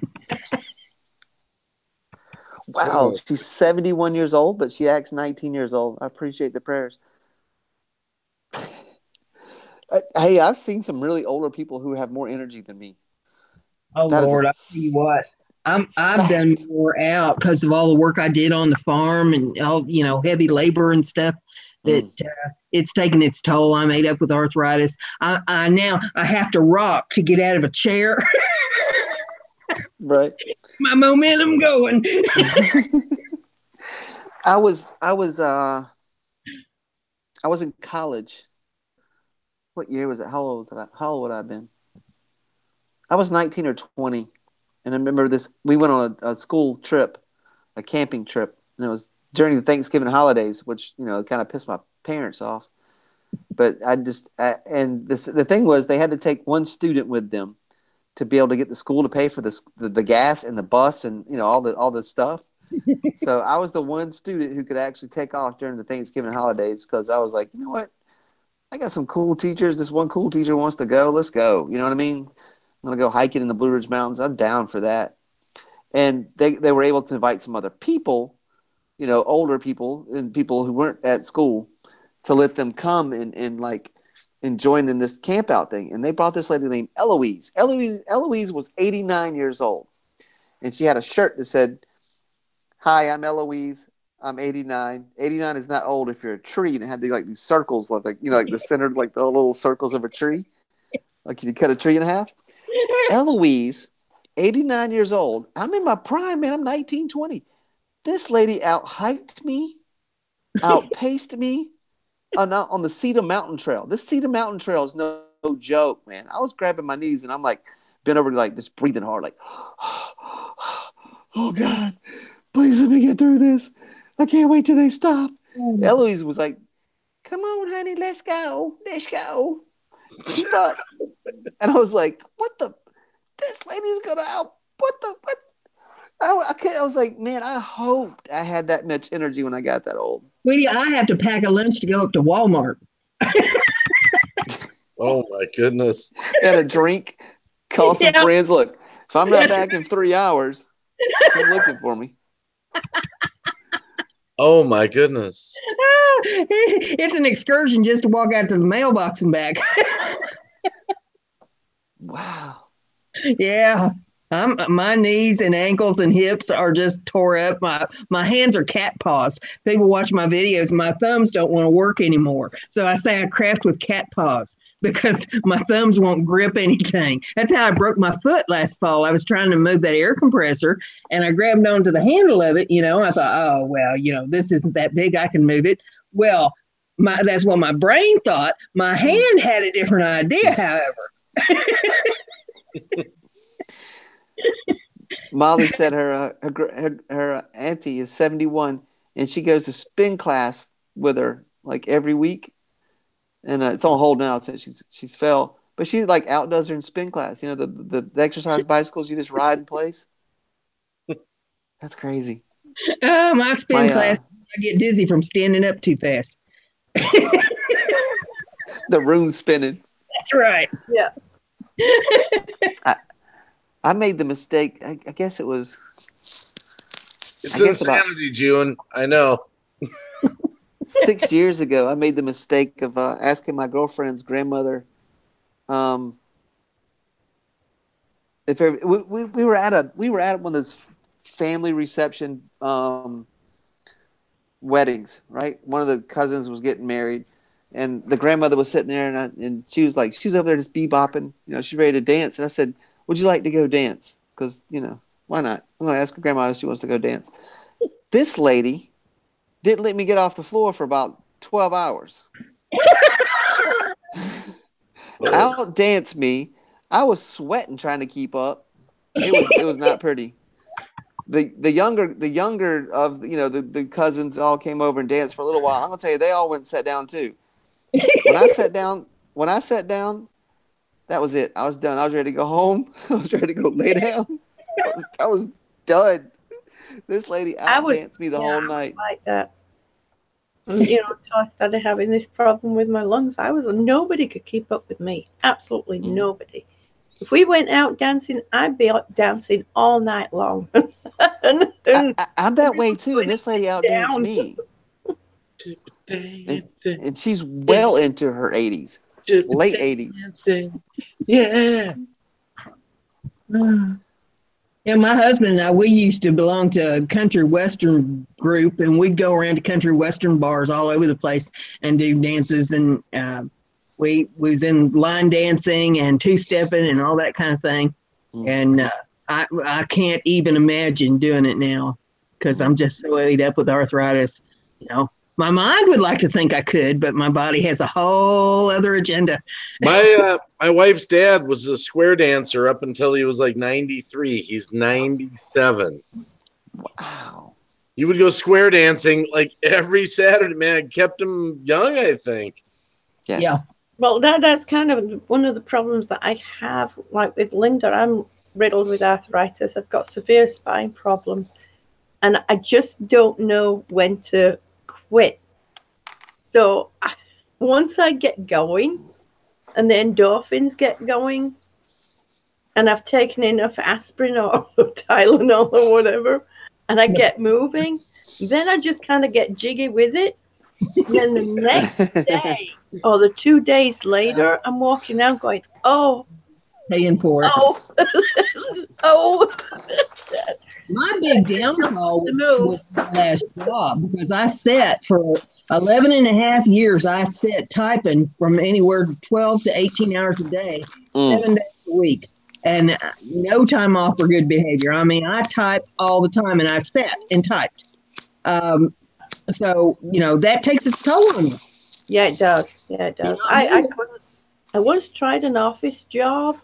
Wow, she's 71 years old, but she acts 19 years old. I appreciate the prayers. Hey, I've seen some really older people who have more energy than me. Oh That is a Lord, I tell you what, I'm done fact. more out because of all the work I did on the farm and all heavy labor and stuff. That Mm, it's taken its toll. I'm made up with arthritis. I now I have to rock to get out of a chair. right. My momentum going. I was I was I was in college. What year was it? How old would I have been? I was 19 or 20. And I remember this. We went on a school trip, a camping trip, and it was during the Thanksgiving holidays, which kind of pissed my parents off. But the thing was, they had to take one student with them to be able to get the school to pay for the gas and the bus and all the stuff. So I was the one student who could actually take off during the Thanksgiving holidays, because I was like, you know what, I got some cool teachers. This one cool teacher wants to go. Let's go. You know what I mean? I'm gonna go hiking in the Blue Ridge Mountains. I'm down for that. And they were able to invite some other people, older people and people who weren't at school, to let them come and like and join in this camp out thing. And they brought this lady named Eloise. Eloise was 89 years old, and she had a shirt that said, "Hi, I'm Eloise. I'm 89. 89 is not old if you're a tree." And it had these circles, like the center, like the little circles of a tree. Like, can you cut a tree in half? Eloise, 89 years old. I'm in my prime, man. I'm 19, 20. This lady out hiked me, outpaced me on the Cedar Mountain Trail. This Cedar Mountain Trail is no joke, man. I was grabbing my knees and I'm like bent over, like just breathing hard, like oh God, please let me get through this. I can't wait till they stop. Eloise was like, come on, honey, let's go. Let's go. Keep up. And I was like, what the? This lady's gonna out. What the? What? I was like, man, I hoped I had that much energy when I got that old. Sweetie, I have to pack a lunch to go up to Walmart. Oh my goodness. And a drink. Call some friends. Look, if I'm not back in 3 hours, come looking for me. Oh my goodness. It's an excursion just to walk out to the mailbox and back. Wow. Yeah. My knees and ankles and hips are just tore up. My hands are cat paws. People watch my videos. My thumbs don't want to work anymore. So I say I craft with cat paws because my thumbs won't grip anything. That's how I broke my foot last fall. I was trying to move that air compressor and I grabbed onto the handle of it. I thought, oh, well, this isn't that big. I can move it. Well, that's what my brain thought. My hand had a different idea, however. Molly said her auntie is 71 and she goes to spin class with her like every week, and it's on hold now since she's fell, but she like outdoes her in spin class. The exercise bicycles you just ride in place. That's crazy. My spin class, I get dizzy from standing up too fast. The room spinning. That's right. Yeah. I made the mistake. I guess it was. It's insanity, June. I know. 6 years ago, I made the mistake of asking my girlfriend's grandmother. If we were at one of those family reception weddings, right? One of the cousins was getting married, and the grandmother was sitting there, and she was over there just bebopping. She's ready to dance, and I said, would you like to go dance? Because, why not? I'm going to ask her grandma if she wants to go dance. This lady didn't let me get off the floor for about 12 hours. Out danced me. I was sweating trying to keep up. It was not pretty. The younger of the cousins all came over and danced for a little while. I'm gonna tell you, they all went and sat down too. When I sat down, that was it. I was done. I was ready to go home. I was ready to go lay down. I was done. This lady outdanced me the whole night. Like that. Until I started having this problem with my lungs, nobody could keep up with me. Absolutely nobody. If we went out dancing, I'd be out dancing all night long. I'm that way too, and this lady outdanced me. And she's well into her 80s. Late 80s. Yeah. Yeah, my husband and I, we used to belong to a country western group, and we'd go around to country western bars all over the place and do dances. And we was in line dancing and two-stepping and all that kind of thing. And I can't even imagine doing it now because I'm just so ate up with arthritis. My mind would like to think I could, but my body has a whole other agenda. My wife's dad was a square dancer up until he was like 93. He's 97. Wow. He would go square dancing like every Saturday, man. It kept him young, I think. Yes. Yeah. Well, that's kind of one of the problems that I have. Like with Linda, I'm riddled with arthritis. I've got severe spine problems. And I just don't know when to quit. So once I get going and the endorphins get going and I've taken enough aspirin or Tylenol or whatever and I get moving, then I just kind of get jiggy with it. And then the next day or the 2 days later, I'm walking out going, oh, paying for it. Oh. My big downfall was my last job because I sat for 11 and a half years. I sat typing from anywhere 12 to 18 hours a day, 7 days a week, and no time off for good behavior. I mean, I typed all the time, and I sat and typed. So, that takes its toll on you. Yeah, it does. I once tried an office job.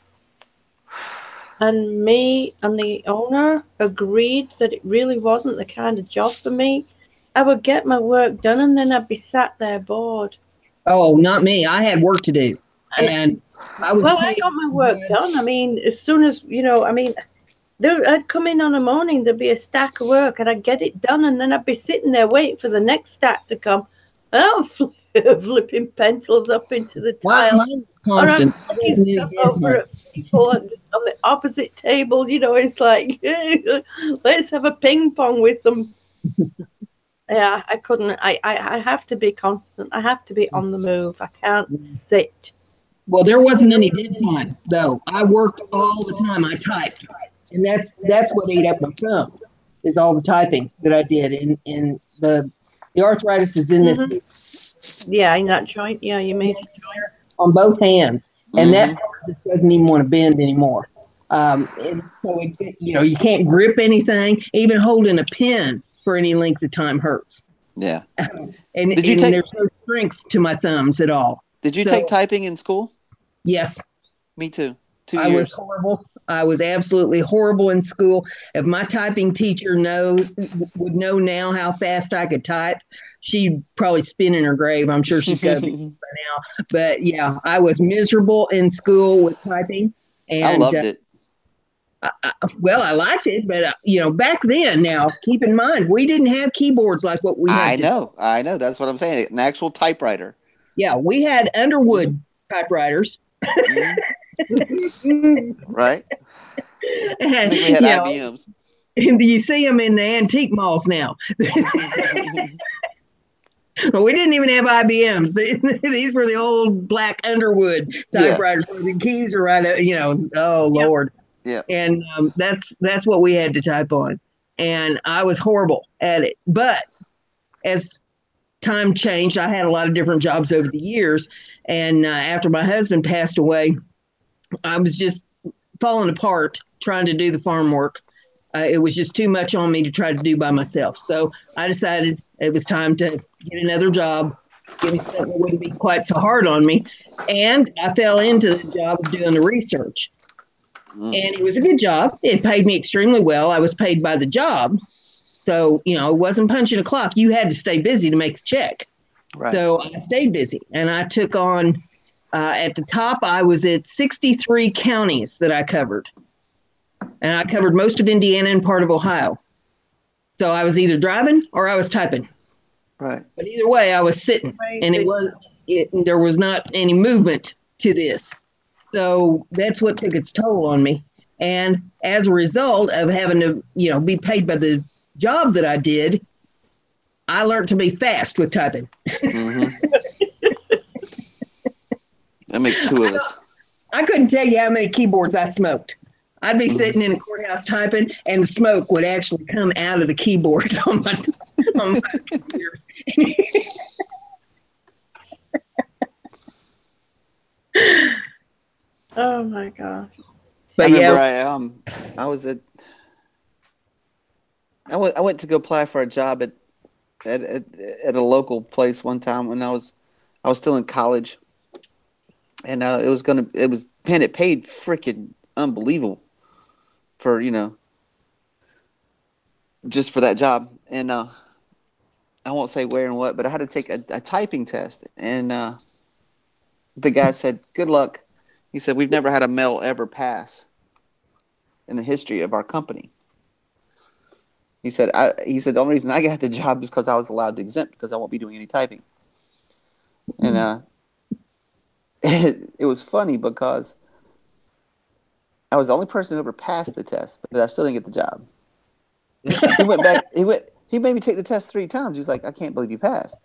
and me and the owner agreed that it really wasn't the kind of job for me, I would get my work done and then I'd be sat there bored. Oh, not me. I had work to do, And and I was well, I paid got my work good. done. I mean, as soon as, I'd come in on a morning, there'd be a stack of work, and I'd get it done, and then I'd be sitting there waiting for the next stack to come. And I'm flipping pencils up into the tile, Mine was or I'm constant. It knocking wasn't any stuff over different. at people on the opposite table. It's like, let's have a ping pong with some. Yeah, I couldn't. I have to be constant. I have to be on the move. I can't sit. Well, there wasn't any dead time though. I worked all the time. I typed, and that's what ate up my thumb, is all the typing that I did. And the arthritis is in this Yeah, in that joint. Yeah, you made. on both hands, and that Mhm. part just doesn't even want to bend anymore. And so you can't grip anything. Even holding a pen for any length of time hurts. Yeah. And Did you take there's no strength to my thumbs at all. Did you So take typing in school? yes, Me too. 2 I was years. horrible. I was absolutely horrible in school. If my typing teacher would know now how fast I could type, she'd probably spin in her grave. I'm sure she's got to be by now. But yeah, I was miserable in school with typing, I and loved it. I liked it. But back then, now keep in mind, we didn't have keyboards like what we have I today. know. I know. That's what I'm saying. An actual typewriter. Yeah, we had Underwood typewriters. Mhm. Right. I And, think we had IBMs. and you see them in the antique malls now. We didn't even have IBMs. These were the old black Underwood Yeah. typewriters where the keys are right. Oh Lord. Yeah. And that's what we had to type on, and I was horrible at it. But as time changed, I had a lot of different jobs over the years, and after my husband passed away, I was just falling apart trying to do the farm work. It was just too much on me to try to do by myself. So I decided it was time to get another job, give me something that wouldn't be quite so hard on me. And I fell into the job of doing the research. And it was a good job. It paid me extremely well. I was paid by the job. So, it wasn't punching a clock. You had to stay busy to make the check. Right. So I stayed busy, and I took on, at the top, I was at 63 counties that I covered. And I covered most of Indiana and part of Ohio. So I was either driving or I was typing. Right. But either way, I was sitting, and there was not any movement to this. So that's what took its toll on me. And as a result of having to, be paid by the job that I did, I learned to be fast with typing. Mm-hmm. That makes two of us. I couldn't tell you how many keyboards I smoked. I'd be sitting in a courthouse typing, and the smoke would actually come out of the keyboard on my computers. Oh my gosh. But I remember yeah, I went to go apply for a job at a local place one time when I was still in college, and it paid freaking unbelievable for just for that job, and I won't say where and what, but I had to take a typing test, and the guy said, "Good luck." He said, "We've never had a male ever pass in the history of our company." He said, the only reason I got the job is because I was allowed to exempt because I won't be doing any typing. And it was funny because I was the only person who ever passed the test, but I still didn't get the job. He went back. He made me take the test 3 times. He's like, "I can't believe you passed."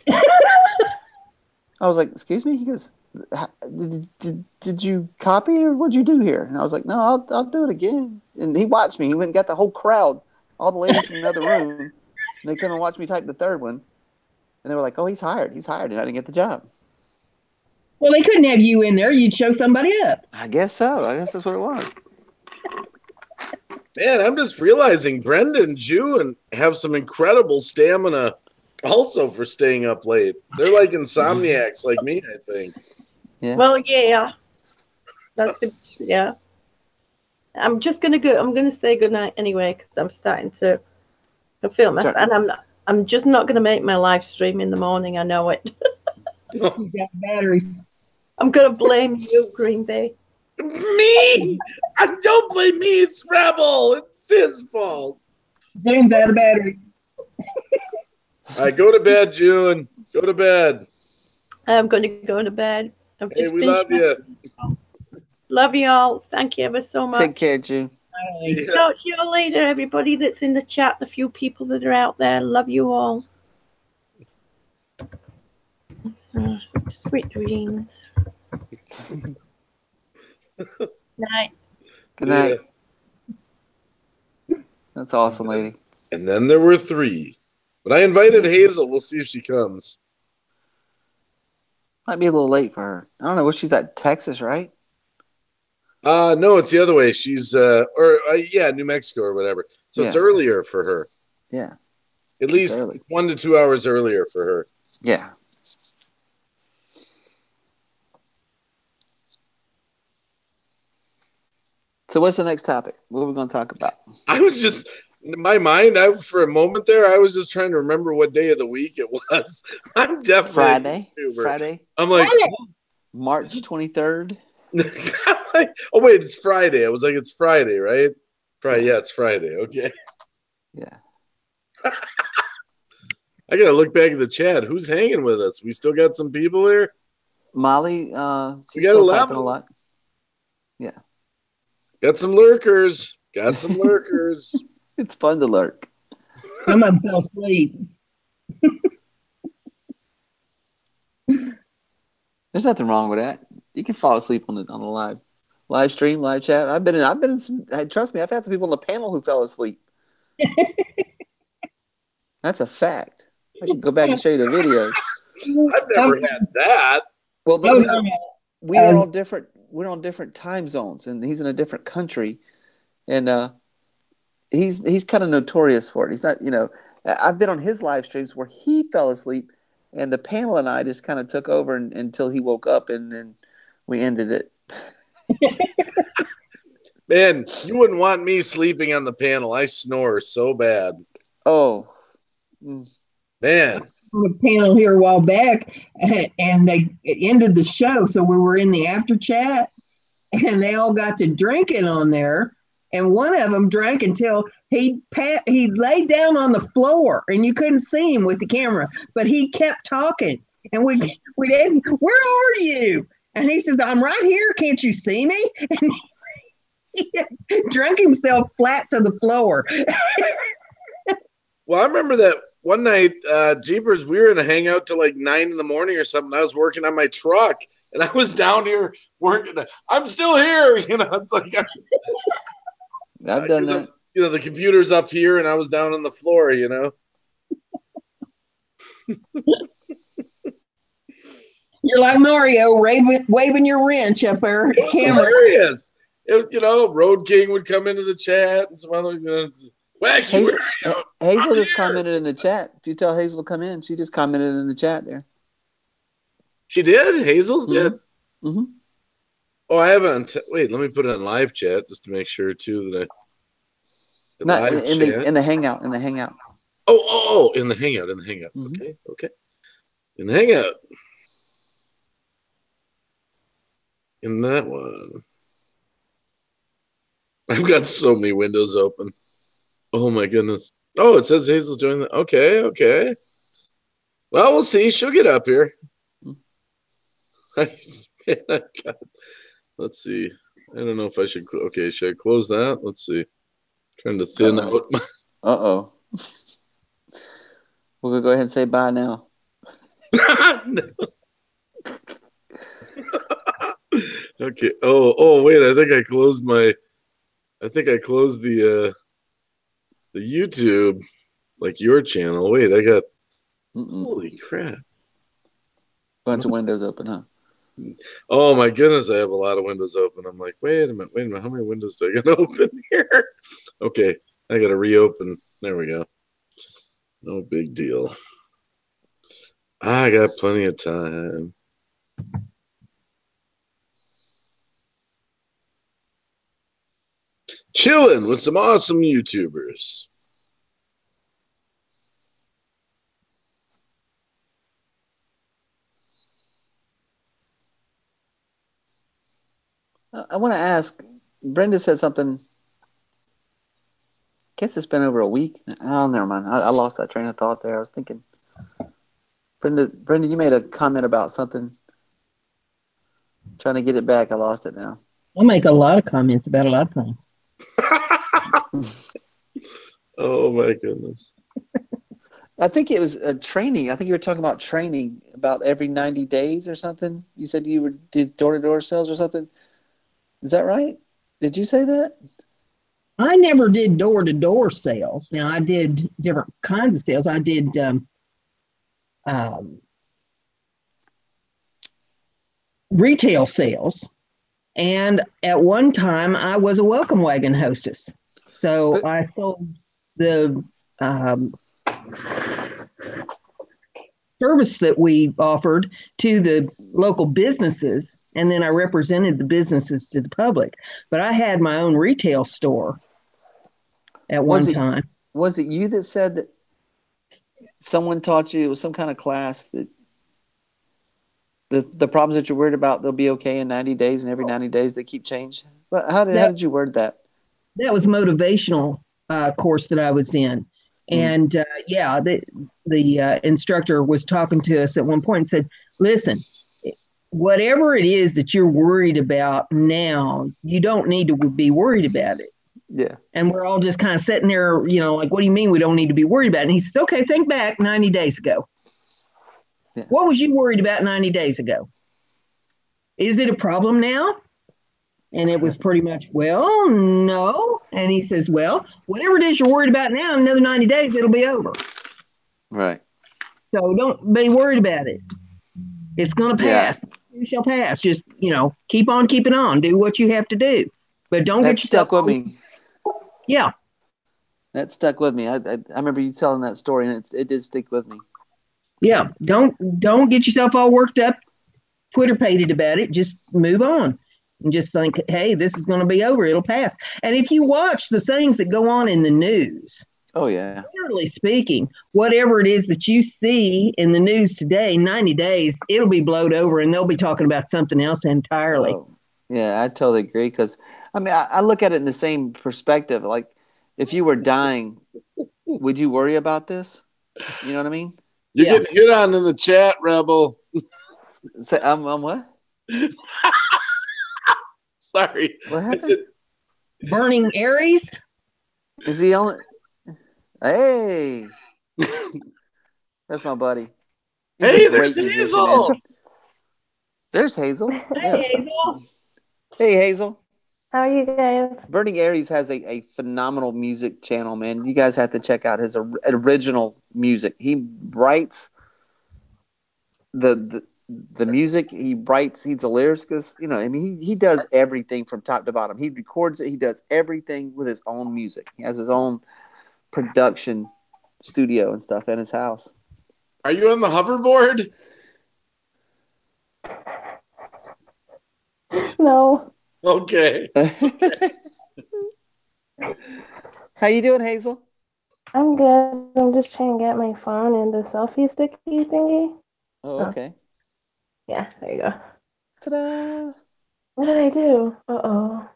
I was like, "Excuse me?" He goes, did you copy or what'd you do here? And I was like, "No, I'll do it again." And he watched me. He went and got the whole crowd, all the ladies from another room. And they come and watch me type the 3rd one. And they were like, "Oh, he's hired. He's hired." And I didn't get the job. well, they couldn't have you in there. You'd show somebody up. I guess so. I guess that's what it was. Man, I'm just realizing Brenda and Jew have some incredible stamina also for staying up late. They're like insomniacs like me, I think. Yeah. Well, yeah. Yeah. I'm just gonna go. I'm gonna say goodnight anyway because I'm starting to feel myself, and I'm not. I'm just not gonna make my live stream in the morning. I know it. You got batteries. I'm gonna blame you, Green Bay. Me? Don't blame me. It's Rebel. It's his fault. June's out of batteries. All right, go to bed, June. Go to bed. I'm going to go to bed. Hey, we love you. Love you all. Thank you ever so much. Take care, June. Yeah. Talk to you later, everybody that's in the chat, the few people that are out there. Love you all. Sweet dreams. Night. Good night. That's awesome, lady. And then there were 3. But I invited Hazel. We'll see if she comes. Might be a little late for her. I don't know. What she's at Texas, right? No, it's the other way. She's New Mexico or whatever. So it's earlier for her. Yeah. At least 1 to 2 hours earlier for her. Yeah. So what's the next topic? What are we going to talk about? I was just in my mind. For a moment there, I was just trying to remember what day of the week it was. I'm definitely Friday. I'm like March 23rd. Oh wait, it's Friday. I was like, it's Friday, right? Friday. Yeah, it's Friday. Okay. Yeah. I gotta look back at the chat. Who's hanging with us? We still got some people here. Molly, we she's got still 11. typing a lot. Yeah. Got some lurkers. It's fun to lurk. Some of them fell asleep. There's nothing wrong with that. You can fall asleep on the live stream, live chat. I've been in some. Trust me, I've had some people on the panel who fell asleep. That's a fact. I can go back and show you the videos. I've never had that. Well, we are all different. We're on different time zones, and he's in a different country, and he's kind of notorious for it. He's not, I've been on his live streams where he fell asleep, and the panel and I just kind of took over until he woke up, and then we ended it. Man, you wouldn't want me sleeping on the panel. I snore so bad. Oh, man. On a panel here a while back, and it ended the show, so we were in the after chat, and they all got to drinking on there, and one of them drank until he laid down on the floor, and you couldn't see him with the camera, but he kept talking, and we'd ask him, "Where are you?" And he says, "I'm right here. Can't you see me?" And he drank himself flat to the floor. Well, I remember that one night, Jeepers, we were in a hangout till like 9 in the morning or something. I was working on my truck, and I was down here working. I'm still here. It's like I've done that. The computer's up here, and I was down on the floor. You're like Mario waving your wrench up there. It was hilarious. Road King would come into the chat and some other. Wacky. Hazel just commented in the chat. If you tell Hazel to come in, she just commented in the chat there. She did? Hazel's did? Mm-hmm. Oh, I haven't. Wait, let me put it on live chat just to make sure, too, that Not in the hangout. In the hangout. Oh, in the hangout. Mm-hmm. Okay. In the hangout. In that one. I've got so many windows open. Oh, my goodness. Oh, it says Hazel's joining. Okay. Well, we'll see. She'll get up here. Let's see. I don't know if I should. Okay, should I close that? Let's see. Trying to thin out. Uh-oh. We're going to go ahead and say bye now. Okay. Oh, wait. I think I closed the YouTube, like your channel. Wait, I got. Holy crap. Bunch of windows open, huh? Oh my goodness, I have a lot of windows open. I'm like, wait a minute, how many windows do I got to open here? Okay, I got to reopen. There we go. No big deal. I got plenty of time. chilling with some awesome YouTubers. I want to ask. Brenda said something. Guess it's been over a week. Oh, never mind. I lost that train of thought there. I was thinking. Brenda, you made a comment about something. Trying to get it back. I lost it now. I make a lot of comments about a lot of things. Oh my goodness. I think it was a training. I think you were talking about training about every 90 days or something. You said you did door-to-door sales or something. Is that right? Did you say that? I never did door-to-door sales. Now, I did different kinds of sales. I did retail sales. And at one time, I was a welcome wagon hostess. So I sold the service that we offered to the local businesses, and then I represented the businesses to the public. But I had my own retail store at one time. Was it you that said that someone taught you, it was some kind of class, that the problems that you're worried about, they'll be okay in 90 days, and every 90 days they keep changing? But how did you word that? That was motivational course that I was in. And the instructor was talking to us at one point and said, listen, whatever it is that you're worried about now, you don't need to be worried about it. Yeah. And we're all just kind of sitting there, like, what do you mean we don't need to be worried about it? And he says, okay, think back 90 days ago. Yeah. What was you worried about 90 days ago? Is it a problem now? And it was pretty much, well, no. And he says, well, whatever it is you're worried about now, in another 90 days, it'll be over. Right. So don't be worried about it. It's going to pass. Yeah. It shall pass. Just, keep on keeping on. Do what you have to do. But don't get yourself... stuck with me. Yeah. That stuck with me. I remember you telling that story, and it did stick with me. Yeah. Don't get yourself all worked up, Twitter-pated about it. Just move on. And just think, hey, this is going to be over. It'll pass. And if you watch the things that go on in the news, oh yeah, generally speaking, whatever it is that you see in the news today, 90 days, it'll be blowed over, and they'll be talking about something else entirely. Oh, yeah, I totally agree. Because I look at it in the same perspective. Like, if you were dying, would you worry about this? You know what I mean? You're getting hit on in the chat, Rebel. Say, what? Sorry. What happened? Burning Aries? Is he on? Hey. That's my buddy. Hey, there's Hazel. There's Hazel. Hey, Hazel. Hey, Hazel. How are you guys? Burning Aries has a phenomenal music channel, man. You guys have to check out his original music. He writes the music. He's a lyricist. He does everything from top to bottom. He records it. He does everything with his own music. He has his own production studio and stuff in his house. Are you on the hoverboard? No. Okay. How you doing, Hazel? I'm good. I'm just trying to get my phone in the selfie sticky thingy. Oh, okay. Yeah, there you go. Ta-da! What did I do? Uh-oh.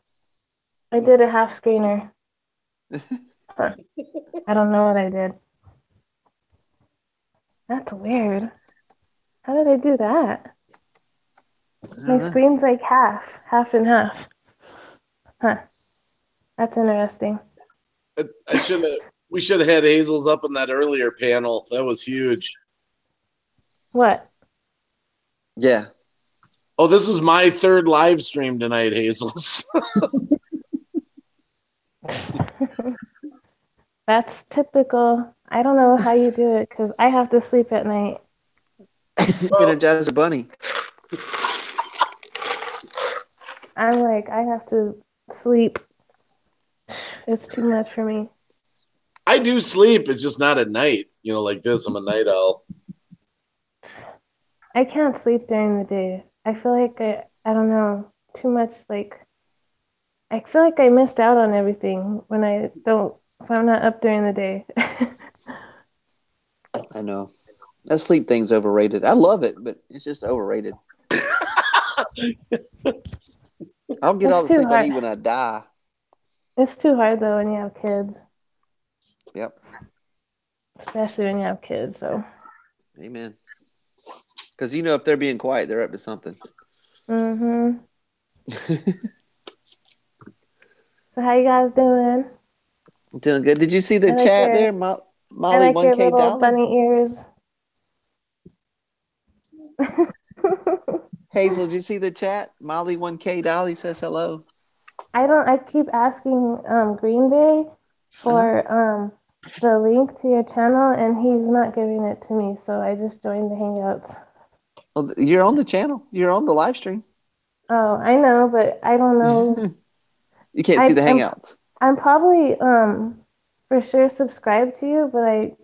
I did a half screener. Huh. I don't know what I did. That's weird. How did I do that? My screen's like half and half. Huh. That's interesting. We should have had Hazel's up in that earlier panel. That was huge. What? Yeah. Oh, this is my third live stream tonight, Hazel's. That's typical. I don't know how you do it because I have to sleep at night. Energizer Bunny. I'm like, I have to sleep. It's too much for me. I do sleep. It's just not at night. Like this. I'm a night owl. I can't sleep during the day. I feel like I don't know, too much, like, I feel like I missed out on everything when if I'm not up during the day. I know. That sleep thing's overrated. I love it, but it's just overrated. I'll get all It's the too sleep I hard. need when I die. It's too hard though when you have kids, Yep. especially when you have kids. So. Amen. Because if they're being quiet, they're up to something. Mhm. So how you guys doing? Doing good. Did you see the I like chat your there, I Molly? like your 1K little Dolly. bunny ears. Hazel, did you see the chat? Molly 1K Dolly says hello. I keep asking Green Bay for the link to your channel, and he's not giving it to me. So I just joined the Hangouts. Well, you're on the channel. You're on the live stream. Oh, I know, but I don't know. You can't see the Hangouts. I'm probably for sure subscribed to you, but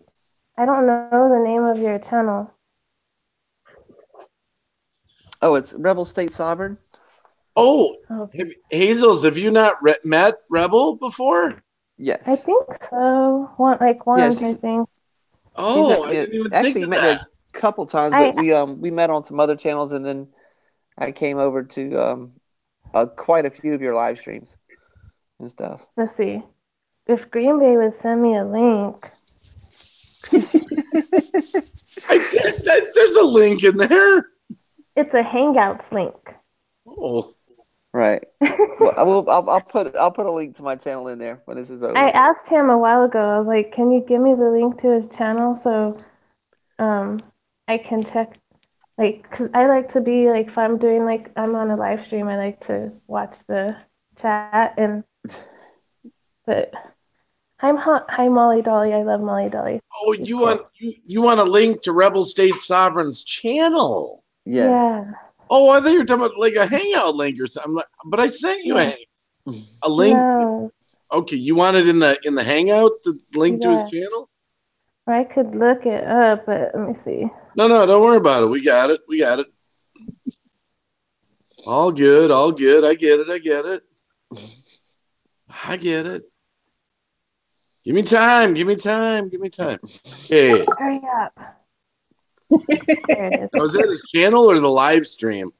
I don't know the name of your channel. Oh, it's Rebel State Sovereign. Oh, Okay. Hazels, have you not met Rebel before? Yes. I think so. Once, I think. Oh, I didn't even think of met me that. a couple times, but we met on some other channels, and then I came over to quite a few of your live streams and stuff. Let's see. If Green Bay would send me a link. There's a link in there. It's a Hangouts link. Oh. Right. Well, I'll put a link to my channel in there when this is over. I asked him a while ago. I was like, "Can you give me the link to his channel so I can check cuz I like to be like if I'm doing I'm on a live stream, I like to watch the chat but hi Molly Dolly. I love Molly Dolly. Oh, you want a link to Rebel State Sovereign's channel? Yes. Yeah. Oh, I thought you were talking about like a Hangout link or something. But I sent you a link. No. Okay, you want it in the Hangout, the link to his channel? Or I could look it up, but let me see. No, don't worry about it. We got it. All good. I get it. Give me time. Okay. Hurry up. There it is. Was that his channel or the live stream?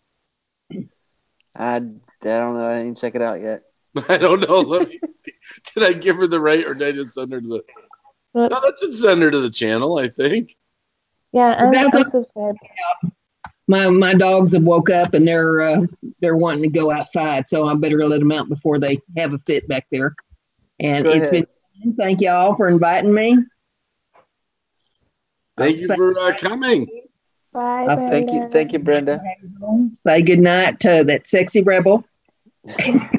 I don't know. I didn't check it out yet. I don't know. Did I give her the right, or did I just send her to the? No, that should send her to the channel, I think. Yeah, I'm subscribed. My dogs have woke up and they're wanting to go outside, so I better let them out before they have a fit back there. And it's been fun. Thank y'all for inviting me. Thank you for coming. Bye, Brenda. Thank you, Brenda. Say good night to that sexy rebel. And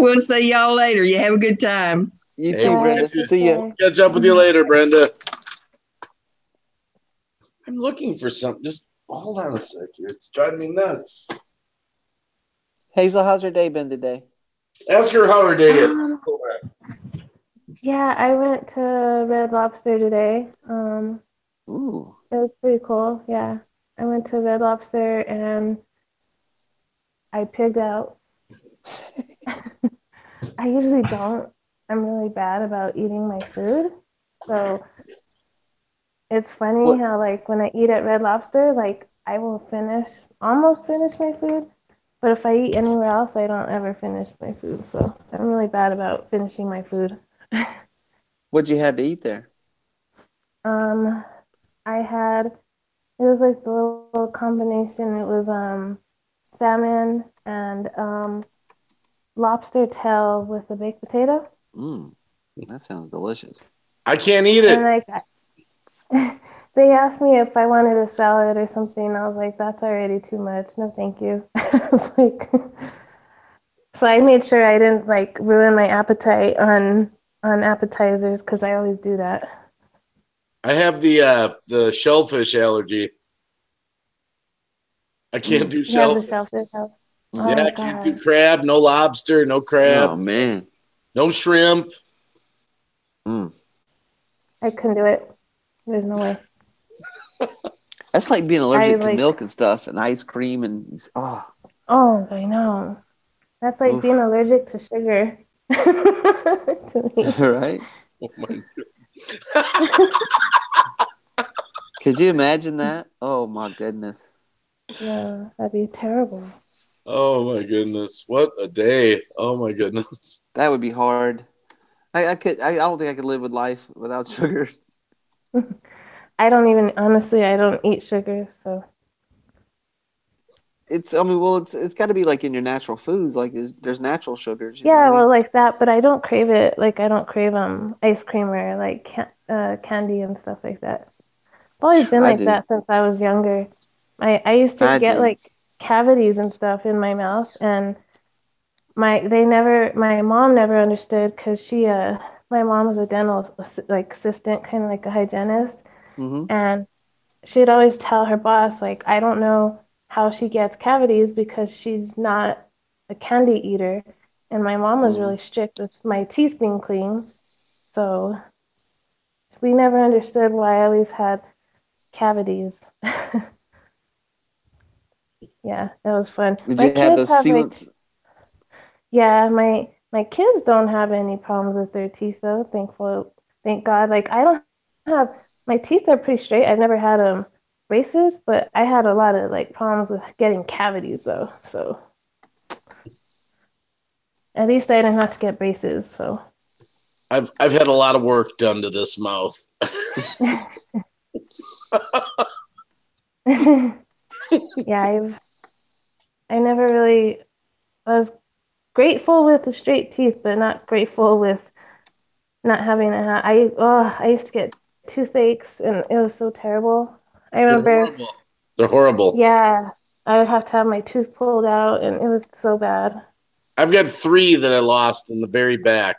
we'll see y'all later. You have a good time. You too, Brenda. See ya. Catch up with you later, Brenda. I'm looking for something. Just hold on a sec here. It's driving me nuts. Hazel, how's your day been today? Ask her how her day is. Yeah, I went to Red Lobster today. Ooh. It was pretty cool. Yeah, I went to Red Lobster and I pigged out. I usually don't. I'm really bad about eating my food. So it's funny how when I eat at Red Lobster, I will almost finish my food. But if I eat anywhere else, I don't ever finish my food. So I'm really bad about finishing my food. What'd you have to eat there? It was like the little combination. It was salmon and lobster tail with a baked potato. That sounds delicious. I can't eat it. And they asked me if I wanted a salad or something. I was like, that's already too much. No, thank you. I was like, so I made sure I didn't ruin my appetite on appetizers because I always do that. I have the shellfish allergy. I can't do shellfish. You have the shellfish. I can't do crab. No lobster. No crab. Oh man. No shrimp. I couldn't do it. There's no way. That's like being allergic to milk and stuff and ice cream and Oh, I know. That's like being Oof. allergic to sugar to me. Right? Oh my Could you imagine that? Oh my goodness. Yeah, that'd be terrible. Oh my goodness. What a day. Oh my goodness. That would be hard. I don't think I could live with life without sugar. I don't even, honestly, I don't eat sugar, so. It's I mean, well, it's got to be like in your natural foods. Like there's natural sugars. You know what Yeah, I well, mean? like that, but I don't crave it. Like, I don't crave ice cream or like candy and stuff like that. I've always been I like do. that since I was younger. I used to I get do. like cavities and stuff in my mouth, and my mom never understood because my mom was a dental like assistant, kind of like a hygienist, Mm-hmm. and she'd always tell her boss, like, I don't know how she gets cavities because she's not a candy eater. And my mom was Mm-hmm. really strict with my teeth being clean. So we never understood why I always had cavities. Yeah, that was fun. Did My you have kids those have like, sealants? yeah, my kids don't have any problems with their teeth though. Thank God. Like I don't have my teeth are pretty straight. I've never had braces, but I had a lot of like problems with getting cavities though. So at least I didn't have to get braces. So I've had a lot of work done to this mouth. yeah, I never really I was grateful with the straight teeth, but not grateful with not having to have. I used to get toothaches, and it was so terrible. I They're remember, horrible. They're horrible. yeah, I would have to have my tooth pulled out, and it was so bad. I've got 3 that I lost in the very back.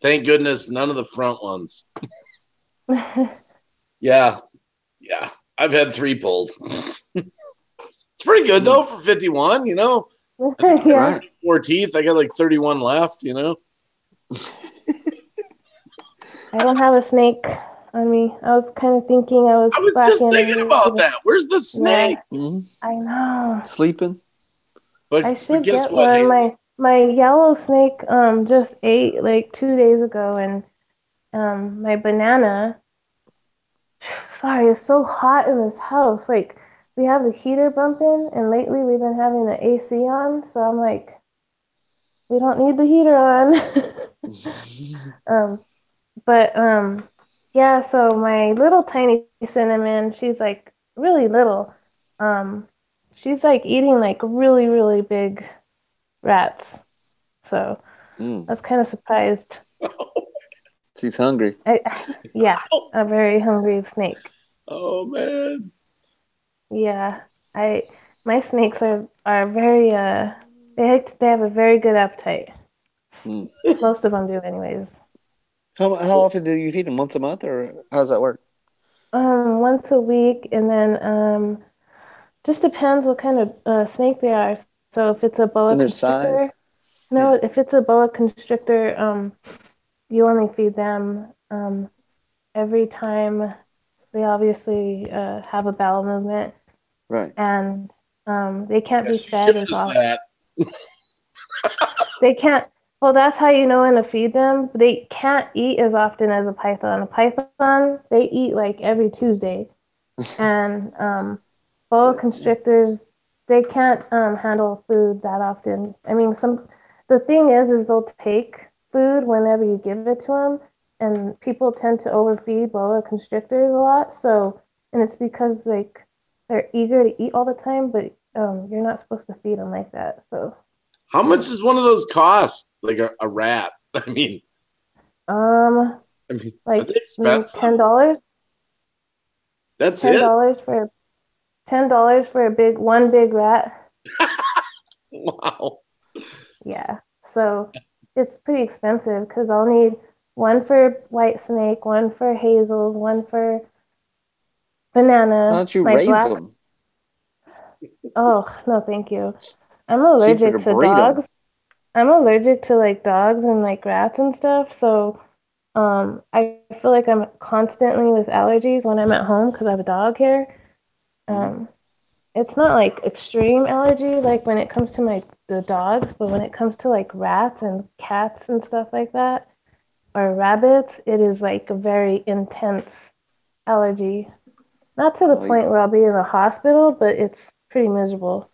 Thank goodness none of the front ones. Yeah. Yeah. I've had 3 pulled. It's pretty good though for 51, you know. I think I Yeah, have Right. 4 teeth. I got like 31 left, you know. I don't have a snake on me. I was kind of thinking I was I was just slacking and thinking maybe about that. Where's the yeah, snake? Mm-hmm. I know. Sleeping. But I should guess get what, one. Haley? My yellow snake just ate like 2 days ago, and my banana. Sorry, it's so hot in this house. Like we have the heater bumping, and lately we've been having the AC on. So I'm like, we don't need the heater on. um, but yeah. So my little tiny cinnamon, she's like really little. Um, she's like eating like really big rats. So Mm. I was kind of surprised. She's hungry. I, yeah, a very hungry snake. Oh man. Yeah, I my snakes are very they have a very good appetite. Mm. Most of them do, anyways. How often do you feed them? Once a month, or how does that work? Once a week, and then just depends what kind of snake they are. So if it's a boa And their constrictor, size? no, if it's a boa constrictor, you only feed them every time they obviously have a bowel movement, Right. and they can't Yeah, be she fed showed as us often. that. They can't. Well, that's how you know when to feed them. They can't eat as often as a python. A python, they eat like every Tuesday, and boa So, yeah. constrictors, they can't handle food that often. I mean, some. The thing is they'll take food whenever you give it to them, and people tend to overfeed boa constrictors a lot. So, and it's because like they're eager to eat all the time, but you're not supposed to feed them like that. So. How much does one of those cost? Like a rat? I mean, Um, are they like expensive? $10, That's ten it? dollars for $10 for a one big rat. Wow. Yeah, so it's pretty expensive because I'll need one for white snake, one for hazels, one for Why banana. don't you My raise black. them? Oh no, thank you. I'm Cheaper allergic to to breed them. dogs. I'm allergic to like dogs and like rats and stuff. So I feel like I'm constantly with allergies when I'm at home because I have a dog here. Mm-hmm. Um, it's not like extreme allergy like when it comes to my the dogs, but when it comes to like rats and cats and stuff like that, or rabbits, it is like a very intense allergy. Not to the point where I'll be in the hospital, but it's pretty miserable.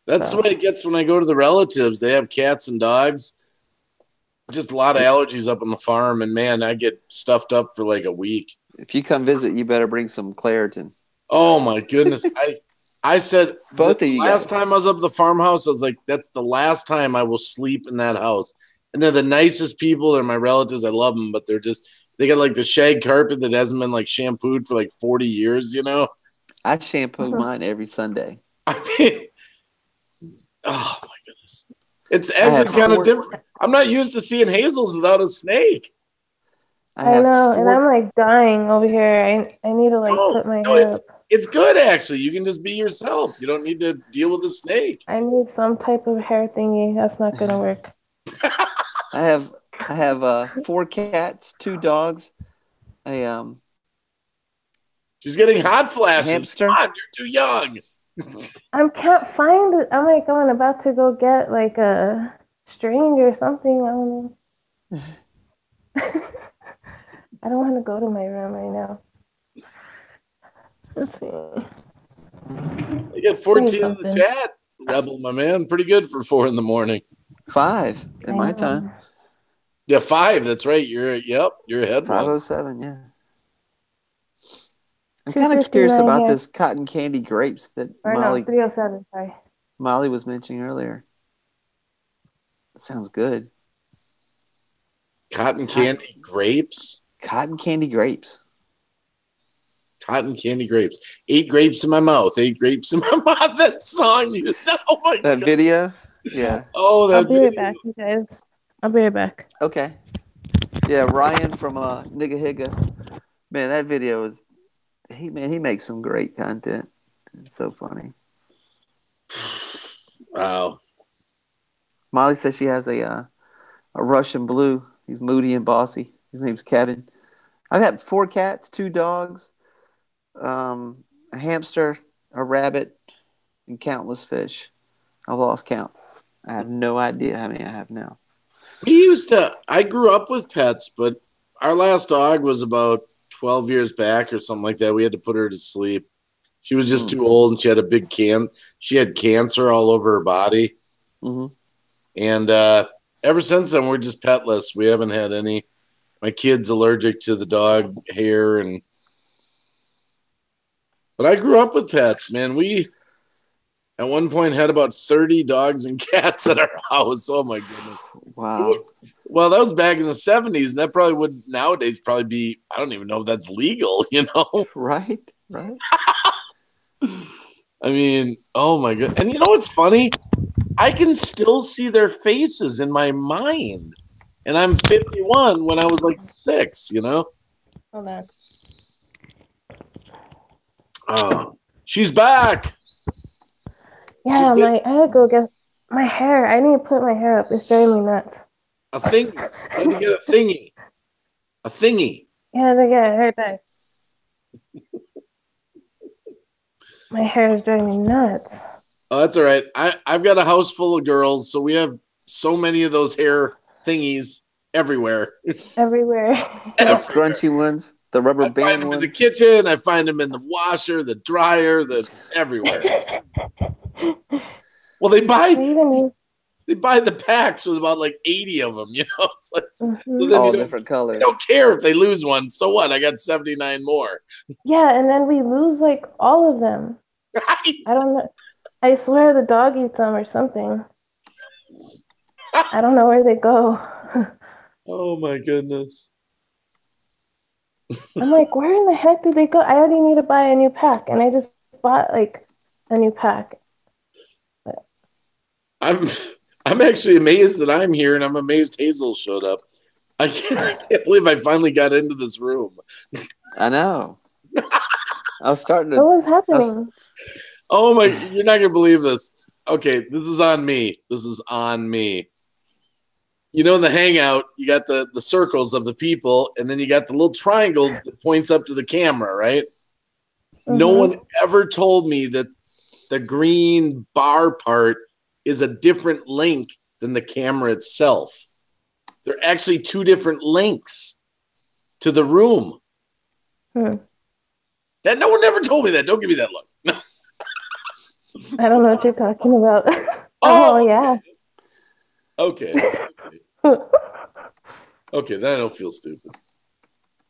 That's the way it gets when I go to the relatives. They have cats and dogs. Just a lot of allergies up on the farm, and man, I get stuffed up for like a week. If you come visit, you better bring some Claritin. Oh my goodness. I said both of you last time I was up at the farmhouse, I was like, that's the last time I will sleep in that house. And they're the nicest people. They're my relatives. I love them, but they got like the shag carpet that hasn't been like shampooed for like 40 years, you know? I shampoo mine every Sunday. I mean, oh my goodness. It's kind of different. I'm not used to seeing hazels without a snake. I know, and I'm like dying over here. I need to like put my hair up. It's good actually. You can just be yourself. You don't need to deal with a snake. I need some type of hair thingy. That's not gonna work. I have 4 cats, 2 dogs, She's getting hot flashes. Hamster. Come on, you're too young. I can't find it. I'm like going about to go get like a string or something. I don't know. I don't want to go to my room right now. Let's see. You got 14 in the chat. Rebel, my man. Pretty good for 4 in the morning. 5 in my time. Yeah, 5. That's right. You're ahead. 5:07. Yeah. I'm kind of curious about this cotton candy grapes that Molly. 3:07. Sorry. Molly was mentioning earlier. That sounds good. Cotton candy grapes. Cotton candy grapes. Cotton candy grapes. 8 grapes in my mouth. 8 grapes in my mouth. That song. Oh my God. That video. Yeah. Oh, that. I'll be right back, you guys. I'll be right back. Okay. Yeah, Ryan from Nigga Higga. Man, that video is. He makes some great content. It's so funny. Wow. Molly says she has a Russian blue. He's moody and bossy. His name's Kevin. I've got 4 cats, 2 dogs, a hamster, a rabbit, and countless fish. I've lost count. I have no idea how many I have now. I grew up with pets, but our last dog was about 12 years back or something like that. We had to put her to sleep. She was just too old, and she had a big she had cancer all over her body. Mm-hmm. And ever since then, we're just petless. We haven't had any. My kid's allergic to the dog hair, but I grew up with pets, man. We at one point had about 30 dogs and cats at our house. Oh my goodness! Wow. Well, that was back in the 70s, and that probably would nowadays probably be, I don't even know if that's legal, you know? Right. I mean, oh my God. And you know what's funny? I can still see their faces in my mind. And I'm 51 when I was like 6, you know? Hold on. Oh, she's back. Yeah, I had to go get my hair. I need to put my hair up. It's driving me nuts. A thing. You had to get a thingy. A thingy. Yeah, to get a hair dye. My hair is driving me nuts. Oh, that's all right. I've got a house full of girls, so we have so many of those hair thingies everywhere. Everywhere. The scrunchy ones, the rubber band I find them ones. in the kitchen. I find them in the washer, the dryer, everywhere. Well, they buy the packs with about like 80 of them, you know? It's like, all different colors. I don't care if they lose one. So what? I got 79 more. Yeah, and then we lose like all of them. I don't know. I swear the dog eats them or something. I don't know where they go. Oh my goodness. I'm like, where in the heck did they go? I already need to buy a new pack, and I just bought like a new pack. I'm actually amazed that I'm here, and I'm amazed Hazel showed up. I can't believe I finally got into this room. I know. I was starting to. What was happening? Oh my! You're not gonna believe this. Okay, this is on me. You know, in the Hangout, you got the circles of the people, and then you got the little triangle that points up to the camera, right? Mm-hmm. No one ever told me that the green bar part is a different link than the camera itself. They're actually two different links to the room. That no one never told me that. Don't give me that look. No. I don't know what you're talking about. Yeah. Okay. Okay, then I don't feel stupid.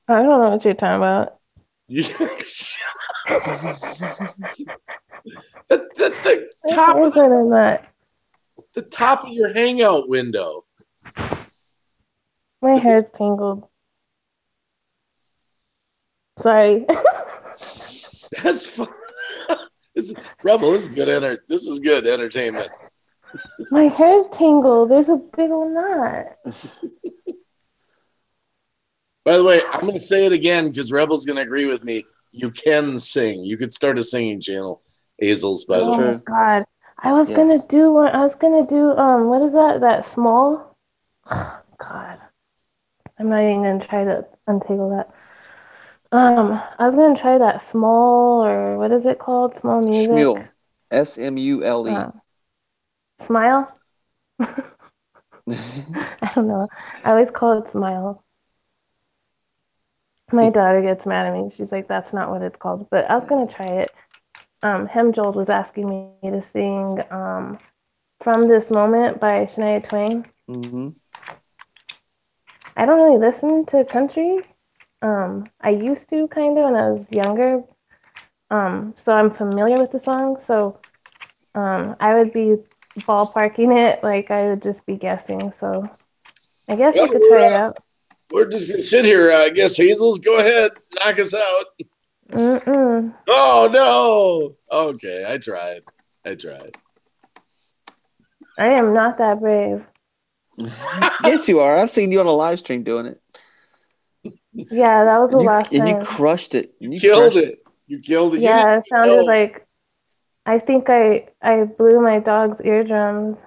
I don't know what you're talking about. the top of your hangout window. My hair's tangled. Sorry. That's fun. Rebel, this is good entertainment. My hair's tangled. There's a big old knot. By the way, I'm going to say it again because Rebel's going to agree with me. You can sing. You could start a singing channel, Hazel's. By the way. Oh God, I was gonna do one. I was gonna do what is that? That small. God, I'm not even gonna try to untangle that. I was gonna try that small, or what is it called? Small music. Smule. SMULE. Smile. I don't know. I always call it smile. My daughter gets mad at me. She's like, "That's not what it's called." But I was gonna try it. Hemjold was asking me to sing "From This Moment" by Shania Twain. Mm-hmm. I don't really listen to country. I used to kind of when I was younger. So I'm familiar with the song. So I would be ballparking it, like I would just be guessing. So I guess I could try it out. We're just gonna sit here. I guess Hazel's. Go ahead, knock us out. Oh no. Okay, I tried. I am not that brave. Yes, you are. I've seen you on a live stream doing it. Yeah, that was the last time. And you crushed it. You killed it. You killed it. Yeah, it sounded like I think I blew my dog's eardrums.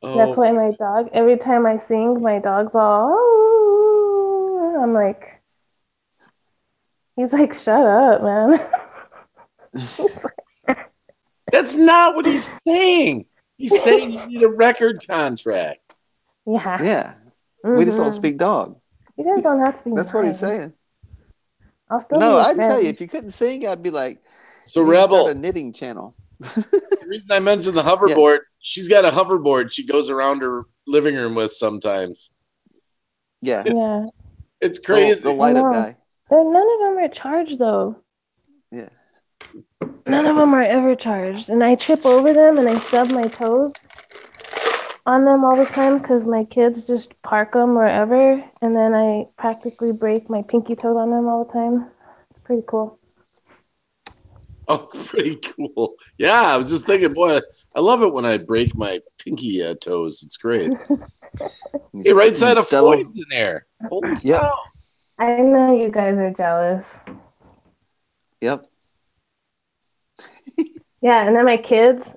That's why my dog, every time I sing, my dog's all, oh, I'm like, he's like, shut up, man. That's not what he's saying. He's saying you need a record contract. Yeah. Yeah. We just don't speak dog. You guys don't have to be That's nice. what he's saying. I'll still No, be I'd tell you, if you couldn't sing, I'd be like, so Rebel, start a knitting channel. The reason I mentioned the hoverboard, she's got a hoverboard she goes around her living room with sometimes. Yeah. It's crazy. The light up guy. None of them are charged though. Yeah. None of them are ever charged. And I trip over them and I stub my toes on them all the time because my kids just park them wherever. And then I practically break my pinky toe on them all the time. It's pretty cool. Oh, pretty cool. Yeah, I was just thinking, boy, I love it when I break my pinky toes. It's great. Hey, right side of Floyd's in there. Holy cow. I know you guys are jealous. Yep. Yeah, and then my kids,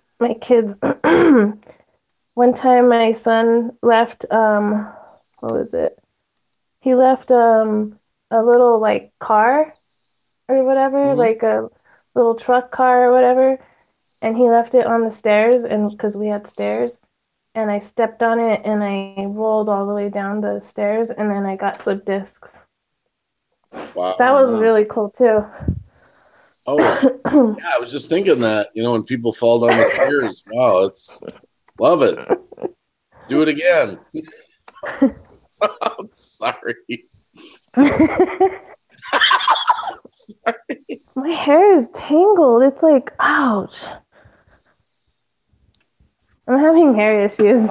one time my son left, what was it? He left a little like car or whatever, like a little truck car or whatever, and he left it on the stairs, and because we had stairs, and I stepped on it and I rolled all the way down the stairs, and then I got slip discs. Wow. That was really cool too. Oh, yeah, I was just thinking that, when people fall down the stairs. Wow, love it. Do it again. I'm sorry. Sorry. My hair is tangled. It's like, ouch. I'm having hair issues.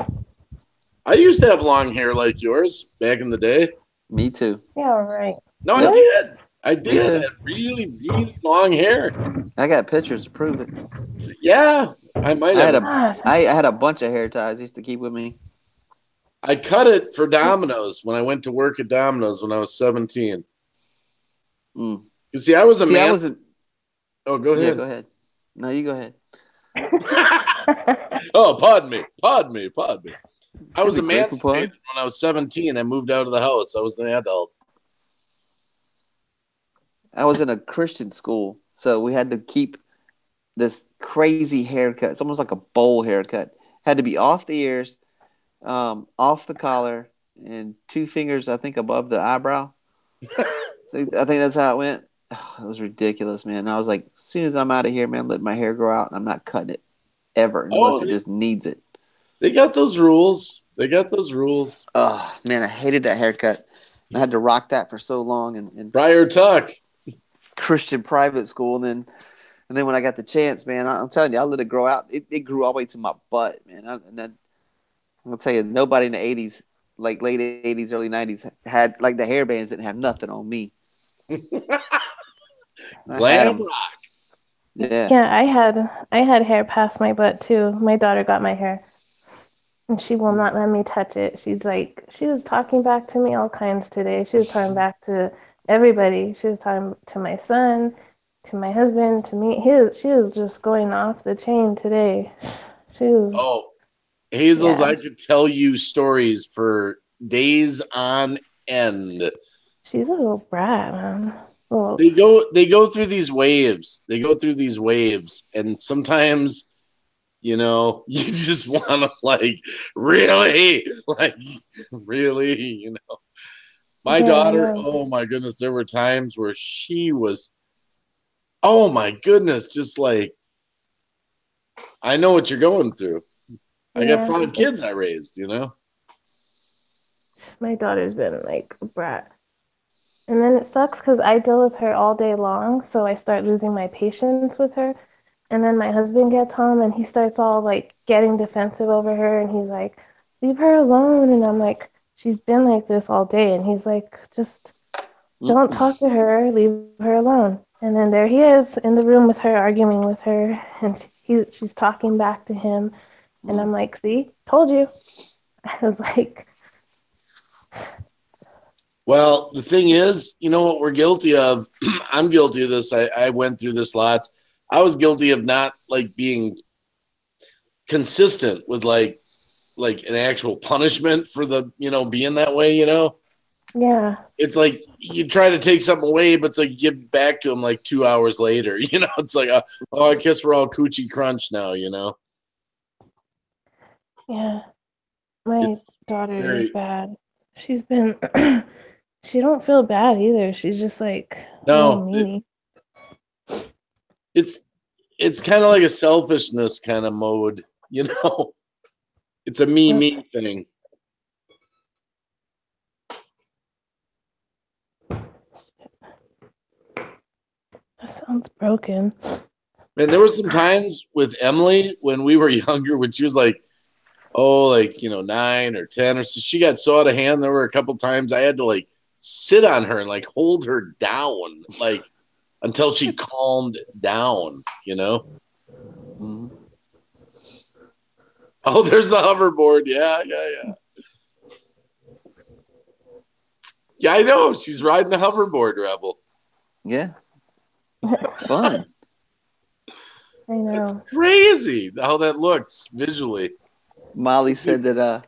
I used to have long hair like yours back in the day. Me too. Yeah, right. No, really? I did. I had really, really long hair. I got pictures to prove it. Yeah, I might have. I had a bunch of hair ties I used to keep with me. I cut it for Domino's when I went to work at Domino's when I was 17. You see, I was a man. Oh, go ahead. Yeah, go ahead. No, you go ahead. Oh, pardon me. I was emancipated when I was 17. I moved out of the house. I was an adult. I was in a Christian school, so we had to keep this crazy haircut. It's almost like a bowl haircut. Had to be off the ears, off the collar, and 2 fingers, I think, above the eyebrow. I think that's how it went. It was ridiculous, man. And I was like, as soon as I'm out of here, man, let my hair grow out, and I'm not cutting it ever unless it just needs it. They got those rules. They got those rules. Oh man, I hated that haircut. I had to rock that for so long, and Briar Tuck, Christian private school, and then when I got the chance, man, I'm telling you, I let it grow out. It grew all the way to my butt, man. And then I'll tell you, nobody in the '80s, like late '80s, early '90s, had like the hair bands didn't have nothing on me. Glam rock. Yeah. Yeah, I had hair past my butt too. My daughter got my hair. And she will not let me touch it. She was talking back to me all kinds today. She was talking back to everybody. She was talking to my son, to my husband, to me. She was just going off the chain today. She was. Oh, Hazel's, yeah. I could tell you stories for days on end. She's a little brat, man. Well, they go through these waves. And sometimes, you know, you just want to really, you know. My daughter, oh my goodness, there were times where she was, oh my goodness, just like, I know what you're going through. I got 5 kids I raised, you know. My daughter's been like a brat. And then it sucks because I deal with her all day long, so I start losing my patience with her. And then my husband gets home and he starts all like getting defensive over her, and he's like, leave her alone. And I'm like, she's been like this all day. And he's like, just don't talk to her, leave her alone. And then there he is in the room with her, arguing with her, and she's talking back to him. And I'm like, see, told you. I was like, well, the thing is, you know what we're guilty of? I'm guilty of this. I went through this lots. I was guilty of not like being consistent with like an actual punishment for the, you know, being that way, you know? Yeah. It's like you try to take something away, but it's like you give back to them like 2 hours later, you know? It's like, oh, I guess we're all coochie crunch now, you know? Yeah. My daughter is bad. She's been, she don't feel bad either. She's just like, no, it's kind of like a selfishness kind of mode, you know? It's a me thing. That sounds broken. Man, there were some times with Emily when we were younger, when she was like, oh, like, you know, 9 or 10 or so. She got so out of hand. There were a couple times I had to like sit on her and like hold her down, like until she calmed down, you know? Mm-hmm. Oh, there's the hoverboard. Yeah. Yeah, I know. She's riding a hoverboard, Rebel. Yeah. It's fun. I know. It's crazy how that looks visually. Molly said that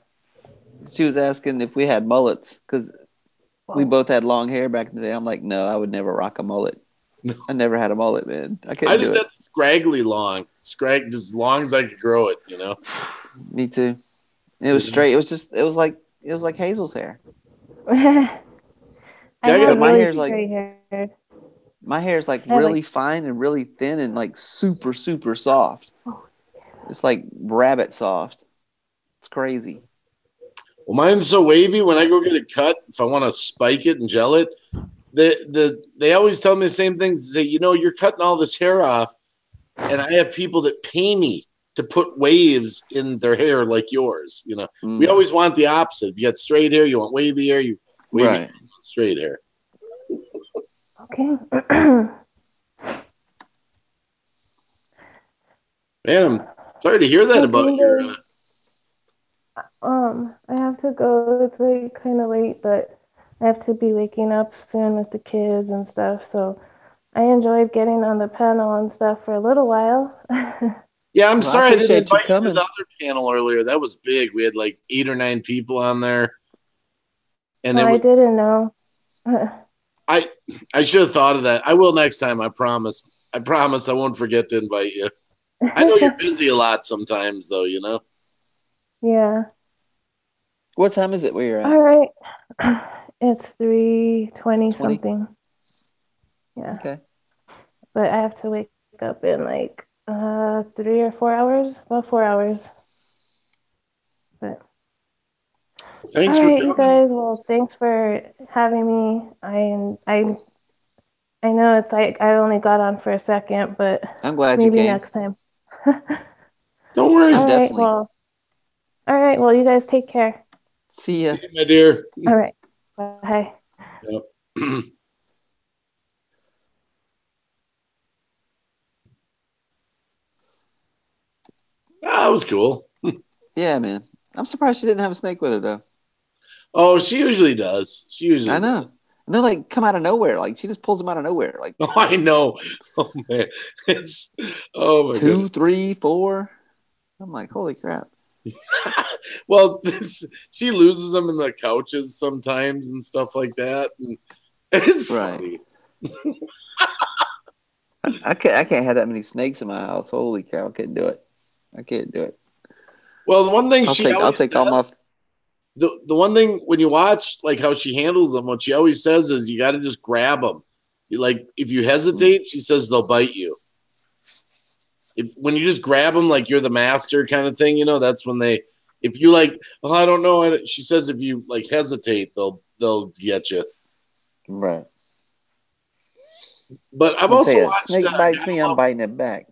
she was asking if we had mullets because we both had long hair back in the day. I'm like, no, I would never rock a mullet. No. I never had a mullet, man. I just had scraggly long, as long as I could grow it, you know. Me too. It was straight. It was like Hazel's hair. My hair's like hair. My hair is like really fine and really thin and like super, super soft. It's like rabbit soft. It's crazy. Well, mine's so wavy. When I go get it cut, if I want to spike it and gel it, they always tell me the same thing. They say, you know, you're cutting all this hair off, and I have people that pay me to put waves in their hair like yours. You know, we always want the opposite. If you got straight hair, you want wavy hair. You wavy hair, you want straight hair. Okay. Man, I'm sorry to hear that about your. I have to go. It's like kind of late, but I have to be waking up soon with the kids and stuff. So I enjoyed getting on the panel and stuff for a little while. Yeah, I'm sorry I didn't invite you to the other panel earlier. That was big. We had like 8 or 9 people on there. And I didn't know. I should have thought of that. I will next time. I promise. I promise I won't forget to invite you. I know you're busy a lot sometimes, though. You know. Yeah. What time is it where you're at? All right. It's 3:20 20? something. Yeah. Okay. But I have to wake up in like 3 or 4 hours. About 4 hours. But Thanks all for right, you coming. guys. Well, thanks for having me. I know it's like I only got on for a second, but I'm glad you maybe came. next time. Don't worry. All right. Definitely. Well. All right. Well, you guys take care. See ya. My dear. All right. Bye. Yep. That was cool. Yeah, man. I'm surprised she didn't have a snake with her though. Oh, she usually does. She usually I know. does. And they like come out of nowhere. Like she just pulls them out of nowhere. Like Oh, I know. Oh man. It's oh my 2, goodness. 3, 4. I'm like, holy crap. Well, she loses them in the couches sometimes and stuff like that. And it's Right. funny. I can't have that many snakes in my house. Holy crap, I couldn't do it. I can't do it. Well, the one thing she I'll always take all does, my the one thing when you watch like how she handles them, what she always says is you got to just grab them. Like if you hesitate, she says they'll bite you. When you just grab them like you're the master kind of thing, you know, that's when they. If you like, oh, I don't know. She says if you like hesitate, they'll get you. right. But I've I'm gonna tell also you, watched. snake bites me, I'm biting it back.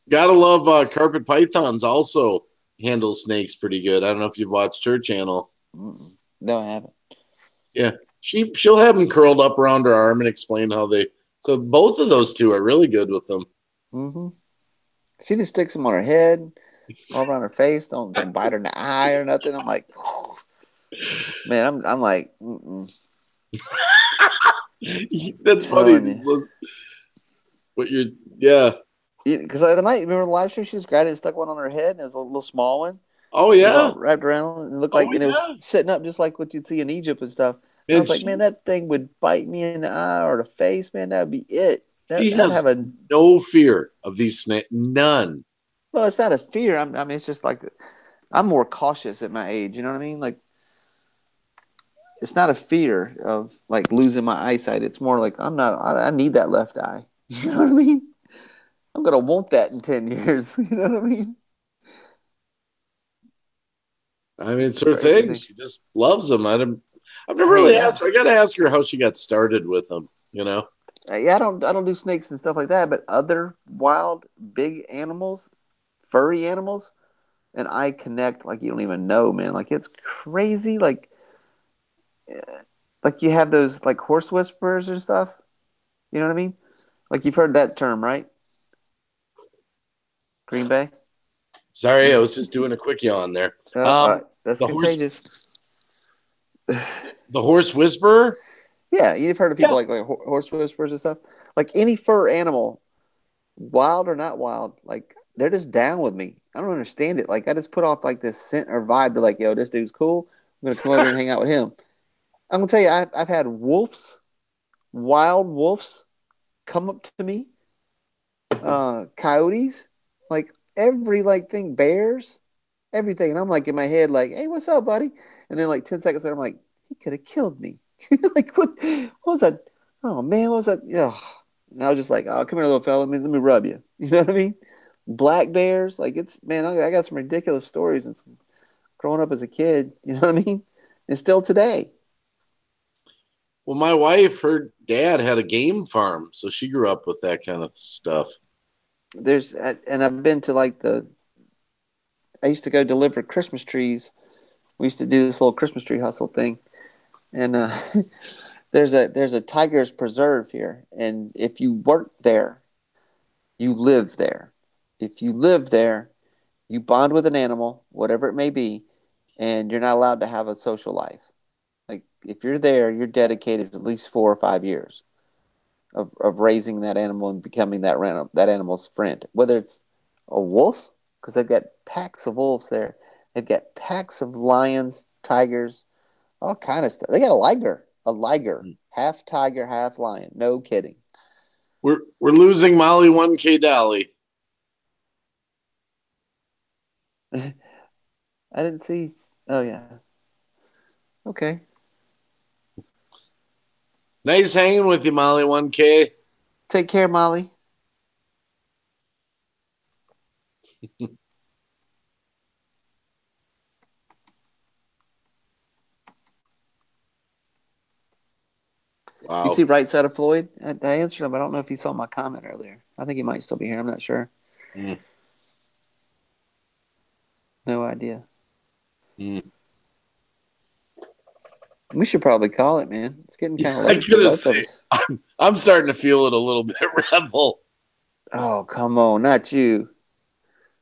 Gotta love Carpet Pythons also handle snakes pretty good. I don't know if you've watched her channel. Mm-mm. No, I haven't. Yeah, she'll have them curled up around her arm and explain how they. So both of those two are really good with them. Mm-hmm. She just sticks them on her head, all around her face. Don't bite her in the eye or nothing. I'm like, man, I'm like, mm-mm. That's funny. Telling you. What you're, yeah. Because the night, remember the live stream, she just grabbed it and stuck one on her head, and it was a little small one. Oh It was yeah. all wrapped around, and it looked Oh like, and it was yeah. sitting up just like what you'd see in Egypt and stuff. And I And was like, man, that thing would bite me in the eye or the face, man. That would be it. she I'd has have a. no fear of these snakes. None. Well, it's not a fear. I mean, it's just like I'm more cautious at my age. You know what I mean? Like, it's not a fear of like losing my eyesight. It's more like I'm not. I need that left eye. You know what I mean? I'm gonna want that in 10 years. You know what I mean? I mean, it's her Crazy thing. thing. She just loves them. I've never Hey, really yeah. asked her. I got to ask her how she got started with them. You know. Yeah, I don't do snakes and stuff like that, but other wild big animals, furry animals, and I connect like you don't even know, man. Like it's crazy. Like you have those like horse whisperers and stuff. You know what I mean? Like you've heard that term, right? Green Bay. Sorry, I was just doing a quick yawn there. That's The horse, contagious. the horse whisperer. Yeah, you've heard of people like horse whisperers and stuff. Like any fur animal, wild or not wild, like they're just down with me. I don't understand it. Like I just put off like this scent or vibe. They're like, yo, this dude's cool. I'm gonna come over here and hang out with him. I'm gonna tell you, I've had wolves, wild wolves, come up to me. Coyotes, like every like thing, bears, everything. And I'm like in my head, like, hey, what's up, buddy? And then like 10 seconds later, I'm like, he could have killed me. Like what was that? Oh man, what was that? Yeah. And I was just like, oh, come here, little fella. Let me rub you. You know what I mean? Black bears, like it's man, I got some ridiculous stories and some, growing up as a kid. You know what I mean? And still today. Well, my wife, her dad had a game farm, so she grew up with that kind of stuff. And I've been to like I used to go deliver Christmas trees. We used to do this little Christmas tree hustle thing. And there's a tiger's preserve here. And if you work there, you live there. If you live there, you bond with an animal, whatever it may be, and you're not allowed to have a social life. Like if you're there, you're dedicated at least 4 or 5 years of raising that animal and becoming that animal's friend. Whether it's a wolf, because they've got packs of wolves there. They've got packs of lions, tigers, all kind of stuff. They got a liger, half tiger, half lion. No kidding. We're losing Molly 1K Dolly. I didn't see. Oh yeah. Okay. Nice hanging with you, Molly 1K. Take care, Molly. Wow. You see right side of Floyd? I answered him. I don't know if he saw my comment earlier. I think he might still be here. I'm not sure. Mm. No idea. Mm. We should probably call it, man. It's getting kind of I late for gotta both say, of us. I'm starting to feel it a little bit, Rebel. Oh, come on. Not you.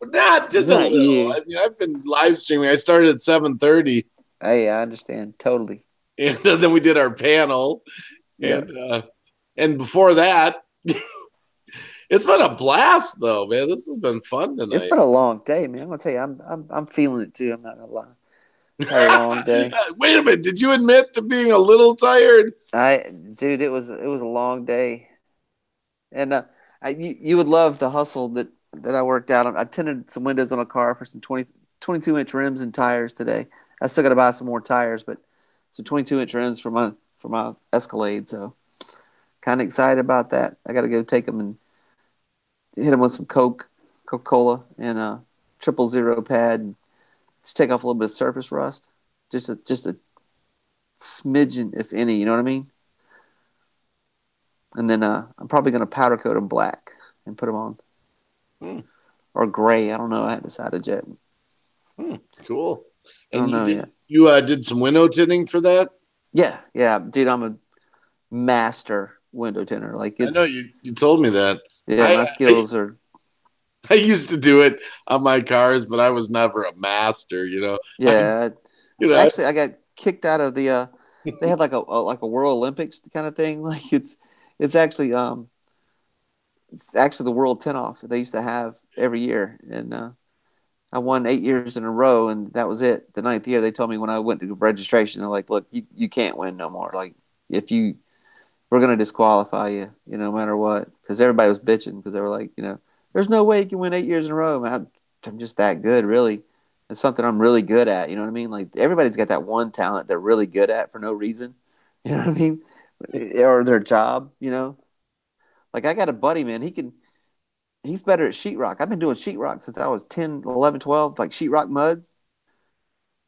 Not just Not a little. you. I mean, I've been live streaming. I started at 7:30. Hey, I understand. Totally. And then we did our panel. Yeah. And before that, it's been a blast though, man. This has been fun tonight. It's been a long day, man. I'm gonna tell you, I'm feeling it too. I'm not gonna lie. Had a long day. Wait a minute. Did you admit to being a little tired? Dude, it was a long day, and you would love the hustle that I worked out. I tinted some windows on a car for some 22-inch rims and tires today. I still got to buy some more tires, but some 22-inch rims for my Escalade. So kind of excited about that. I got to go take them and hit them with some Coca-Cola, and a 000 pad. And just take off a little bit of surface rust, just a smidgen, if any. You know what I mean? And then I'm probably going to powder coat them black and put them on, or gray. I don't know. I haven't decided yet. Cool. I don't know yet. You did some window tinting for that? Yeah, dude. I'm a master window tinter. Like I know you told me that. Yeah, my skills are. I used to do it on my cars, but I was never a master. Yeah. Actually, I got kicked out of the. They have like a World Olympics kind of thing. Like it's actually the World Tin Off they used to have every year, and I won 8 years in a row, and that was it. The 9th year, they told me when I went to registration, they're like, "Look, you can't win no more. Like we're gonna disqualify you, no matter what." Because everybody was bitching because they were like, there's no way you can win 8 years in a row. Man, I'm just that good, really. It's something I'm really good at. You know what I mean? Like everybody's got that one talent they're really good at for no reason. You know what I mean? Or their job. Like I got a buddy, man. He's better at sheetrock. I've been doing sheetrock since I was 10, 11, 12, like sheetrock mud.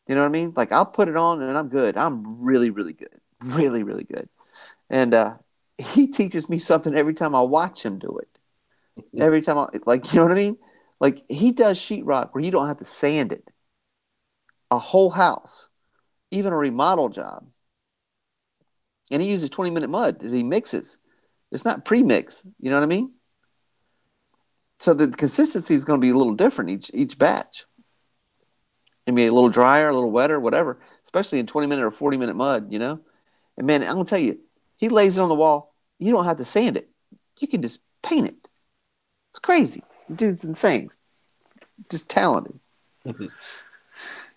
You know what I mean? Like I'll put it on and I'm good. I'm really, really good. Really, really good. And he teaches me something every time I watch him do it. Every time you know what I mean? Like he does sheetrock where you don't have to sand it. A whole house, even a remodel job. And he uses 20-minute mud that he mixes. It's not pre-mixed. You know what I mean? So the consistency is going to be a little different each batch. Maybe a little drier, a little wetter, whatever, especially in 20-minute or 40-minute mud, And man, I'm going to tell you, he lays it on the wall. You don't have to sand it. You can just paint it. It's crazy. The dude's insane. Just talented.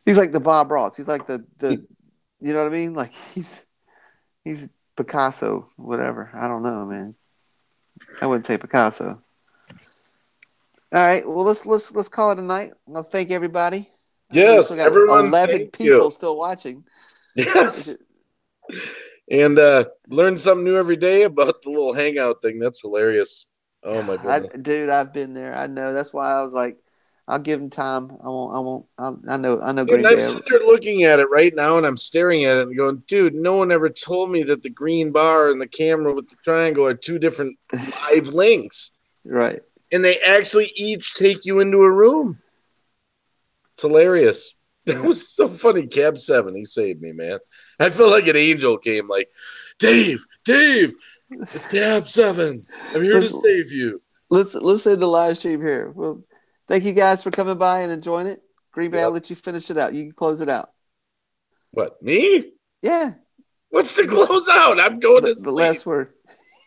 He's like the Bob Ross. He's like the you know what I mean? Like he's Picasso, whatever. I don't know, man. I wouldn't say Picasso. All right. Well, let's call it a night. I'll thank everybody. Yes, got everyone. 11 people still watching. Yes. And learn something new every day about the little hangout thing. That's hilarious. Oh my goodness, dude! I've been there. I know. That's why I was like, I'll give him time. I won't. I know. Dude, I'm sitting there looking at it right now, and I'm staring at it and going, dude, no one ever told me that the green bar and the camera with the triangle are two different live links. Right. And they actually each take you into a room. It's hilarious. That was so funny. Cab 7, he saved me, man. I felt like an angel came like, Dave, it's Cab 7. I'm here to save you. Let's end the live stream here. Well, thank you guys for coming by and enjoying it. Green Bay, I'll let you finish it out. You can close it out. What, me? Yeah. What's the close out? I'm going to sleep. The last word.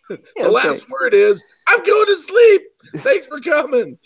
The last word is, I'm going to sleep. Thanks for coming.